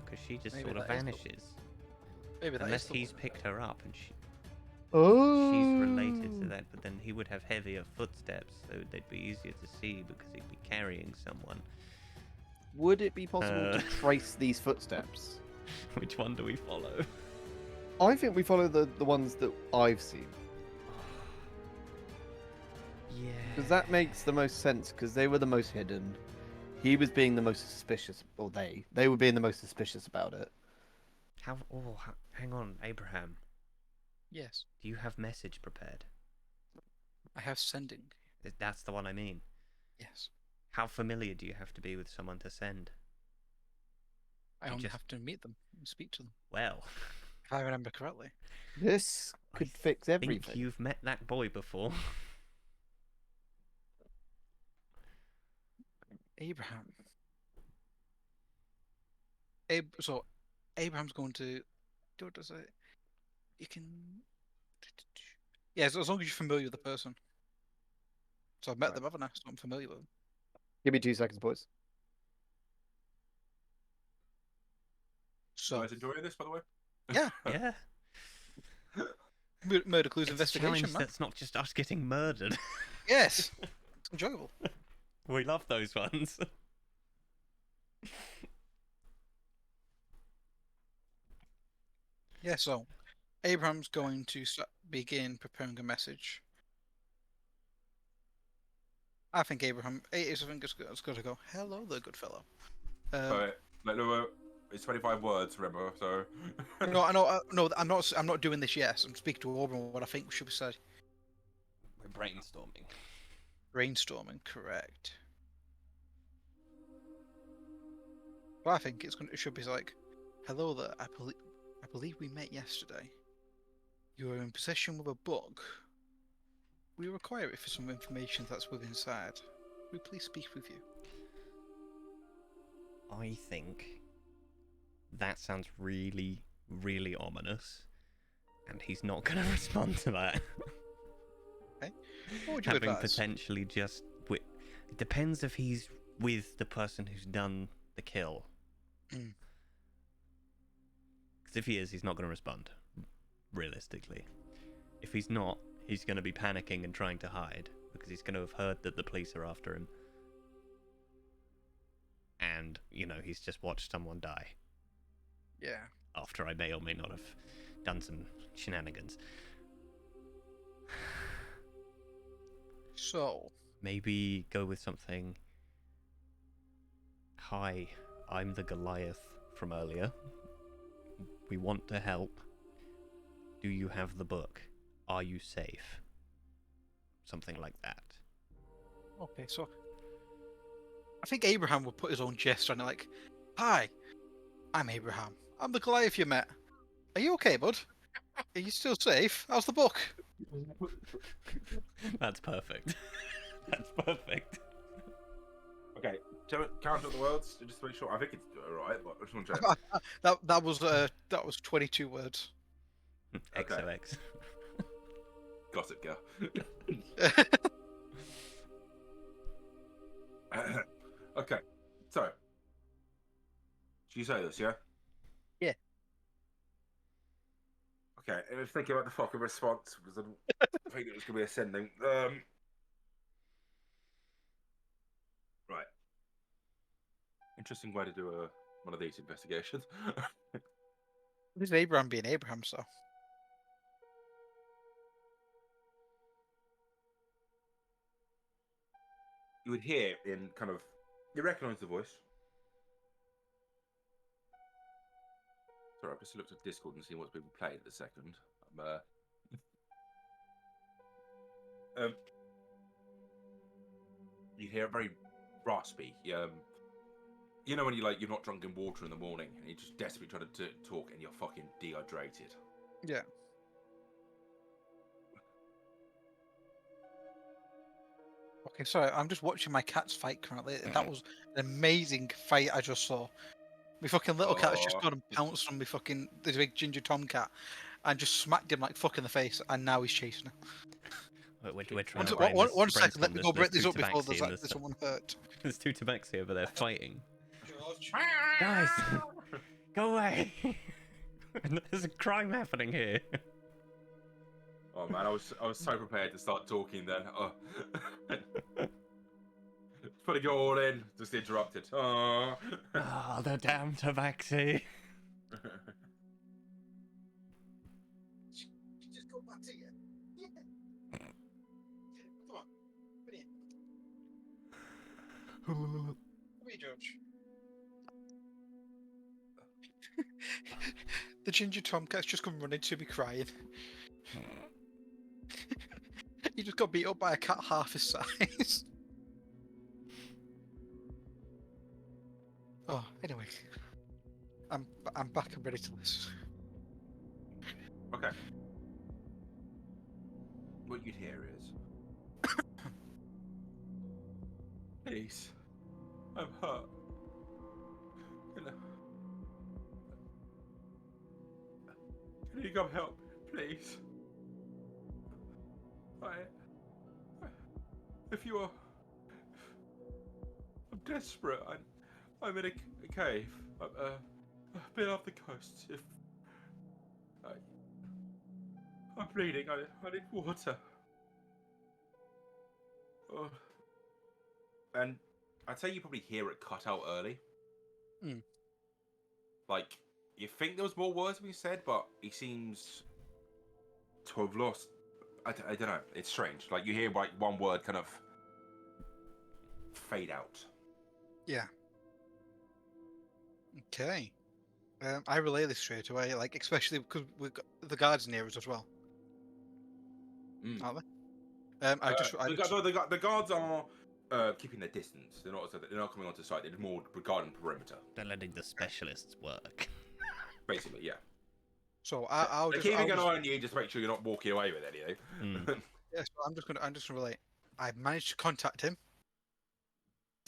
Because she just Maybe sort of that is the- vanishes. Maybe that Unless is the he's one. picked her up and Oh, she's related to that, but then he would have heavier footsteps, so they'd be easier to see because he'd be carrying someone. Would it be possible to Uh. trace these footsteps? Which one do we follow? I think we follow the ones that I've seen. Yeah. Because that makes the most sense, because they were the most hidden. He was being the most suspicious, or they were being the most suspicious about it. Hang on, Abraham. Yes, Do you have message prepared? I have sending. That's the one I mean. Yes, How familiar do you have to be with someone to send? I You only just- have to meet them and speak to them. Well, If I remember correctly. This could fix I think everything. you've met that boy before. Abraham. So, Abraham's going to. What does it? You can. Yeah, as long as you're familiar with the person. So I've met Right. them, haven't I? So I'm familiar with them. Give me 2 seconds, boys. So, So, guys enjoying this, by the way? Yeah. Yeah. Murder clues It's a investigation, challenge man. that's not just us getting murdered. Yes, it's enjoyable. We love those ones. Yeah, so Abraham's going to begin preparing a message. I think Abraham, I think it's got to go. Hello there, good fellow. But it's 25 words, remember? So. No, I'm not doing this yet. I'm speaking to Auburn. What I think should be said. We're brainstorming. Brainstorming, correct. But I think it should be like, hello there. I believe we met yesterday. You are in possession of a book. We require it for some information that's within inside. Will we please speak with you? I think that sounds really, really ominous, and he's not going to respond to that. What would you Having advise? potentially just it depends if he's with the person who's done the kill. Mm. Because if he is, he's not going to respond. Realistically, if he's not, he's going to be panicking and trying to hide because he's going to have heard that the police are after him, and he's just watched someone die. Yeah. After I may or may not have done some shenanigans. So, Maybe go with something. Hi, I'm the Goliath from earlier. We want to help. Do you have the book? Are you safe? Something like that. Okay, so I think Abraham would put his own gesture on it, like, "Hi, I'm Abraham. I'm the Goliath you met. Are you okay, bud? Are you still safe? How's the book?" That's perfect. That's perfect. Okay, count up the words just to make sure. I think it's alright, but I just want to check. that was 22 words. Okay. XOX. Got it, girl. Okay, so. Did you say this, yeah? Yeah. Okay, I was thinking about the fucking response because I didn't think it was going to be ascending. Right. Interesting way to do one of these investigations. This is Abraham being Abraham, so. You would hear in kind of. You recognise the voice. Sorry, I've just looked at Discord and seen what's been played at the second. You hear it very raspy. You know when you're not drinking water in the morning and you're just desperately trying to talk and you're fucking dehydrated. Yeah. Okay, sorry, I'm just watching my cats fight currently. That was an amazing fight I just saw. My fucking little cat's just gone and pounced on the big ginger tomcat and just smacked him like fuck in the face, and now he's chasing her. We're trying to One second, let brainstorm me this. go break There's this two up before tabaxi and there's someone hurt. There's two tabaxi over there fighting. Guys, go away! There's a crime happening here. Oh man, I was so prepared to start talking then. Putting it all in, just interrupted. Oh, The damn tabaxi. Just go back to you. Yeah. Come on, come here, George. The ginger tomcat's just come running to me crying. He just got beat up by a cat half his size. Oh, anyway. I'm back and ready to listen. okay. What you'd hear is, please, I'm hurt. Can you come help, please? If you are, I'm desperate. I'm in a cave. I've been off the coast. If I'm bleeding, I need water. Oh. And I'd say you probably hear it cut out early. Like, you think there was more words being said, but he seems to have lost. I don't know. It's strange. Like, you hear like one word kind of fade out. Yeah. Okay. I relay this straight away, like especially because we've got the guards near us as well. Aren't they? The guards are keeping their distance. They're not coming onto site. They're more regarding perimeter. They're letting the specialists work. Basically, yeah. So They're keeping an eye on you, just make sure you're not walking away with anything. Yeah, so I'm just gonna relate. I've managed to contact him.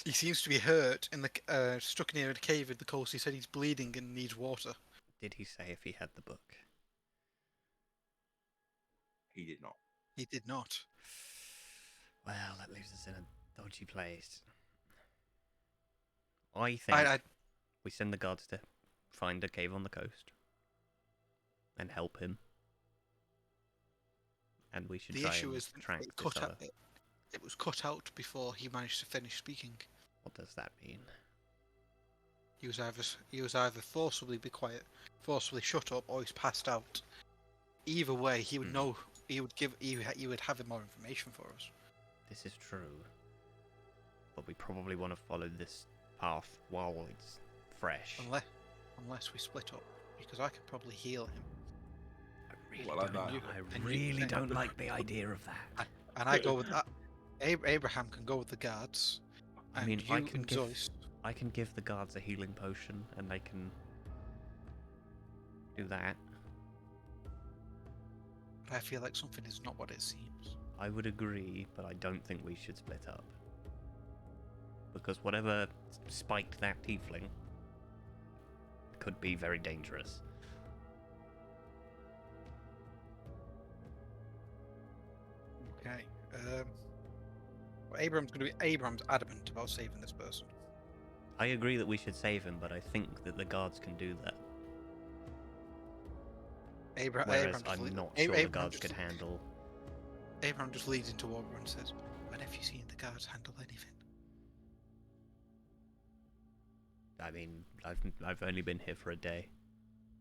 He seems to be hurt in the stuck near a cave in the coast. He said he's bleeding and needs water. Did he say if he had the book? He did not. He did not. Well, that leaves us in a dodgy place. I think we send the guards to find a cave on the coast and help him. And we should The try issue and is track this other. it was cut out before he managed to finish speaking. What does that mean? He was either forcibly be quiet, forcibly shut up, or he's passed out. Either way, he would know. He would have more information for us. This is true. But we probably want to follow this path while it's fresh. Unless we split up. because I could probably heal him. Well, like that. I really don't like the idea of that. And I go with Abraham can go with the guards. I And mean, you I can and give Zois. I can give the guards a healing potion, and they can do that. I feel like something is not what it seems. I would agree, but I don't think we should split up. Because whatever spiked that tiefling could be very dangerous. Okay. Well, Abraham's adamant about saving this person. I agree that we should save him, but I think that the guards can do that. Abraham Whereas just I'm le- not A- sure the Abraham guards just- could handle. Abraham just leads into Walker and says, "When have you seen the guards handle anything?" I mean, I've only been here for a day.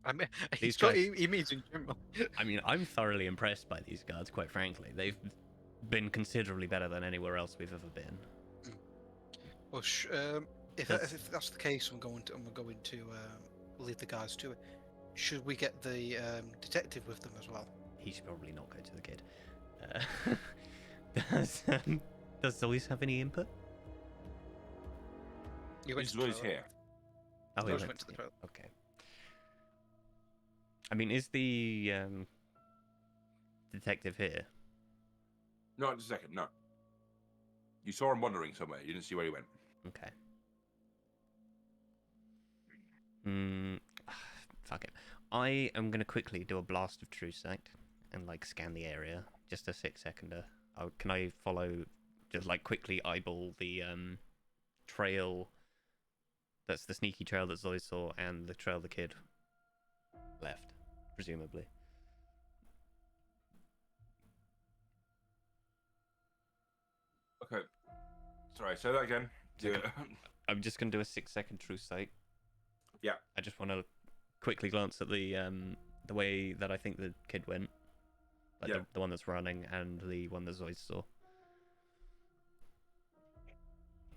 I mean, These guys- he means in general. I mean, I'm thoroughly impressed by these guards, quite frankly. They've been considerably better than anywhere else we've ever been. Well, if that's the case, we're going to lead the guards to it. Should we get the detective with them as well? He should probably not go to the kid. Does Zois have any input? You went He's to the always toilet. here. Oh, he Zois went went to the toilet. Okay. I mean, is the detective here? No, just a second. No. You saw him wandering somewhere. You didn't see where he went. Okay. Fuck it. I am gonna quickly do a blast of true sight and like scan the area. Just a 6-seconder. Can I follow? Just like quickly eyeball the trail. That's the sneaky trail that Zoe saw, and the trail the kid left, presumably. Okay. Sorry, say that again. Okay. Yeah. I'm just gonna do a 6-second true sight. Yeah. I just want to quickly glance at the way that I think the kid went, like Yeah. the one that's running and the one that Zoe saw,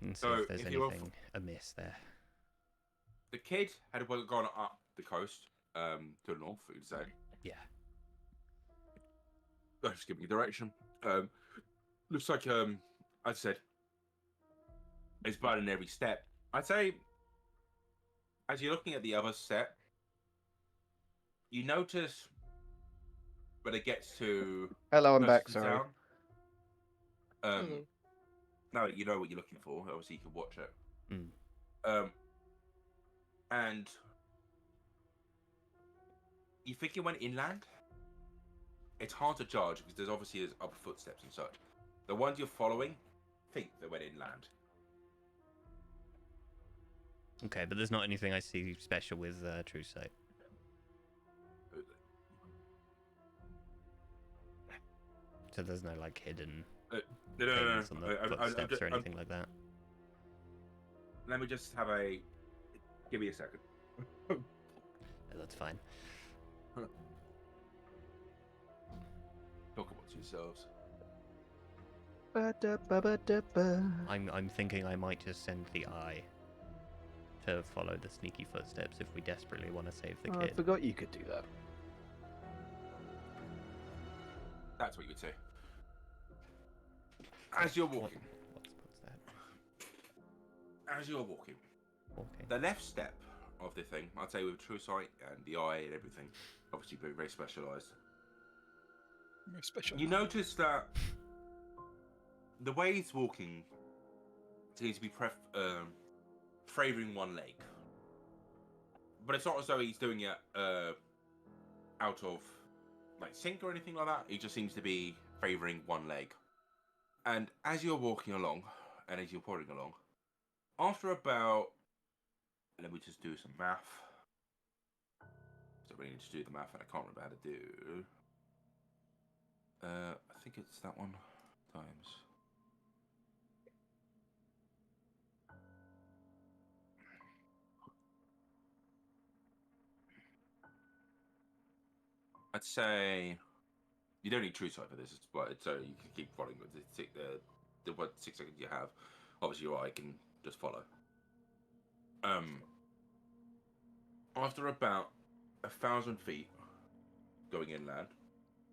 and see So, if there's if you were anything amiss there. The kid had gone up the coast to the north, you'd say. Yeah. Just give me direction. Looks like, as I said, it's bad in every step. I'd say, as you're looking at the other step, you notice when it gets to Hello, I'm closer back. to Sorry. town, now that you know what you're looking for, obviously you can watch it. Mm. And you think it went inland? It's hard to judge because there's obviously other footsteps and such. The ones you're following think they went inland. Okay, but there's not anything I see special with true sight. So there's no like hidden No. things on the I- footsteps or anything like that. Let me just have a. Give me a second. No, that's fine. Talk amongst yourselves. I'm thinking I might just send the eye to follow the sneaky footsteps if we desperately want to save the Oh, I kid. forgot you could do that. That's what you would say. As you're walking, What's that? as you're walking, Okay. the left step of the thing, I'd say with true sight and the eye and everything, obviously very, very specialised. Very special. You notice that the way he's walking seems to be favouring one leg. But it's not as though he's doing it out of like sync or anything like that. He just seems to be favouring one leg. And as you're walking along, and as you're plodding along, after about, let me just do some math. So I really need to do the math and I can't remember how to do. I think it's that one times. I'd say you don't need true sight for this, but it's so you can keep following with the 6 seconds you have. Obviously, your eye can just follow. After about 1,000 feet going inland.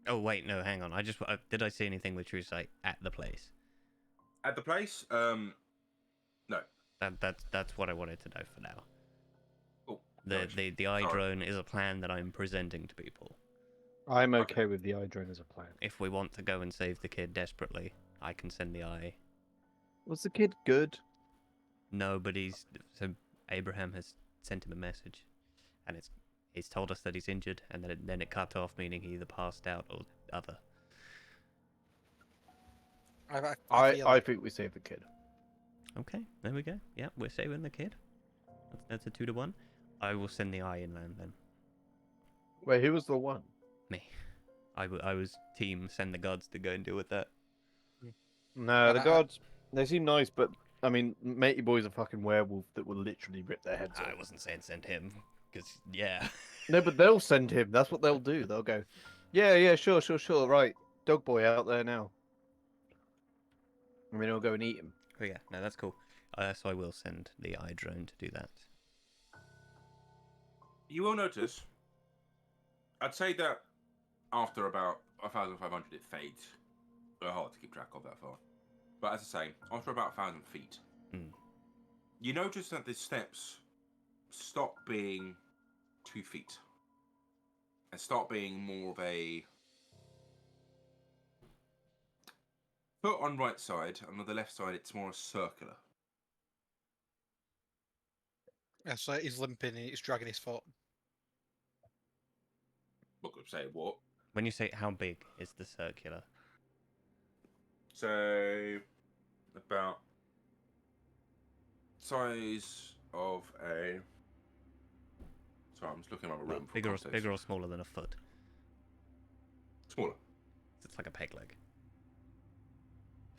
Oh wait, no, hang on. Did I see anything with true sight at the place? At the place, no. That's what I wanted to know for now. Oh, no issue. The eye Sorry. drone is a plan that I'm presenting to people. I'm okay with the eye drone as a plan. If we want to go and save the kid desperately, I can send the eye. Was the kid good? No, but so Abraham has sent him a message, and he's told us that he's injured, and then it cut off, meaning he either passed out or other. I think we saved the kid. Okay, there we go. Yeah, we're saving the kid. That's a 2-1. I will send the eye inland then. Wait, who was the one? Me. I was team send the gods to go and deal with that. No, the gods, they seem nice, but I mean, Matey Boy's a fucking werewolf that will literally rip their heads off. I wasn't saying send him, because, yeah. No, but they'll send him. That's what they'll do. They'll go, yeah, sure, right. Dog boy out there now. And then he'll go and eat him. Oh yeah, no, that's cool. So I will send the eye drone to do that. You will notice, I'd say that after about 1,500 it fades. Hard to keep track of that far. But as I say, after about 1,000 feet, you notice that the steps stop being 2 feet and start being more of a foot on right side, and on the left side it's more circular. Yeah, so he's limping and he's dragging his foot. Not gonna say what. When you say how big is the circular? So about size of a. Sorry, I'm just looking around my room. For Bigger or smaller than a foot? Smaller. It's like a peg leg.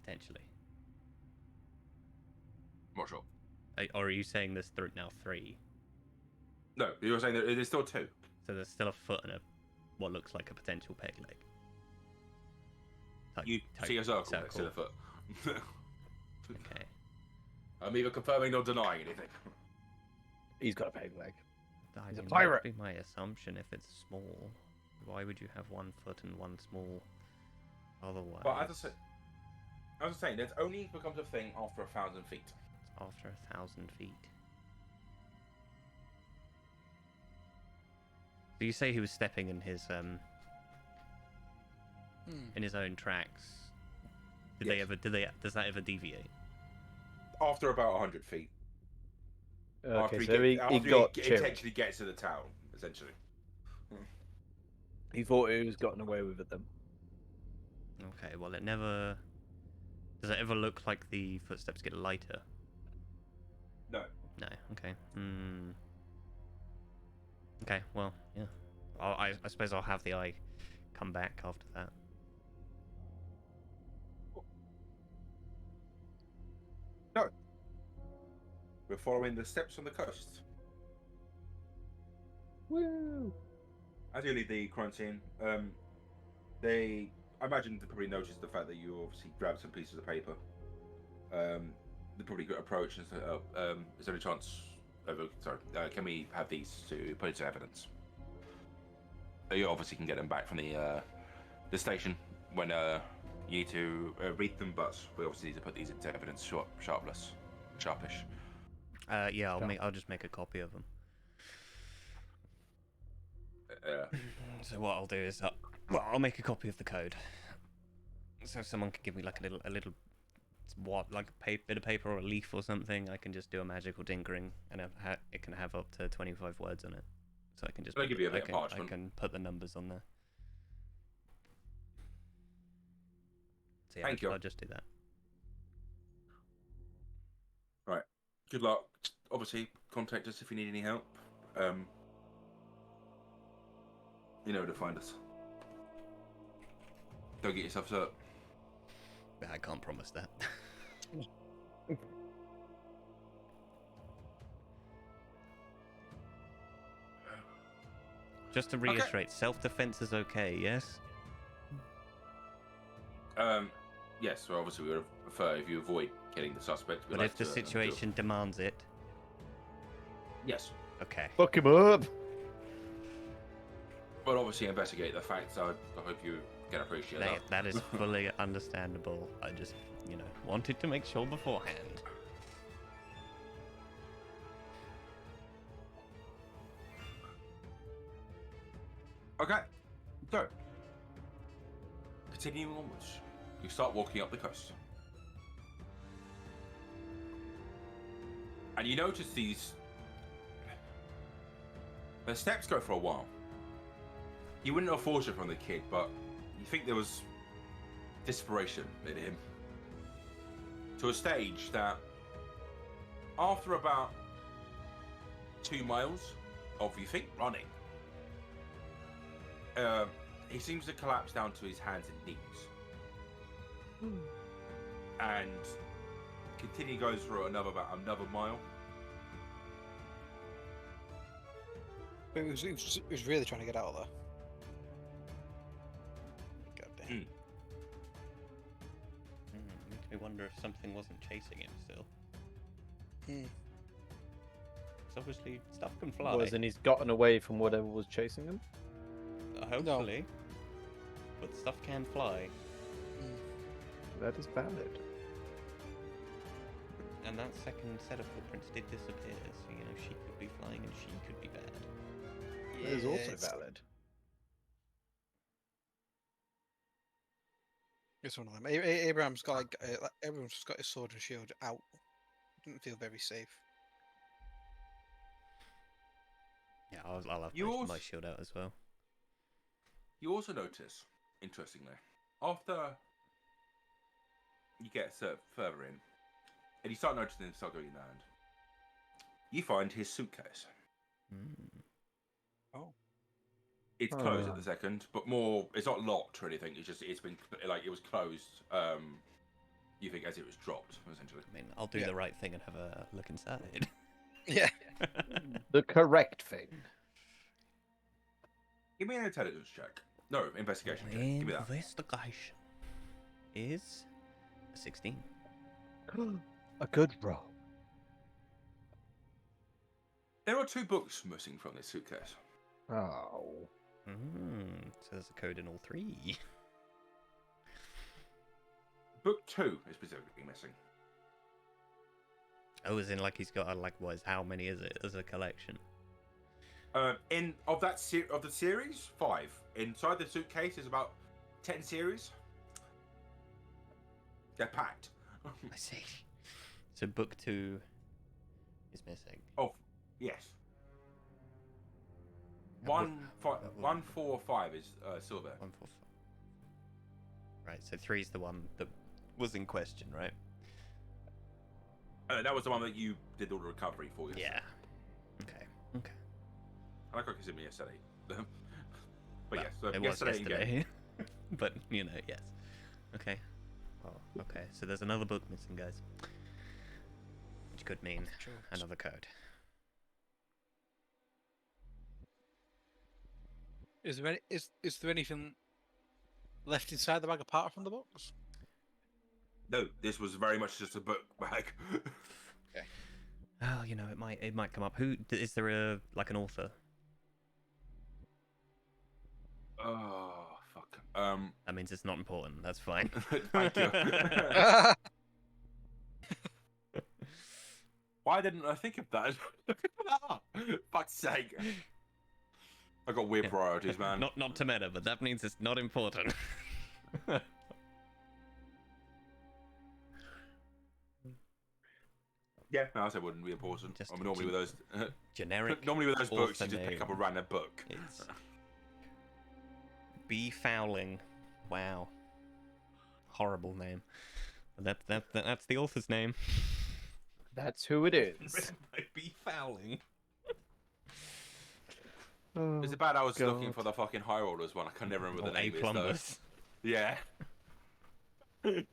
Potentially. Not sure. Or are you saying there's now 3? No, you're saying that there's still 2. So there's still a foot and what looks like a potential peg leg. You see a circle next to the foot. Okay. I'm either confirming or denying anything. He's got a peg leg. He's a pirate. That'd be my assumption if it's small. Why would you have 1 foot and 1 small? Otherwise. But as I was saying, that only becomes a thing after 1,000 feet. After 1,000 feet. So you say he was stepping in his own tracks. Does that ever deviate? After about 100 feet. Okay, after so he got chilled. Intentionally gets to the town, essentially. He thought he was gotten away with it then. Okay, well it never... Does it ever look like the footsteps get lighter? No. No, okay. Okay, well, yeah. I suppose I'll have the eye come back after that. No. We're following the steps on the coast. Woo! As you leave the quarantine, I imagine they probably noticed the fact that you obviously grabbed some pieces of paper. They probably got approached and said, is there any chance can we have these to put into evidence? You obviously can get them back from the station when you need to read them, but we obviously need to put these into evidence sharpish. Yeah, I'll just make a copy of them. So what I'll do is, I'll make a copy of the code. So if someone can give me like a little, like a bit of paper or a leaf or something, I can just do a magical tinkering, and it can have up to 25 words on it. So I can just. I'll give you a bit of parchment. I can put the numbers on there. So yeah, Thank you. I'll just do that. Right. Good luck. Obviously, contact us if you need any help. You know where to find us. Don't get yourself hurt. I can't promise that. Just to reiterate, self-defense is okay, yes? Yes, well, obviously we would prefer if you avoid killing the suspect. But if the situation demands it... Yes. Okay. Fuck him up! But obviously investigate the facts. I hope you can appreciate that. That is fully understandable. I just, wanted to make sure beforehand. Okay, so continuing onwards, you start walking up the coast, and you notice the steps go for a while. You wouldn't have thought it from the kid, but you think there was desperation in him, to a stage that after about 2 miles of, you think, running, he seems to collapse down to his hands and knees, and goes for another mile. But he was really trying to get out of there. God damn. Makes me wonder if something wasn't chasing him still. Hmm. 'Cause obviously stuff can fly. Was and he's gotten away from whatever was chasing him. Hopefully. But stuff can fly. That is valid. And that second set of footprints did disappear, so she could be flying and she could be bad. That is also Yes. valid. It's one of them. Abraham's got everyone's just got his sword and shield out. Didn't feel very safe. Yeah, I'll have You my also- shield out as well. You also notice, interestingly, after you get further in, and you start noticing stuff going around, you find his suitcase. Oh. It's closed at the second, but it's not locked or anything. It's been it was closed. You think as it was dropped, essentially. I mean, I'll do the right thing and have a look inside. Yeah. The correct thing. Give me an intelligence check. No, investigation check. Give me that. Investigation is a 16. A good roll. There are 2 books missing from this suitcase. Oh. So there's a code in all 3. Book 2 is specifically missing. Oh, as in he's got how many is it as a collection? Of the series, 5. Inside the suitcase is about 10 series. They're packed. I see. So book 2 is missing. Oh, yes. And 1, 4, 5 is silver. 1, 4, 5. Right, so 3 is the one that was in question, right? That was the one that you did all the recovery for. Yes. Yeah. Okay. I like you me yesterday. But Well, yes, so it was yesterday again. yesterday. But yes. Okay. Well, okay. So there's another book missing, guys, which could mean another code. Is there anything left inside the bag apart from the books? No, this was very much just a book bag. Okay. Oh, it might come up. Who is there an author? Oh fuck. That means it's not important. That's fine. Thank you. Why didn't I think of that? Look that up. Fuck's sake. I got weird priorities, man. Not to meta, but that means it's not important. Yeah, no, I said it wouldn't be important. Just Normally with those generic. normally with those books, you author just pick up a name. random book. It's B. Fowling. Wow. Horrible name. That's the author's name. That's who it is. B. Fowling. Oh, It's bad I was looking God. for the fucking High Rollers one. I can never remember the A. name is though. Plumbers. Yeah. Okay.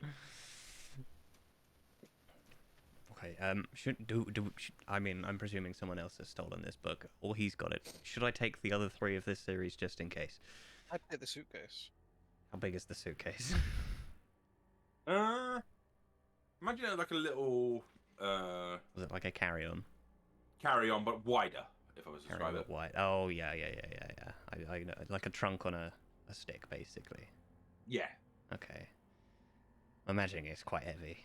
I'm presuming someone else has stolen this book, or he's got it. Should I take the other 3 of this series just in case? I'd take the suitcase. How big is the suitcase? Imagine it like a little Was it like a carry-on? carry-on, but wider. if I was to Carrying describe a it. white. Oh yeah. I know, like a trunk on a stick, basically. Yeah, Okay. I'm imagining it's quite heavy.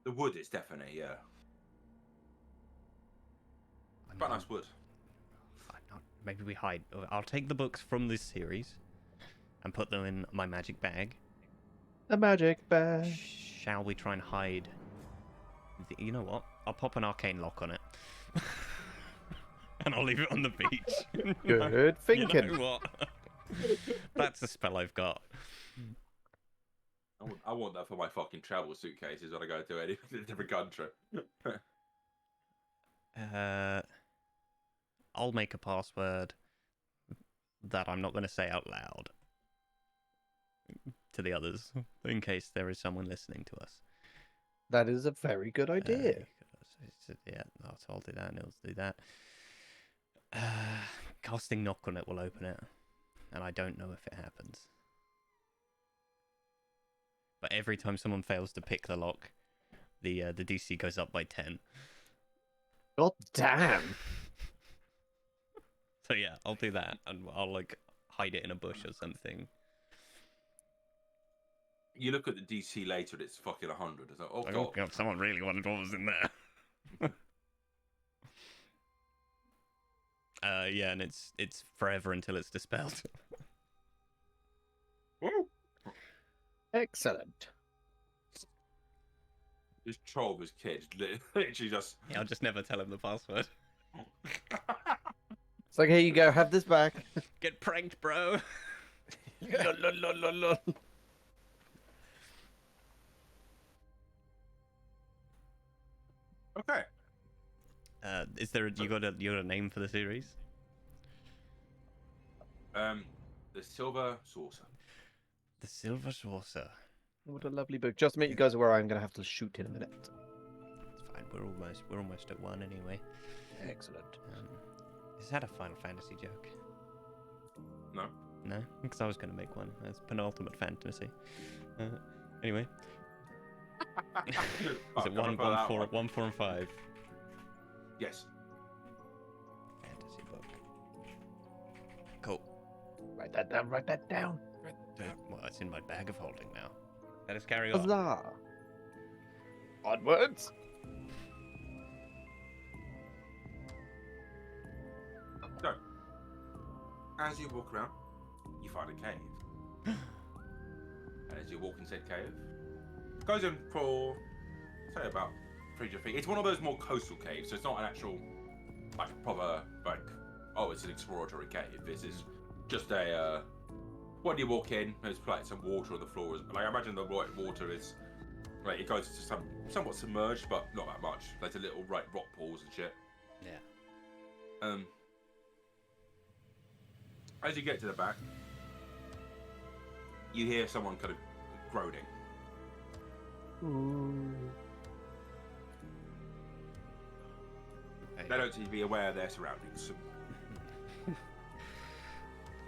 the wood is definitely I'm quite not- nice wood. Maybe we hide. I'll take the books from this series and put them in my magic bag. A magic bag. Shall we try and hide? You know what? I'll pop an arcane lock on it. And I'll leave it on the beach. Good thinking. You know what? That's the spell I've got. I want that for my fucking travel suitcases when I go to any different country. I'll make a password that I'm not going to say out loud to the others, in case there is someone listening to us. That is a very good idea. Yeah, I'll do that, and Nils do that. Casting knock on it will open it, and I don't know if it happens. But every time someone fails to pick the lock, the DC goes up by 10. God damn. So yeah, I'll do that, and I'll like hide it in a bush or something. You look at the DC later, and it's fucking 100. It's like, oh Like, god. oh god, someone really wanted what was in there. Yeah, and it's forever until it's dispelled. Excellent. This troll, this kid, literally just. Yeah, I'll just never tell him the password. It's like, here you go, have this back. Get pranked, bro. Lol, lol, lol, lol, lol. Okay. Is there you got a name for the series? The Silver Saucer. The Silver Saucer. What a lovely book. Just to make you guys aware, I'm going to have to shoot in a minute. It's fine. We're almost at 1 anyway. Excellent. Is that a Final Fantasy joke? No. No, because I was going to make one. That's penultimate fantasy. Anyway, is it 1, 4, and 5? Yes. Fantasy book. Cool. Write that down, write that down. Well, it's in my bag of holding now. Let us carry on. Huzzah! Onwards! So, as you walk around, you find a cave. And as you walk in said cave, it goes in for, say, about 300 feet. It's one of those more coastal caves, so it's not an actual, like, proper, like, oh, it's an exploratory cave. This is just a, when you walk in, there's like some water on the floor. Like, I imagine the water is, like, it goes to somewhat submerged, but not that much. There's a little, rock pools and shit. Yeah. As you get to the back, you hear someone kind of groaning. They don't seem to be aware of their surroundings.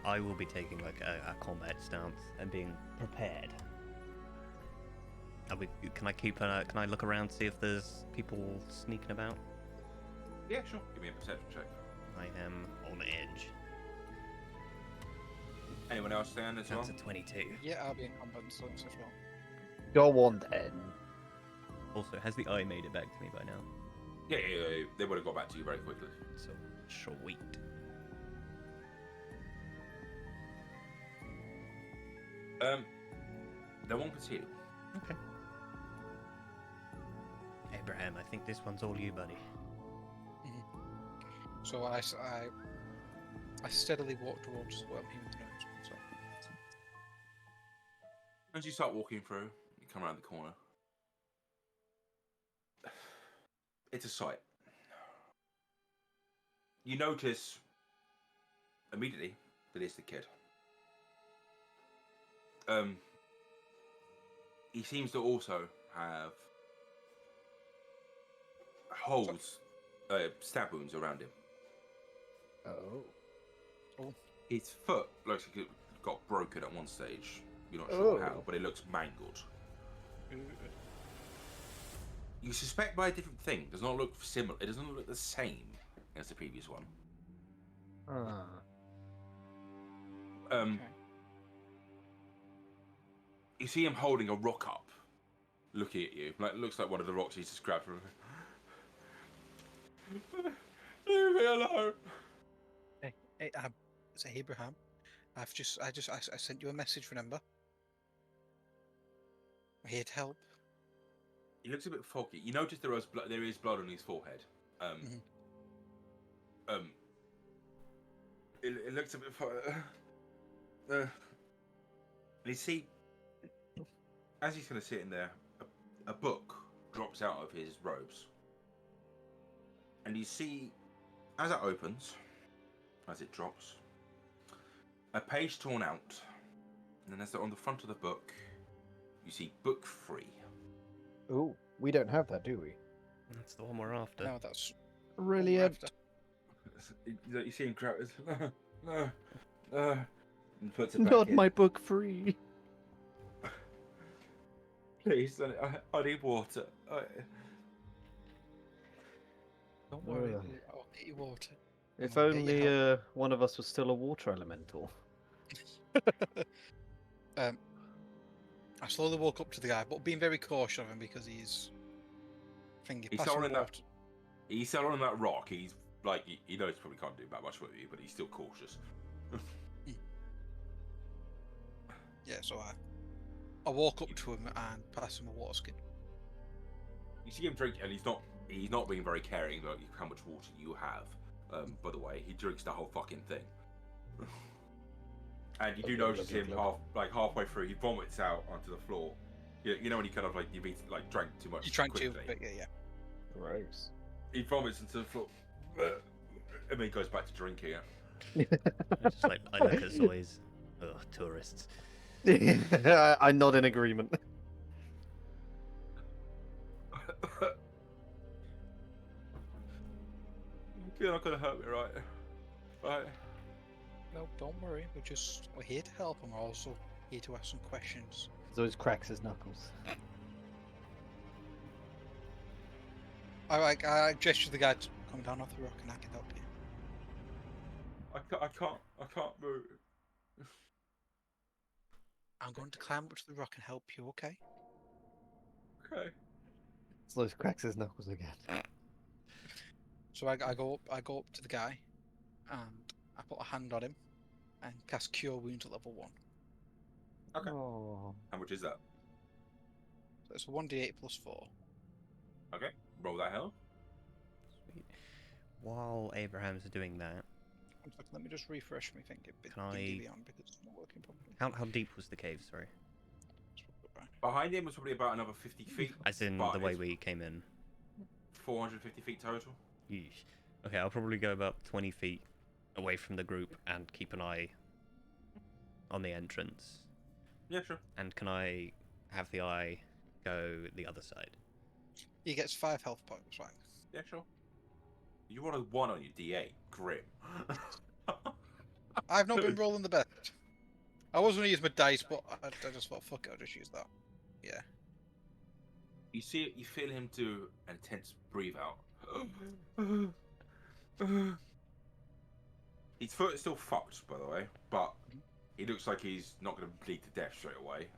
I will be taking like a combat stance and being prepared. Can I look around, see if there's people sneaking about? Yeah, sure. Give me a perception check. I am on edge. Anyone else stand as well? That's a 22. Yeah, I'll be in combat stance as well. Go on then. Also, has the eye made it back to me by now? Yeah. They would have got back to you very quickly. So, sweet. No one can see you. Okay. Abraham, I think this one's all you, buddy. So I steadily walk towards where I'm hearing the noise. So. As you start walking through, you come around the corner. It's a sight. You notice immediately that it's the kid. He seems to also have holes, stab wounds around him. Oh. His foot looks like it got broken at one stage. You're not sure how, but it looks mangled. You suspect by a different thing. It does not look similar. It doesn't look the same. as the previous one. Ah. Okay. You see him holding a rock up, looking at you. Like, it looks like one of the rocks he's just grabbed from. Leave me alone. Hey, it's Abraham. I sent you a message. Remember? I'm here to help. He looks a bit foggy. You notice there is blood on his forehead. It looks a bit. You see, as he's kind of sitting there, a book drops out of his robes, and you see, as it opens, as it drops, a page torn out, and then as on the front of the book, you see book 3. Ooh, we don't have that, do we? That's the one we're after. No, that's Really? after. You see him grab it, and puts it back Not in. my book free. Please, I need water. Don't worry, Ugh. I'll get you water. If I'll get you only one of us was still a water elemental. I slowly walk up to the guy, but being very cautious of him because he's. He's passing still on water. He's still on that rock. He's like, he knows he probably can't do that much with you, but he's still cautious. Yeah, so I walk up to him and pass him a water skin. You see him drink, and he's not being very caring about how much water you have. By the way, he drinks the whole fucking thing. And you do notice him halfway through, he vomits out onto the floor. You know when he kind of like drank too much. You drank quickly. too, but yeah. Gross. He vomits into the floor, and then he goes back to drinking it. I look at Zoys. Ugh, tourists. I nod in agreement. You're not gonna hurt me, right? Right. No, don't worry. We're here to help, and we're also here to ask some questions. Zoe cracks his knuckles. I gesture to the guy to come down off the rock, and I can help you. I can't move. I'm going to climb up to the rock and help you. Okay? Okay. Zoe cracks his knuckles again. So I go up to the guy, and I put a hand on him, and cast Cure Wounds at level 1. Okay. Oh. How much is that? So it's a 1d8 plus 4. Okay. Roll that hell. Sweet. While Abraham's doing that, One second, let me just refresh my thing. Can I- Because it's not working properly. how deep was the cave? Sorry, Behind him was probably about another 50 feet. as in But the way it's we came in. 450 feet total. Yeesh. Okay, I'll probably go about 20 feet away from the group and keep an eye on the entrance. Yeah, sure. And can I have the eye go the other side? He gets 5 health points, right? Yeah, sure. You want a 1 on your D8. Grim. I've not been rolling the best. I was going to use my dice, but I just thought, fuck it, I'll just use that. Yeah. You see it, you feel him do an intense breathe out. His foot is still fucked, by the way, but he looks like he's not going to bleed to death straight away.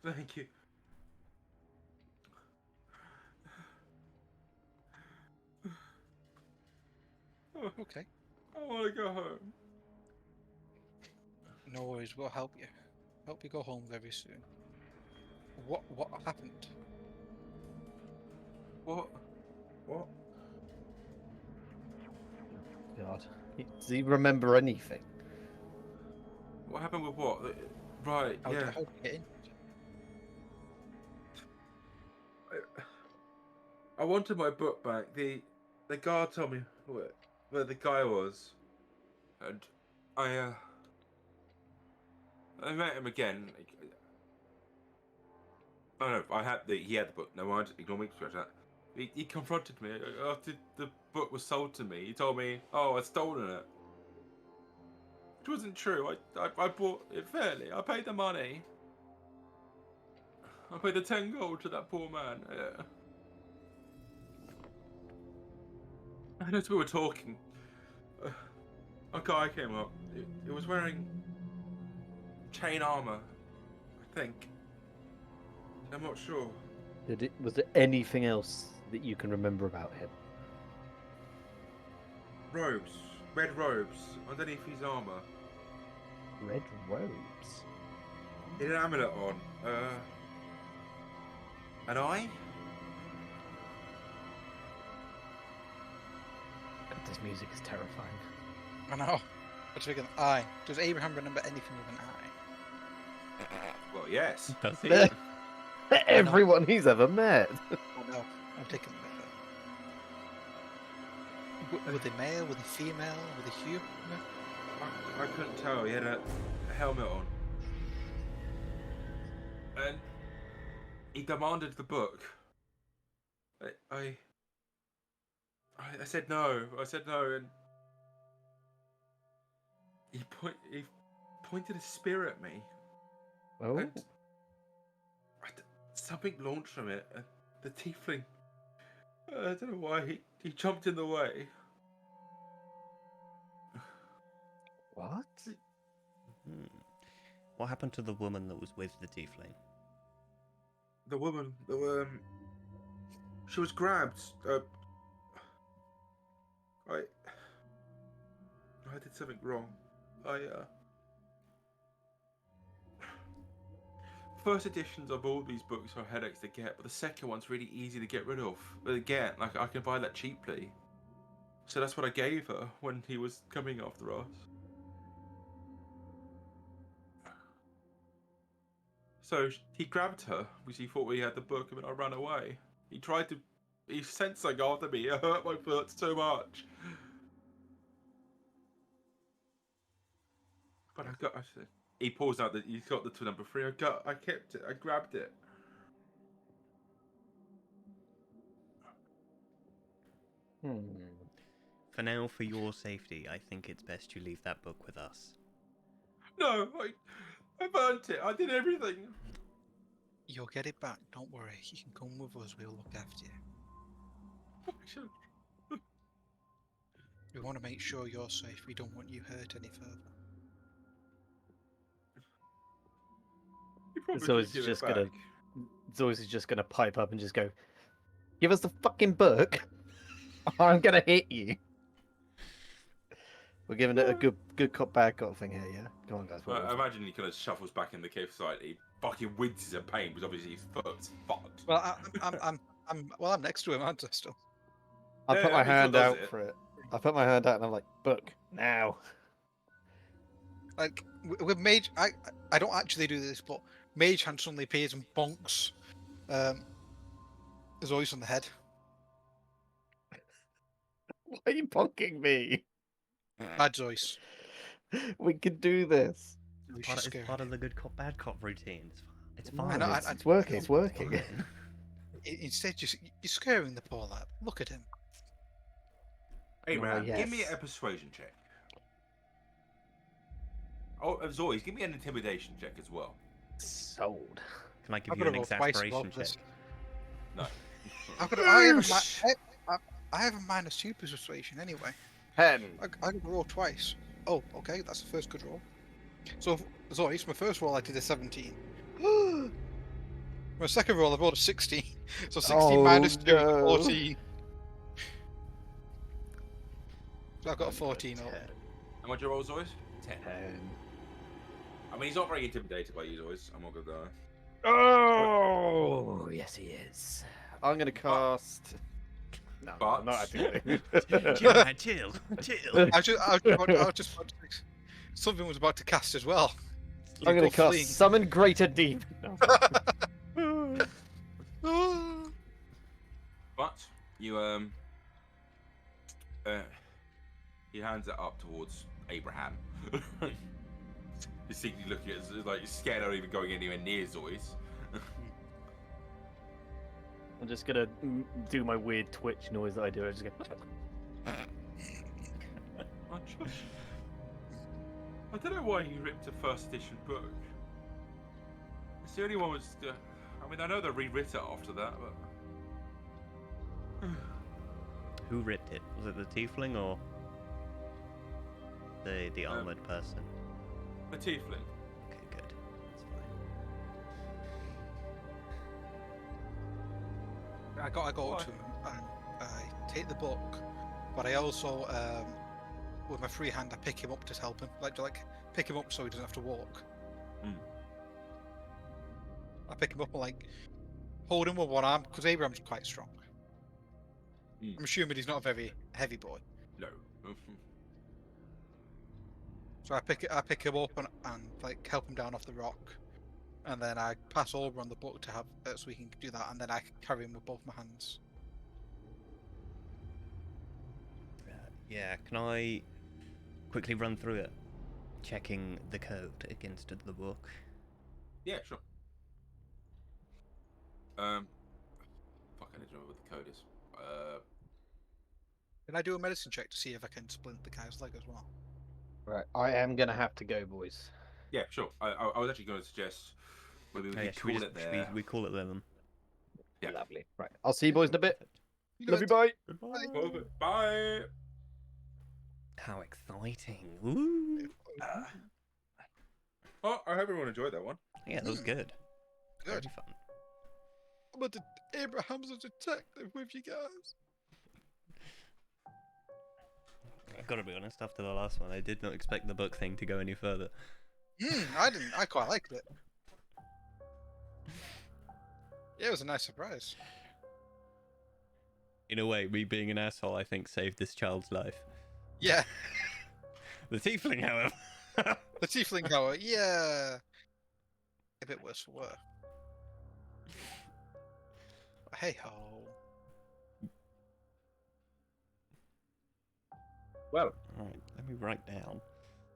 Thank you. Okay. I want to go home. No worries, we'll help you. Help you go home very soon. What happened? What? God. Does he remember anything? What happened with what? Right, How yeah. did you get in? I wanted my book back. The guard told me where the guy was, and I met him again. Oh no, he had the book. No mind, ignore me. Scratch that. He confronted me after the book was sold to me. He told me, "Oh, I'd stolen it." Which wasn't true. I bought it fairly. I paid the money. I paid the 10 gold to that poor man. And as we were talking, a guy came up. He was wearing chain armor, I think. I'm not sure. Was there anything else that you can remember about him? Robes, red robes, underneath his armor. Red robes. He had an amulet on. An eye? This music is terrifying. I know. What's thinking? Eye. Does Abraham remember anything with an eye? Well, yes. Does he? Everyone he's ever met. Oh no, I'm taking the Were they male? Were they female? Were they human? I couldn't tell. He had a helmet on. And he demanded the book. I said no. I said no, and he pointed a spear at me. Oh. And something launched from it, and the tiefling. I don't know why he jumped in the way. What? What happened to the woman that was with the tiefling? The woman, she was grabbed. I did something wrong. First editions of all these books are headaches to get, but the second one's really easy to get rid of. But again, like I can buy that cheaply. So that's what I gave her when he was coming after us. So he grabbed her because he thought we had the book, and I ran away. He sent something after me. It hurt my foot so much. But he pulls out he's got the to number 3. I kept it. I grabbed it. For now, for your safety, I think it's best you leave that book with us. No, I burnt it. I did everything. You'll get it back. Don't worry. You can come with us. We'll look after you. We want to make sure you're safe. We don't want you hurt any further. Zoe's just gonna pipe up and just go, "Give us the fucking book, or I'm gonna hit you." We're giving it a good cop, bad cop thing here, yeah? Come on, guys. I imagine he kind of shuffles back in the cave slightly, fucking winces in pain because obviously his foot's fucked. Well, I'm next to him, aren't I? Still. I put my hand does out it. for it. I put my hand out and I'm like, "Book now." Like with mage, I don't actually do this, but mage hand suddenly appears and bonks. There's always on the head. Why are you bonking me? Bad Zoyce. We can do this. It's part of the good cop, bad cop routine. It's No, fine. it's working. It's working. fine. Instead, you're scaring the poor lad. Look at him. Hey, man, yes. give me a persuasion check. Oh, as always, give me an intimidation check as well. Sold. Can I give I've you got an to roll twice exasperation above check? this. No. I have a -2 persuasion anyway. 10. I can roll twice. Oh, okay, that's the first good roll. So, Zoyce, my first roll I did a 17. My second roll I rolled a 16. So 16 minus 2 is 14. So I've got a 14 over. How much your rolls, always? 10. 10. I mean, he's not very intimidated by you, always. I'm not gonna die. Oh, yes, he is. I'm gonna cast. No, But- I'm not actually. Chill, man, chill. I was just about to, something was about to cast as well. I'm gonna Go cast fleeing. Summon Greater Demon. No. But you he hands it up towards Abraham. You're secretly looking at it like you're scared of even going anywhere near Zoyce. I'm just gonna do my weird twitch noise that I do. I just go. I don't know why he ripped a first edition book. It's the only one was. I mean, I know they rewrit it after that, but Who ripped it? Was it the tiefling or the armored person? the tiefling. Okay, good. That's fine. I go Why? up to him and I take the book, but I also, with my free hand, I pick him up to help him. Like pick him up so he doesn't have to walk. Mm. I pick him up and like hold him with one arm because Abraham's quite strong. Mm. I'm assuming he's not a very heavy boy. No. So I pick him up and like help him down off the rock, and then I pass over on the book to have so he can do that, and then I carry him with both my hands. Yeah, can I quickly run through it? Checking the code against the book. Yeah, sure. Fuck, I need to remember what the code is. Can I do a medicine check to see if I can splint the guy's leg as well? Right, I am gonna have to go, boys. Yeah, sure. I was actually going to suggest maybe we Oh, yeah, could call it should there. we call it there then? Yeah. Lovely. Right, I'll see you boys in a bit. You Love you, bye. Goodbye. Perfect. Bye. How exciting! Woo! Well, I hope everyone enjoyed that one. Yeah, that was good. Good. Very fun. Abraham's a detective with you guys. I've got to be honest. After the last one, I did not expect the book thing to go any further. I didn't. I quite liked it. Yeah, it was a nice surprise. In a way, me being an asshole, I think, saved this child's life. Yeah, The tiefling, however. the tiefling tower. Yeah, a bit worse for wear. Hey ho. Well, Alright, let me write down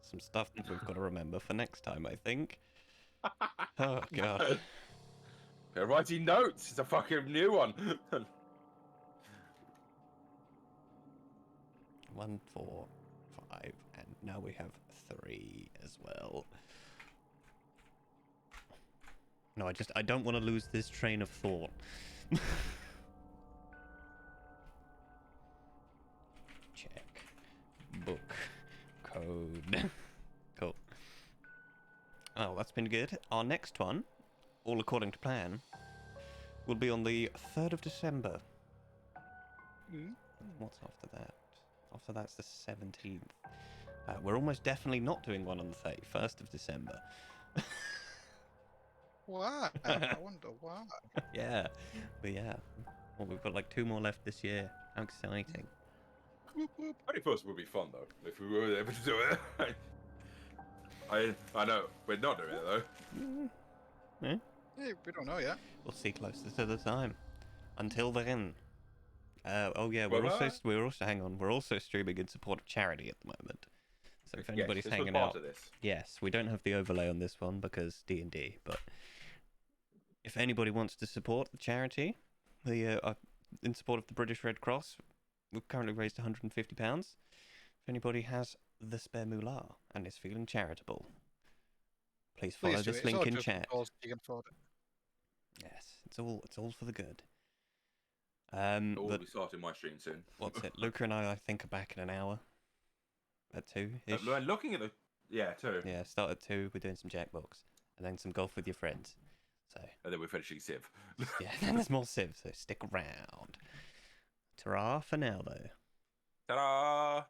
some stuff that we've got to remember for next time, I think. Oh, God. They're writing notes. It's a fucking new one. 1, 4, 5, and now we have 3 as well. No, I don't want to lose this train of thought. Check. Book. Code. Cool. Oh, that's been good. Our next one, all according to plan, will be on the 3rd of December. What's after that? After that's the 17th. We're almost definitely not doing one on the 31st of December. Why? I wonder why. Yeah. But yeah. Well, we've got like 2 more left this year. How exciting. Whoop, whoop. 31st would be fun though, if we were able to do it. I know we're not doing it though. Yeah. Hey, we don't know yet. We'll see closer to the time. Until then. Oh yeah, Bye-bye. we're also hang on. We're also streaming in support of charity at the moment. So if anybody's this was hanging part out, of this. yes, we don't have the overlay on this one because D&D. But if anybody wants to support the charity, in support of the British Red Cross, we've currently raised £150. If anybody has the spare moolah and is feeling charitable, please follow Please do this it. It's link all in just chat. because you can afford it. Yes, it's all for the good. I will But be starting my stream soon. what's it? Luca and I think, are back in an hour. At 2-ish. Looking at the too. Yeah, start at 2. We're doing some Jackbox, and then some golf with your friends. So And then we're finishing Civ. yeah, then there's more Civ. So stick around. Ta-ra for now, though. Ta-da!